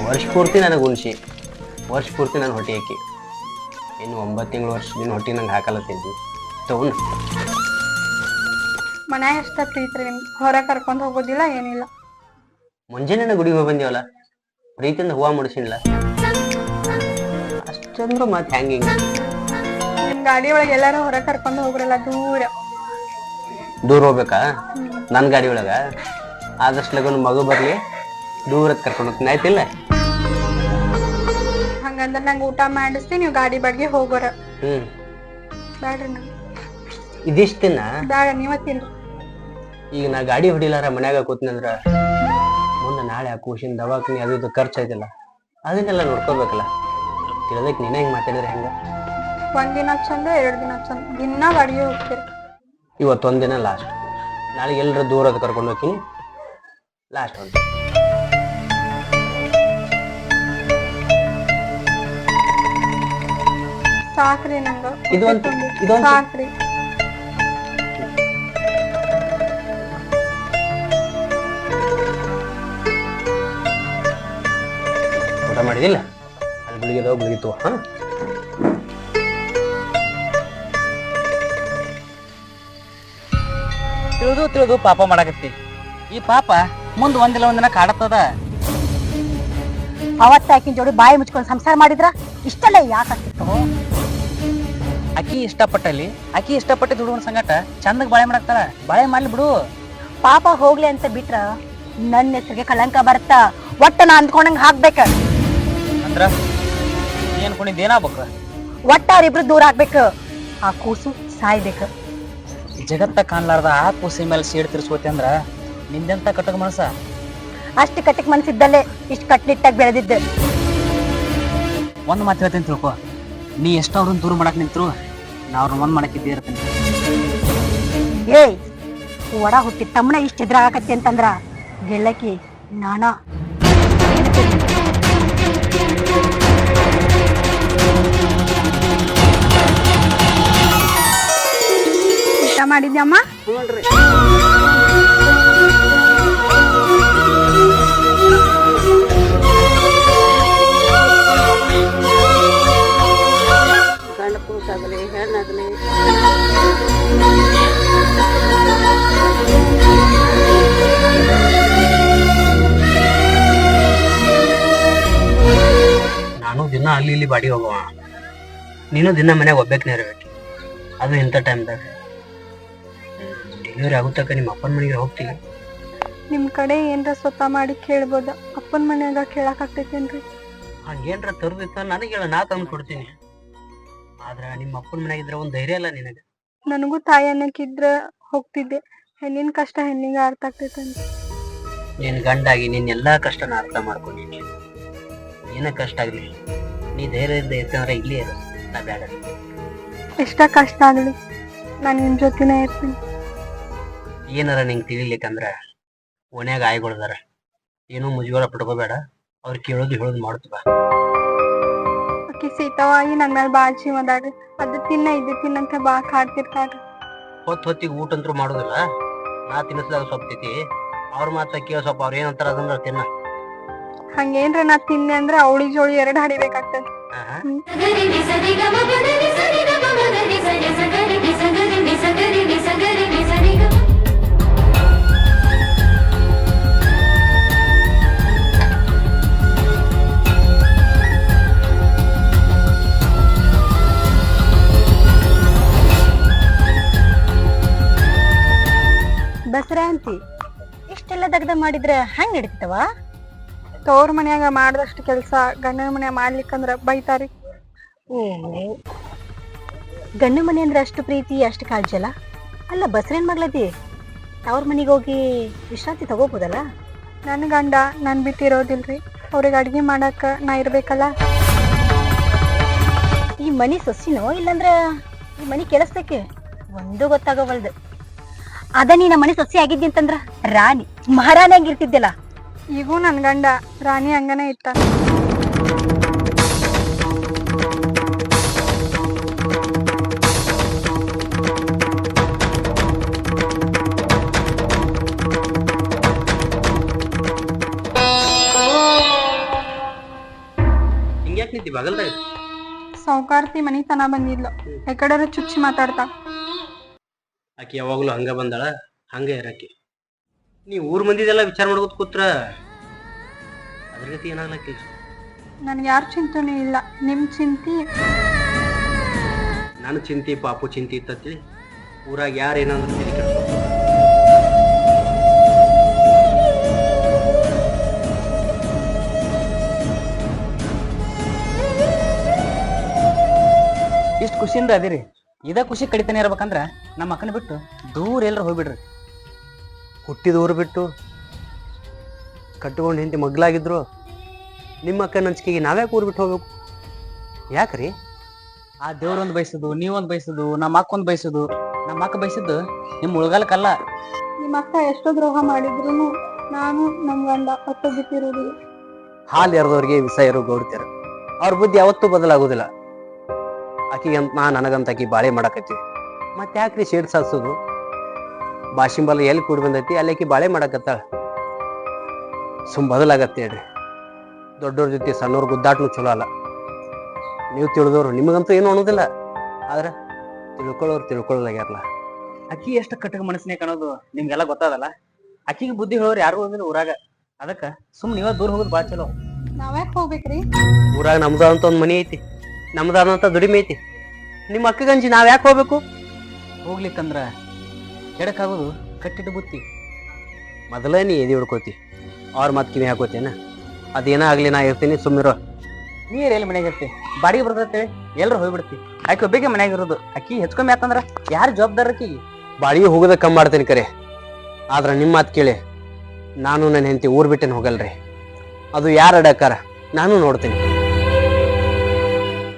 ವರ್ಷ ಪೂರ್ತಿ ನನಗೆ ಉಣ್ಸಿ, ವರ್ಷ ಪೂರ್ತಿ ನನ್ನ ಹೊಟ್ಟೆ ಹಾಕಿ, ಇನ್ನು 9 ತಿಂಗಳು ವರ್ಷ ನಿನ್ನ ಹೊಟ್ಟೆ ನಂಗೆ ಹಾಕಲತ್ತಿದ್ವಿ. ತಗೊಂಡು ಮನ್ಯಾಗ ಎಷ್ಟ ಪ್ರೀತಿ ನಿಮ್ಗೆ, ಹೊರ ಕರ್ಕೊಂಡ್ ಹೋಗೋದಿಲ್ಲ ಏನಿಲ್ಲ. ಮುಂಜಾನೆ ಗುಡಿಗೆ ಹೋಗಿ ಬಂದೇವಲ್ಲ, ಪ್ರೀತಿಯಿಂದ ಹೂವು ಮುಡಿಸಿಲ್ಲ ಅಷ್ಟಂದ್ರು ಮತ್ತೆ ಹೆಂಗೆ ಹಿಂಗೆ ನಿಮ್ ಗಾಡಿ ಒಳಗೆ ಎಲ್ಲಾರು ಹೊರ ಕರ್ಕೊಂಡ್ ಹೋಗ್ರಲ್ಲ, ದೂರ ಹೋಗ್ಬೇಕಾ? ನನ್ನ ಗಾಡಿ ಒಳಗ ಆದಷ್ಟು ಲಗನ ಮಗು ಬರ್ಲಿ, ದೂರಕ್ಕೆ ಕರ್ಕೊಂಡು ಹೋಗ್ತೀನಿ. ಆಯ್ತಿಲ್ಲ? ಹಂಗಂದ್ರ ನಂಗೆ ಊಟ ಮಾಡಿಸ್ತಿ, ನೀವು ಗಾಡಿ ಬಗ್ಗೆ ಹೋಗೋರ. ಬ್ಯಾಡ್ರಿ ನಂಗೆ ಇದಿಷ್ಟ ದಿನ ಬ್ಯಾಡ, ನೀವ ತಿನ್ರಿ. ಈಗ ನಾ ಗಾಡಿ ಹೊಡಿಲಾರ ಮನ್ಯಾಗ ಕೂತ್ನಂದ್ರ ಮುಂದೆ ನಾಳೆ ಆ ಕೂಸಿನ ದವಾಖಾನೆ ಅದು ಇದು ಖರ್ಚು ಐತಿಲ್ಲ, ಅದನ್ನೆಲ್ಲ ನೋಡ್ಕೋಬೇಕಲ್ಲ. ತಿಳಿದಕ್ಕೆ ನೀನೇ ಹೆಂಗೆ ಮಾತಾಡಿದ್ರೆ ಹೆಂಗ? 1 ದಿನ ಚಂದ, 2 ದಿನ ಚಂದ, ದಿನ ಗಾಡಿಗೆ ಹೋಗ್ತೀರಿ. ಇವತ್ತೊಂದು ದಿನ ಲಾಸ್ಟ್, ನಾಳೆ ಎಲ್ಲರೂ ದೂರದ ಕರ್ಕೊಂಡು ಹೋಗ್ತೀನಿ. ಲಾಸ್ಟ್ ಒಂದು ಸಾಕ್ರಿ ನಂಗ, ಇದೊಂದು ಸಾಕ್ರಿ. ಊಟ ಮಾಡಿದಿಲ್ಲ? ಅಲ್ಲಿ ಗುಳಿಗೆದವ ಗುಳಿಗಿತ್ತು. ಹಾ, ತಿಳಿದು ಪಾಪ ಮಾಡಾಕತ್ತಿ. ಈ ಪಾಪ ಮುಂದ್ ಒಂದಿಲ್ಲ ಒಂದಿನ ಕಾಡತ್ತದ. ಅವತ್ತ ಆಕಿನ ಜೋಡಿ ಬಾಯಿ ಮುಚ್ಕೊಂಡ್ ಸಂಸಾರ ಮಾಡಿದ್ರ ಇಷ್ಟೆಲ್ಲ ಯಾಕಾಗ್ತಿತ್ತು? ಅಕ್ಕಿ ಇಷ್ಟಪಟ್ಟಲ್ಲಿ ಅಕ್ಕಿ ಇಷ್ಟಪಟ್ಟು ದುಡುವನ್ ಸಂಗಟ ಚಂದಗ್ ಬಾಳೆ ಮಾಡಾಕ್ತಾರ. ಬಾಳೆ ಮಾಡ್ಲಿ ಬಿಡು. ಪಾಪ ಹೋಗ್ಲಿ ಅಂತ ಬಿಟ್ರ ನನ್ನ ಹೆಸರಿಗೆ ಕಳಂಕ ಬರತ್ತ. ಒಟ್ಟ ನಾ ಅಂದ್ಕೊಂಡಂಗ ಹಾಕ್ಬೇಕ. ಅಂದ್ರ ಏನ್ ಕೊಂಡಿದ್ ಏನಾಗ್ಬೇಕ? ಒಟ್ಟ ಅವ್ರಿಬ್ರು ದೂರ ಆಗ್ಬೇಕು. ಆ ಕೂಸು ಸಾಯ್ಬೇಕು. ಜಗತ್ತ ಕಾಣ್ಲಾರ್ದ ಆ ಕೂಸಿ ಮೇಲೆ ಸೇಡ್ ತಿರ್ಸ್ಕೋತಿ ಅಂದ್ರ ನಿಂದೆಂತ ಕಟ್ಟಕ ಮನಸ? ಅಷ್ಟು ಕಟ್ಟಿಗೆ ಮನ್ಸಿದ್ದಲ್ಲೇ ಇಷ್ಟು ಕಟ್ನಿಟ್ಟಾಗಿ ಬೆಳೆದಿದ್ದೆ. ಒಂದ್ ಮಾತು ಹೇಳ್ತೀನಿ ತಿಳ್ಕೊ, ನೀ ಎಷ್ಟ ಅವ್ರನ್ನ ದೂರ ಮಾಡಕ್ ನಿಂತ್ರು ನಾ ಅವ್ರನ್ನ ಒಂದ್ ಮಾಡಕ್ ಇದ್ದೇ ಇರ್ತೀನಿ. ಏಯ್, ಒಡ ಹುಟ್ಟಿ ತಮ್ಮನ ಇಷ್ಟ ಎದುರಾಗತ್ತೆ ಅಂತಂದ್ರ ಗೆಳ್ಳಕಿ ನಾನಾ ಊಟ ಮಾಡಿದ್ಯಮ್ಮ? ಗಂಡ ಕೂಸಾಗಲಿ ಹೆಣ್ಣಾಗಲಿ ನಾನು ದಿನ ಅಲ್ಲಿ ಇಲ್ಲಿ ಬಾಡಿ ಹೋಗುವ, ನೀನು ದಿನ ಮನ್ಯಾಗ ಒಬ್ಬೇಕನೇ ಇರಬೇಕು. ಅದು ಇಂಥ ಟೈಮ್ದಾಗ ಡೆಲಿವರಿ ಆಗುತ್ತಕ ನಿಮ್ಮ ಅಪ್ಪನ ಮನೆಗೆ ಹೋಗ್ತೀವಿ. ನಿಮ್ ಕಡೆ ಏನ್ರ ಸ್ವತಃ ಮಾಡಿ ಕೇಳ್ಬೋದ? ಅಪ್ಪನ ಮನ್ಯಾಗ ಕೇಳಕ್ ಆಗ್ತೈತೇನ್ರಿ? ಹಂಗೇನ್ರ ತರದಿತ್ತ ನನಗೆ ಹೇಳ, ನಾ ತಂದು ಕೊಡ್ತೀನಿ. ಆದ್ರ ನಿಮ್ಮ ಅಪ್ಪನ ಮನ್ಯಾಗ ಇದ್ರೆ ಒಂದು ಧೈರ್ಯ ಅಲ್ಲ ನಿನಗೆ. ನನಗೂ ತಾಯಿ ಅನ್ನಕ್ಕಿದ್ರ ಹೋಗ್ತಿದ್ದೆ. ಹೆಣ್ಣಿನ ಕಷ್ಟ ಹೆಣ್ಣಿಗೆ ಅರ್ಥ ಆಗ್ತೈತಂತ. ನಿನ್ ಗಂಡಾಗಿ ನಿನ್ನ ಎಲ್ಲಾ ಕಷ್ಟನ ಅರ್ಥ ಮಾಡ್ಕೊಂಡಿನಿ. ಏನ ಕಷ್ಟ ಆಗ್ಲಿ ನೀ ಧೈರ್ಯದಿಂದ ಇರ್ತಂದ್ರೆ ಇಲ್ಲೇ ಇರು, ನಾ ಬೇಡ. ಎಷ್ಟ ಕಷ್ಟ ಆಗ್ಲಿ ನಾನ್ ನಿಮ್ ಜೊತೆನೇ ಇರ್ತೀನಿ. ಏನಾರ ನಿಂಗೆ ತಿಳಿಲಿಕ್ಕಂದ್ರ ಓನ್ಯಾಗ ಆಯ್ಗೊಳ್ದಾರ, ಏನೂ ಮುಜುಗರ ಪಡ್ಕೋಬೇಡ. ಅವ್ರು ಕೇಳೋದು ಹೇಳೋದು ಮಾಡ್ತೀವ. ಅಕ್ಕಿ ಸೀತಾವಾಗಿ ನನ್ ಮೇಲೆ ಬಾಳ್ ಜೀವದಾಗ ಅದು ತಿನ್ನ ಇದು ತಿನ್ನಂತ ಬಾ ಕಾಡ್ತಿರ್ತಾರ. ಹೊತ್ತಿಗೆ ಊಟ ಅಂತೂ ಮಾಡೋದಿಲ್ಲ, ನಾ ತಿನ್ನಿಸ್ದಾಗ ಸ್ವಲ್ಪ ತಿತಿ. ಅವ್ರ ಮಾತ್ರ ಕೇಳ ಸ್ವಲ್ಪ ಅವ್ರ ಏನಂತಾರ ಅದನ್ನ ತಿನ್ನ. ಹಂಗೇನ್ರ ನಾ ತಿನ್ನೆ ಅಂದ್ರ ಅವಳಿ ಜೋಳಿ 2 ಹಡಿಬೇಕಾಗ್ತದ. ಬಸರ ಅಂತಿ ಇಷ್ಟೆಲ್ಲ ದಗ್ದ ಮಾಡಿದ್ರ ಹೆಂಗ್ ನಡೀತವ? ತವ್ರ ಮನ್ಯಾಗ ಮಾಡ್ದಷ್ಟು ಕೆಲ್ಸ ಗಂಡನ ಮನ್ಯಾಗ ಮಾಡ್ಲಿಕ್ಕಂದ್ರ ಬೈತಾರಿ. ಓ, ಗಂಡ ಮನೆ ಅಂದ್ರೆ ಅಷ್ಟು ಪ್ರೀತಿ ಅಷ್ಟು ಕಾಳಜಿ ಅಲ್ಲ. ಅಲ್ಲ ಬಸರೇನ್ ಮಾಡ್ಲತಿ? ಅವ್ರ ಮನೆಗೆ ಹೋಗಿ ವಿಶ್ರಾಂತಿ ತಗೋಬೋದಲ್ಲ? ನನ್ ಗಂಡ ನನ್ ಬಿಟ್ಟಿರೋದಿಲ್ರಿ. ಅವ್ರಿಗೆ ಅಡ್ಗೆ ಮಾಡಾಕ ನಾ ಇರ್ಬೇಕಲ್ಲ. ಈ ಮನಿ ಸೊಸಿನೋ ಇಲ್ಲಂದ್ರ ಈ ಮನಿ ಕೆಲಸಕ್ಕೆ ಒಂದು ಗೊತ್ತಾಗವಲ್ದು. ಅದ ನೀ ನಮ್ಮ ಮನೆ ಸೊಸಿ ಆಗಿದ್ದಿ ಅಂತಂದ್ರ ರಾಣಿ ಮಹಾರಾಣಿ ಹಂಗಿರ್ತಿದ್ದಲ್ಲ. ಈಗೂ ನನ್ ಗಂಡ ರಾಣಿ ಹಂಗನೇ ಇಟ್ಟ. ಹಿಂಗ್ಯಾಕ್ ನಿಂತಿ ಬಗಲ್ದಾಗ? ಸೌಕಾರ್ತಿ ಮನಿತನ ಬಂದಿದ್ಲು. ಯಾಕಡೆ ಚುಚ್ಚಿ ಮಾತಾಡ್ತಾ. ಆಕಿ ಯಾವಾಗ್ಲೂ ಹಂಗ ಬಂದಾಳ, ಹಂಗ ಇರಕ್ಕೆ. ನೀ ಊರ್ ಮಂದಿದೆಲ್ಲ ವಿಚಾರ ಮಾಡ್ಕೊತ ಕೂತ್ರ ಅದ್ರ ಗತಿ ಏನಾಗ್ಲಕ್ಕಿ. ನನ್ಗೆ ಯಾರ ಚಿಂತನೆ ಇಲ್ಲ, ನಿಮ್ ಚಿಂತಿ. ನಾನು ಚಿಂತಿ ಪಾಪು ಚಿಂತಿ ಇತ್ತತಿ. ಊರಾಗ ಯಾರು ಏನಾದ್ರು ತಿಳಿ ಕೆಡ್ಸೋ. ಇಷ್ಟು ಖುಷಿಯಿಂದ ಅದಿರಿ. ಇದ ಖುಷಿ ಕಡಿತಾನೆ ಇರ್ಬೇಕಂದ್ರ ನಮ್ಮ ಅಕ್ಕನ ಬಿಟ್ಟು ದೂರ ಎಲ್ಲರೂ ಹೋಗ್ಬಿಡ್ರಿ. ಹುಟ್ಟಿದ ಊರು ಬಿಟ್ಟು ಕಟ್ಕೊಂಡು ಹಿಂದೆ ಮಗ್ಲಾಗಿದ್ರು ನಿಮ್ಮ ಅಕ್ಕ ನಂಚಿಕೆಗೆ ನಾವ್ಯಾಕೆ ಊರು ಬಿಟ್ಟು ಹೋಗ್ಬೇಕು? ಯಾಕ್ರಿ? ಆ ದೇವ್ರೊಂದು ಬಯಸುದು, ನೀವೊಂದು ಬಯಸುದು, ನಮ್ಮ ಅಕ್ಕ ಒಂದು ಬಯಸುದು. ನಮ್ಮ ಅಕ್ಕ ಬಯಸಿದ್ದು ನಿಮ್ಮ ಉಳ್ಗಾಲಕ್ಕಲ್ಲ. ನಿಮ್ಮ ಅಕ್ಕ ಎಷ್ಟೋ ದ್ರೋಹ ಮಾಡಿದ್ರು ನಾನು ನಮ್ ಗಂಡ ಒತ್ತ ಬಿಟ್ಟಿರೋದಿಲ್ಲ. ಹಾಲು ಎರೆದವ್ರಿಗೆ ವಿಷ ಇರೋ ಗೌಡ್ತಾರ. ಅವ್ರ ಬುದ್ಧಿ ಯಾವತ್ತೂ ಬದಲಾಗೋದಿಲ್ಲ. ಆಕಿಗಂತ ನನಗಂತ ಆಕಿ ಬಾಳೆ ಮಾಡಾಕತ್ತೀವಿ. ಮತ್ತೆ ಯಾಕ್ರಿ ಶೇಡ್ ಸಾಧಿಸೋದು? ಬಾಶಿಂಬಲ್ ಎಲ್ಲಿ ಕೂಡಿ ಬಂದೈತಿ ಅಲ್ಲಿ ಆಕಿ ಬಾಳೆ ಮಾಡಾಕತ್ತಾಳ. ಬದಲಾಗತ್ತೆ ಹೇಳ್ರಿ. ದೊಡ್ಡವ್ರ ಜೊತೆ ಸಣ್ಣವ್ರ ಗುದ್ದಾಟನು ಚಲೋ ಅಲ್ಲ. ನೀವು ತಿಳಿದವ್ರು ನಿಮಗಂತೂ ಏನು ಅನ್ನೋದಿಲ್ಲ. ಆದ್ರೆ ತಿಳ್ಕೊಳ್ಳೋರು ತಿಳ್ಕೊಳ್ಳಲಾಗ್ಯಾರಲ್ಲ. ಅಕ್ಕಿ ಎಷ್ಟು ಕಟ್ಟಗ ಮನಸ್ಸಿನೇ ಕಾಣೋದು ನಿಮ್ಗೆಲ್ಲ ಗೊತ್ತಾದಲ್ಲ. ಅಕ್ಕಿಗೆ ಬುದ್ಧಿ ಹೇಳೋರು ಯಾರು ಹೋಗಿಲ್ಲ ಊರಾಗ. ಅದಕ್ಕ ನೀವ ದೂರ ಹೋಗೋದು ಭಾಳ ಚಲೋ. ನಾವ್ಯಾಕೆ ಹೋಗ್ಬೇಕ್ರಿ? ಊರಾಗ ನಮ್ದ ಅಂತ ಒಂದ್ ಮನಿ ಐತಿ, ನಮ್ದಾದಂತ ದುಡಿಮೆ ಐತಿ. ನಿಮ್ಮ ಅಕ್ಕಗಂಜಿ ನಾವ್ ಯಾಕೆ ಹೋಗ್ಬೇಕು? ಹೋಗ್ಲಿಕ್ಕಂದ್ರ ಕೆಡಕಾಗೋದು ಕಟ್ಟಿಟ್ಟು ಬುತ್ತಿ. ಮೊದಲೇ ನೀ ಎದಿ ಹಿಡ್ಕೋತಿ, ಅವ್ರ ಮತ್ ಕಿವಿ ಹಾಕೋತೇನ? ಅದೇನ ಆಗ್ಲಿ ನಾ ಇರ್ತೀನಿ, ಸುಮ್ಮಿರೋ. ನೀರ್ ಎಲ್ಲಿ ಮನ್ಯಾಗ ಇರ್ತಿ? ಬಾಡಿಗೆ ಬರ್ತೈತೆ ಎಲ್ರು ಹೋಗ್ಬಿಡ್ತಿ. ಆಕಿ ಒಬ್ಬಿಗೆ ಮನ್ಯಾಗ ಇರೋದು. ಅಕ್ಕಿ ಹೆಚ್ಕೊಮ್ಮೆ ಆತಂದ್ರ ಯಾರು ಜವಾಬ್ದಾರ ಆಕಿಗೆ? ಬಾಡಿಗೆ ಹೋಗೋದ ಕಮ್ಮಿ ಮಾಡ್ತೇನೆ ಕರೆ. ಆದ್ರ ನಿಮ್ಮ ಮಾತು ಕೇಳಿ ನಾನು ನನ್ನ ಹೆಂಡತಿ ಊರ್ ಬಿಟ್ಟೇನು ಹೋಗಲ್ರಿ. ಅದು ಯಾರು ಅಡಕಾರ ನಾನು ನೋಡ್ತೀನಿ.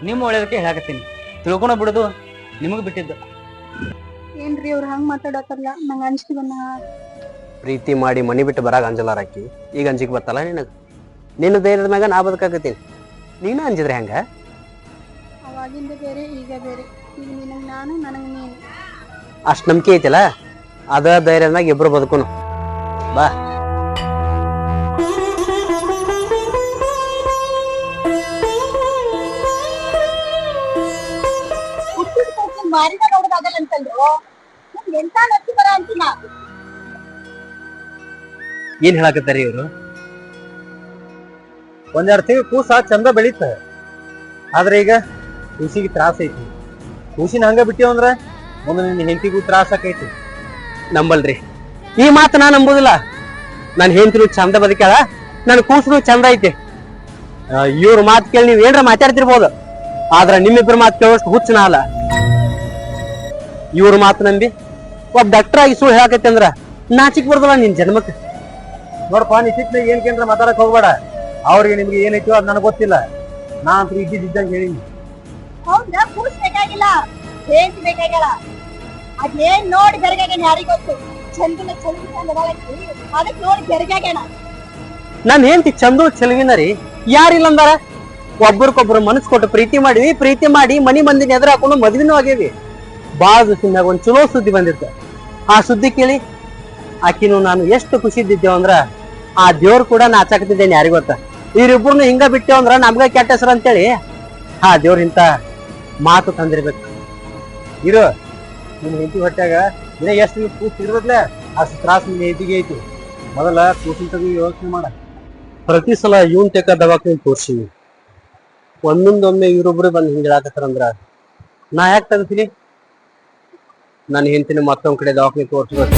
ನಿಮ್ಮ ಒಳ್ಳೇದಕ್ಕೆ ಹೇಳಾಕತ್ತೀನಿ. ತಿಳ್ಕೊಂಡ ಬಿಡೋದು ನಿಮಗೆ ಬಿಟ್ಟಿದ್ದು. ಏನ್ರಿ ಅವ್ರು ಹಂಗ್ ಮಾತಾಡತ್ತಾರಲ್ಲ ನಂಗೆ ಅಂಜಿಕೆ ಬಂದ. ಪ್ರೀತಿ ಮಾಡಿ ಮನಿ ಬಿಟ್ಟು ಬರಾಗ ಅಂಜಲಾರಾಕಿ ಈಗ ಅಂಜಿಕೆ ಬರ್ತಲ್ಲ ನಿನಗೆ. ನಿನ್ನ ಧೈರ್ಯದ ಮ್ಯಾಗ ನಾ ಬದುಕಾಕತ್ತೀನಿ, ನೀನು ಅಂಜಿದ್ರೆ ಹೆಂಗ? ಅವಾಗಿಂದ ಬೇರೆ ಈಗ ಬೇರೆ. ಈಗ ನಿನಗೆ ನಾನು, ನನಗೆ ನೀನು. ಅಷ್ಟು ನಂಬಿಕೆ ಐತಿಲ್ಲ, ಅದ ಧೈರ್ಯದ ಮ್ಯಾಗ ಇಬ್ರು ಬದುಕೋನು ಬಾ. ಮಾರಿದ ನೋಡೋದಾಗಲ್ಲ ಅಂತಂದ್ರು ಎಂತ ನಚ್ಚಿ ಬರ ಅಂತಿನ. ಏನ್ ಹೇಳಕತ್ತಾರಿ ಇವ್ರು? ಒಂದೆರಡು ತಿಂಗಳು ಕೂಸ ಚಂದ ಬೆಳೀತ, ಆದ್ರೆ ಈಗ ಕೂಸಿಗೆ ತ್ರಾಸ ಐತಿ. ಕೂಸಿನ ಹಂಗ ಬಿಟ್ಟಿವಂದ್ರ ಮುಂದೆ ನಿನ್ನ ಹೆಂಡತಿಗೂ ತ್ರಾಸ ಆಕೈತಿ. ನಂಬಲ್ರಿ, ಈ ಮಾತು ನಾ ನಂಬುದಿಲ್ಲ. ನನ್ನ ಹೆಂಡತಿರು ಚಂದ ಬದುಕ್ಯಾಳ, ನನ್ನ ಕೂಸರು ಚಂದ ಐತಿ. ಇವ್ರ ಮಾತು ಕೇಳಿ ನೀವ್ ಏನ್ರ ಮಾತಾಡ್ತಿರ್ಬೋದು, ಆದ್ರ ನಿಮ್ಮಿಬ್ಬರ ಮಾತು ಕೇಳೋಷ್ಟು ಹುಚ್ಚ ನಾ ಅಲ್ಲ. ಇವ್ರ ಮಾತು ನಂಬಿ ಒಬ್ಬ ಡಾಕ್ಟರ್ ಆಗಿ ಸುಳ್ಳು ಹೇಳಕತ್ತೆ ಅಂದ್ರ ನಾಚಿಕ್ ಬರ್ದಲ್ಲ ನಿನ್ ಜನ್ಮಕ್ಕೆ. ನೋಡಪ್ಪ, ನಿಶ್ಚಿತ್ನಾಗ ಏನ್ಕೇನ್ರ ಮಾತಾಡಕ್ ಹೋಗ್ಬೇಡ. ಅವ್ರಿಗೆ ನಿಮ್ಗೆ ಏನೈತೋ ಅದ್ ನನಗೆ ಗೊತ್ತಿಲ್ಲ. ನಾ ಅಂತೂ ಇದ್ದಿದ್ದಂಗೆ ಹೇಳಿನಿ. ಹೌದಾ? ಕೂಸ್ ಬೇಕಾಗಿಲ್ಲ, ಏನ್ ಬೇಕಾಗಿಲ್ಲ. ಅದೇನ್ ನೋಡಿ ಬೆರಗಾಗೇನ ಯಾರಿಗ್ ಗೊತ್ತು? ಚಂದನ ಅದಕ್ಕೆ ನೋಡಿ ಬೆರಗಾಗೇನ. ನನ್ ಹೆಂಡತಿ ಚಂದು ಚೆಲುವಿನ ರೀ, ಯಾರಿಲ್ಲ ಅಂದಾರ? ಒಬ್ಬರಿಗೊಬ್ರು ಮನಸ್ಸು ಕೊಟ್ಟು ಪ್ರೀತಿ ಮಾಡಿವಿ, ಪ್ರೀತಿ ಮಾಡಿ ಮನಿ ಮಂದಿನ ಎದುರು ಹಾಕೊಂಡು ಮದ್ವಿನೂ ಆಗೇವಿ. ಬಾಳ ದಿವಸದಾಗ ಒಂದ್ ಚಲೋ ಸುದ್ದಿ ಬಂದಿತ್ತು. ಆ ಸುದ್ದಿ ಕೇಳಿ ಆಕಿನು ನಾನು ಎಷ್ಟು ಖುಷಿ ಇದ್ದಿದ್ದೇವ ಅಂದ್ರ ಆ ದೇವ್ರು ಕೂಡ ನಾಚಾಕತಿದ್ದೇನೆ ಯಾರಿಗ ಗೊತ್ತ. ಇವ್ರಿಬ್ಬರನ್ನು ಹಿಂಗ ಬಿಟ್ಟೇವ ಅಂದ್ರ ನಮ್ಗ ಕೆಟ್ಟ ಹೆಸರು ಅಂತೇಳಿ ಆ ದೇವ್ರ ಇಂತ ಮಾತು ತಂದಿರ್ಬೇಕು. ಇರು, ನಿನ್ನ ಹೆಂಡತಿ ಹೊಟ್ಟಾಗ ದಿನ ಎಷ್ಟು ಕೂಸ್ ಇರ್ಬೇಕಲ್ಲ ಅಷ್ಟು ತ್ರಾಸ ನಿನ್ನ ಹೆಂಡತಿಗೆ ಐತಿ. ಮೊದಲ ಕೂಸಿನ ತೆಗಿ ಯೋಚನೆ ಮಾಡ. ಪ್ರತಿ ಸಲ ಇವನ್ ತೆಕ್ಕ ದವಾಖಾನೆ ತೋರ್ಸಿವಿ, ಒಂದೊಂದೊಮ್ಮೆ ಇವ್ರೊಬ್ರು ಬಂದು ಹಿಂಗ ಹೇಳಾಕತ್ತಾರಂದ್ರ ನಾ ಯಾಕೆ ತಂತೀನಿ? ನನ್ನ ಹೆಂಡತಿನ ಮತ್ತೊಂದ್ ಕಡೆ ದವಾಖಾನೆ ತೋರ್ಸ್ಬೇಕು.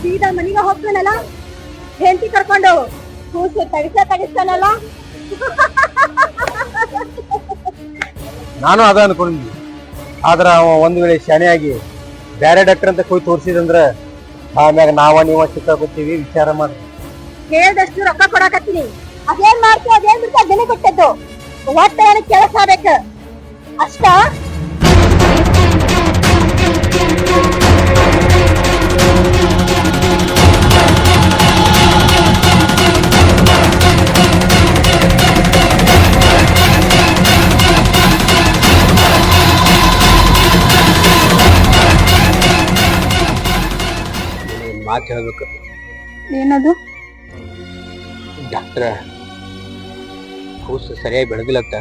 ಸೀದಾ ಮನಿಗೆ ಹೋಗ್ತಾನಲ್ಲ, ಹೆಂಡತಿ ಕರ್ಕೊಂಡು ಕೂಸು ತಗಿಸ್ತಾನಲ್ಲ. ನಾನು ಅದ ಅನ್ಕೊಂಡಿದ್ವಿ. ಆದ್ರ ಅವ ಒಂದ್ ವೇಳೆ ಶಾಣೆಯಾಗಿ ಬ್ಯಾರೆ ಡಾಕ್ಟರ್ ಅಂತ ಹೋಗಿ ತೋರ್ಸಿದಂದ್ರ ಆಮ್ಯಾಗ ನೀವ ಸಿಕ್ಕಾಕೊತೀವಿ. ವಿಚಾರ ಮಾಡಿ ಹೇಳ್ದಷ್ಟು ರೊಕ್ಕ ಕೊಡಾಕತ್ತೀನಿ. ಅದೇನ್ ಮಾಡ್ತೀವಿ, ಅದೇನ್ ಬಿಡ್ತಾ ದಿನ ಕೊಟ್ಟದ್ದು ಒಟ್ಟು ನನಗೆ ಕೆಲಸ ಬೇಕು ಅಷ್ಟ. ಮಾತು ಹೇಳ್ಬೇಕು. ಏನದು? ಡಾಕ್ಟರ್ ಕೂಸು ಸರಿಯಾಗಿ ಬೆಳೆದಿಲ್ಲತ್ತ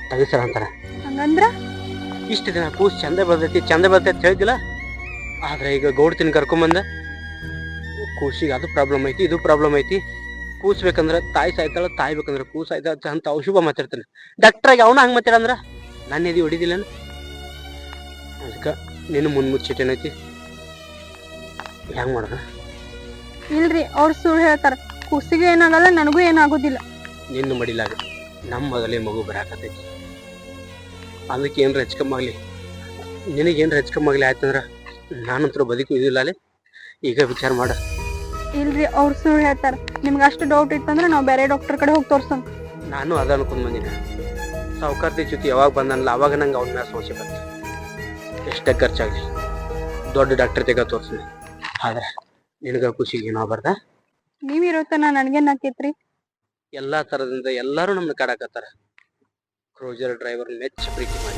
ತೆಗಿಸ್ತಾರ ಅಂತಾರ. ಹಂಗಂದ್ರ ಇಷ್ಟು ದಿನ ಕೂಸು ಚಂದ ಬೆಳ್ದೈತಿ ಅಂತ ಹೇಳಿದಿಲ್ಲ. ಆದ್ರೆ ಈಗ ಗೌಡ್ತಿನ ಕರ್ಕೊಂಬಂದ ಕೂಸಿಗೆ ಅದು ಪ್ರಾಬ್ಲಮ್ ಐತಿ, ಇದು ಪ್ರಾಬ್ಲಮ್ ಐತಿ. ಕೂಸ್ ಬೇಕಂದ್ರ ತಾಯಿ ಸಾಯ್ತಾಳ, ತಾಯಿ ಬೇಕಂದ್ರ ಕೂಸ್ ಆಯ್ತಾ ಅಂತ ಅಶುಭ ಮಾತಾಡ್ತಾನೆ. ಡಾಕ್ಟರ್ ಆಗಿ ಅವನ ಹಂಗ ಮಾತಾಡಂದ್ರ ನನ್ನ ಎದಿ ಹೊಡಿದಿಲ್ಲ. ಅದಕ್ಕೆ ನೀನು ಮುನ್ಮುಚ್ಚಿಟ್ಟೇನೈತಿ, ಹೆಂಗ್ ಮಾಡೋದ? ಇಲ್ರಿ, ಅವ್ರು ಸುಳ್ಳು ಹೇಳ್ತಾರ. ಕೂಸಿಗೆ ಏನಾಗಲ್ಲ, ನನಗೂ ಏನಾಗೋದಿಲ್ಲ. ನಿನ್ನ ಮಡಿಲಾಗ ನಮ್ಮ ಮೊದಲೇ ಮಗು ಬರಾಕತೈತಿ. ಅದಕ್ಕೆ ಏನ್ರ ಹೆಚ್ಚಕಮ್ಮಾಗ್ಲಿ, ನಿನಗೇನ್ರ ಹೆಚ್ಚಕಮ್ಮಾಗ್ಲಿ ಆಯ್ತಂದ್ರ ನಾನಂತರ ಬದುಕು ಇದಿಲ್ಲ ಅಲ್ಲೇ. ಈಗ ವಿಚಾರ ಮಾಡ. ಇಲ್ರಿ, ಅವ್ರು ಸುಳ್ಳು ಹೇಳ್ತಾರ. ನಿಮ್ಗೆ ಅಷ್ಟು ಡೌಟ್ ಇತ್ತಂದ್ರ ನಾವು ಬೇರೆ ಡಾಕ್ಟರ್ ಕಡೆ ಹೋಗಿ ತೋರ್ಸೋಣ. ನಾನು ಅದ ಅನ್ಕೊಂಡ್ ಬಂದಿನ. ಸಾವುಕಾರ್ತಿ ಜೊತೆ ಯಾವಾಗ ಬಂದನಲ್ಲ ಅವಾಗ ನಂಗೆ ಅವ್ನ ಮೇಲೆ ಸಮಸ್ಯೆ ಬಂತು. ಎಷ್ಟೇ ಖರ್ಚಾಗ್ಲಿ ದೊಡ್ಡ ಡಾಕ್ಟರ್ ತೆಗ ತೋರ್ಸ್ತೀನಿ. ಆದ್ರೆ ನಿನಗ ಖುಷಿಗೆ ಏನೋ ಬರ್ದ? ನೀವಿರೋತನ ನನ್ಗೇನ್ ಆಕೇತ್ರಿ? ಎಲ್ಲಾ ತರದಿಂದ ಎಲ್ಲಾರು ನಮ್ನ ಕಾಡಾಕತ್ತಾರ. ಕ್ರೂಸರ್ ಡ್ರೈವರ್ ಮೆಚ್ಚ ಪ್ರೀತಿ ಮಾಡಿ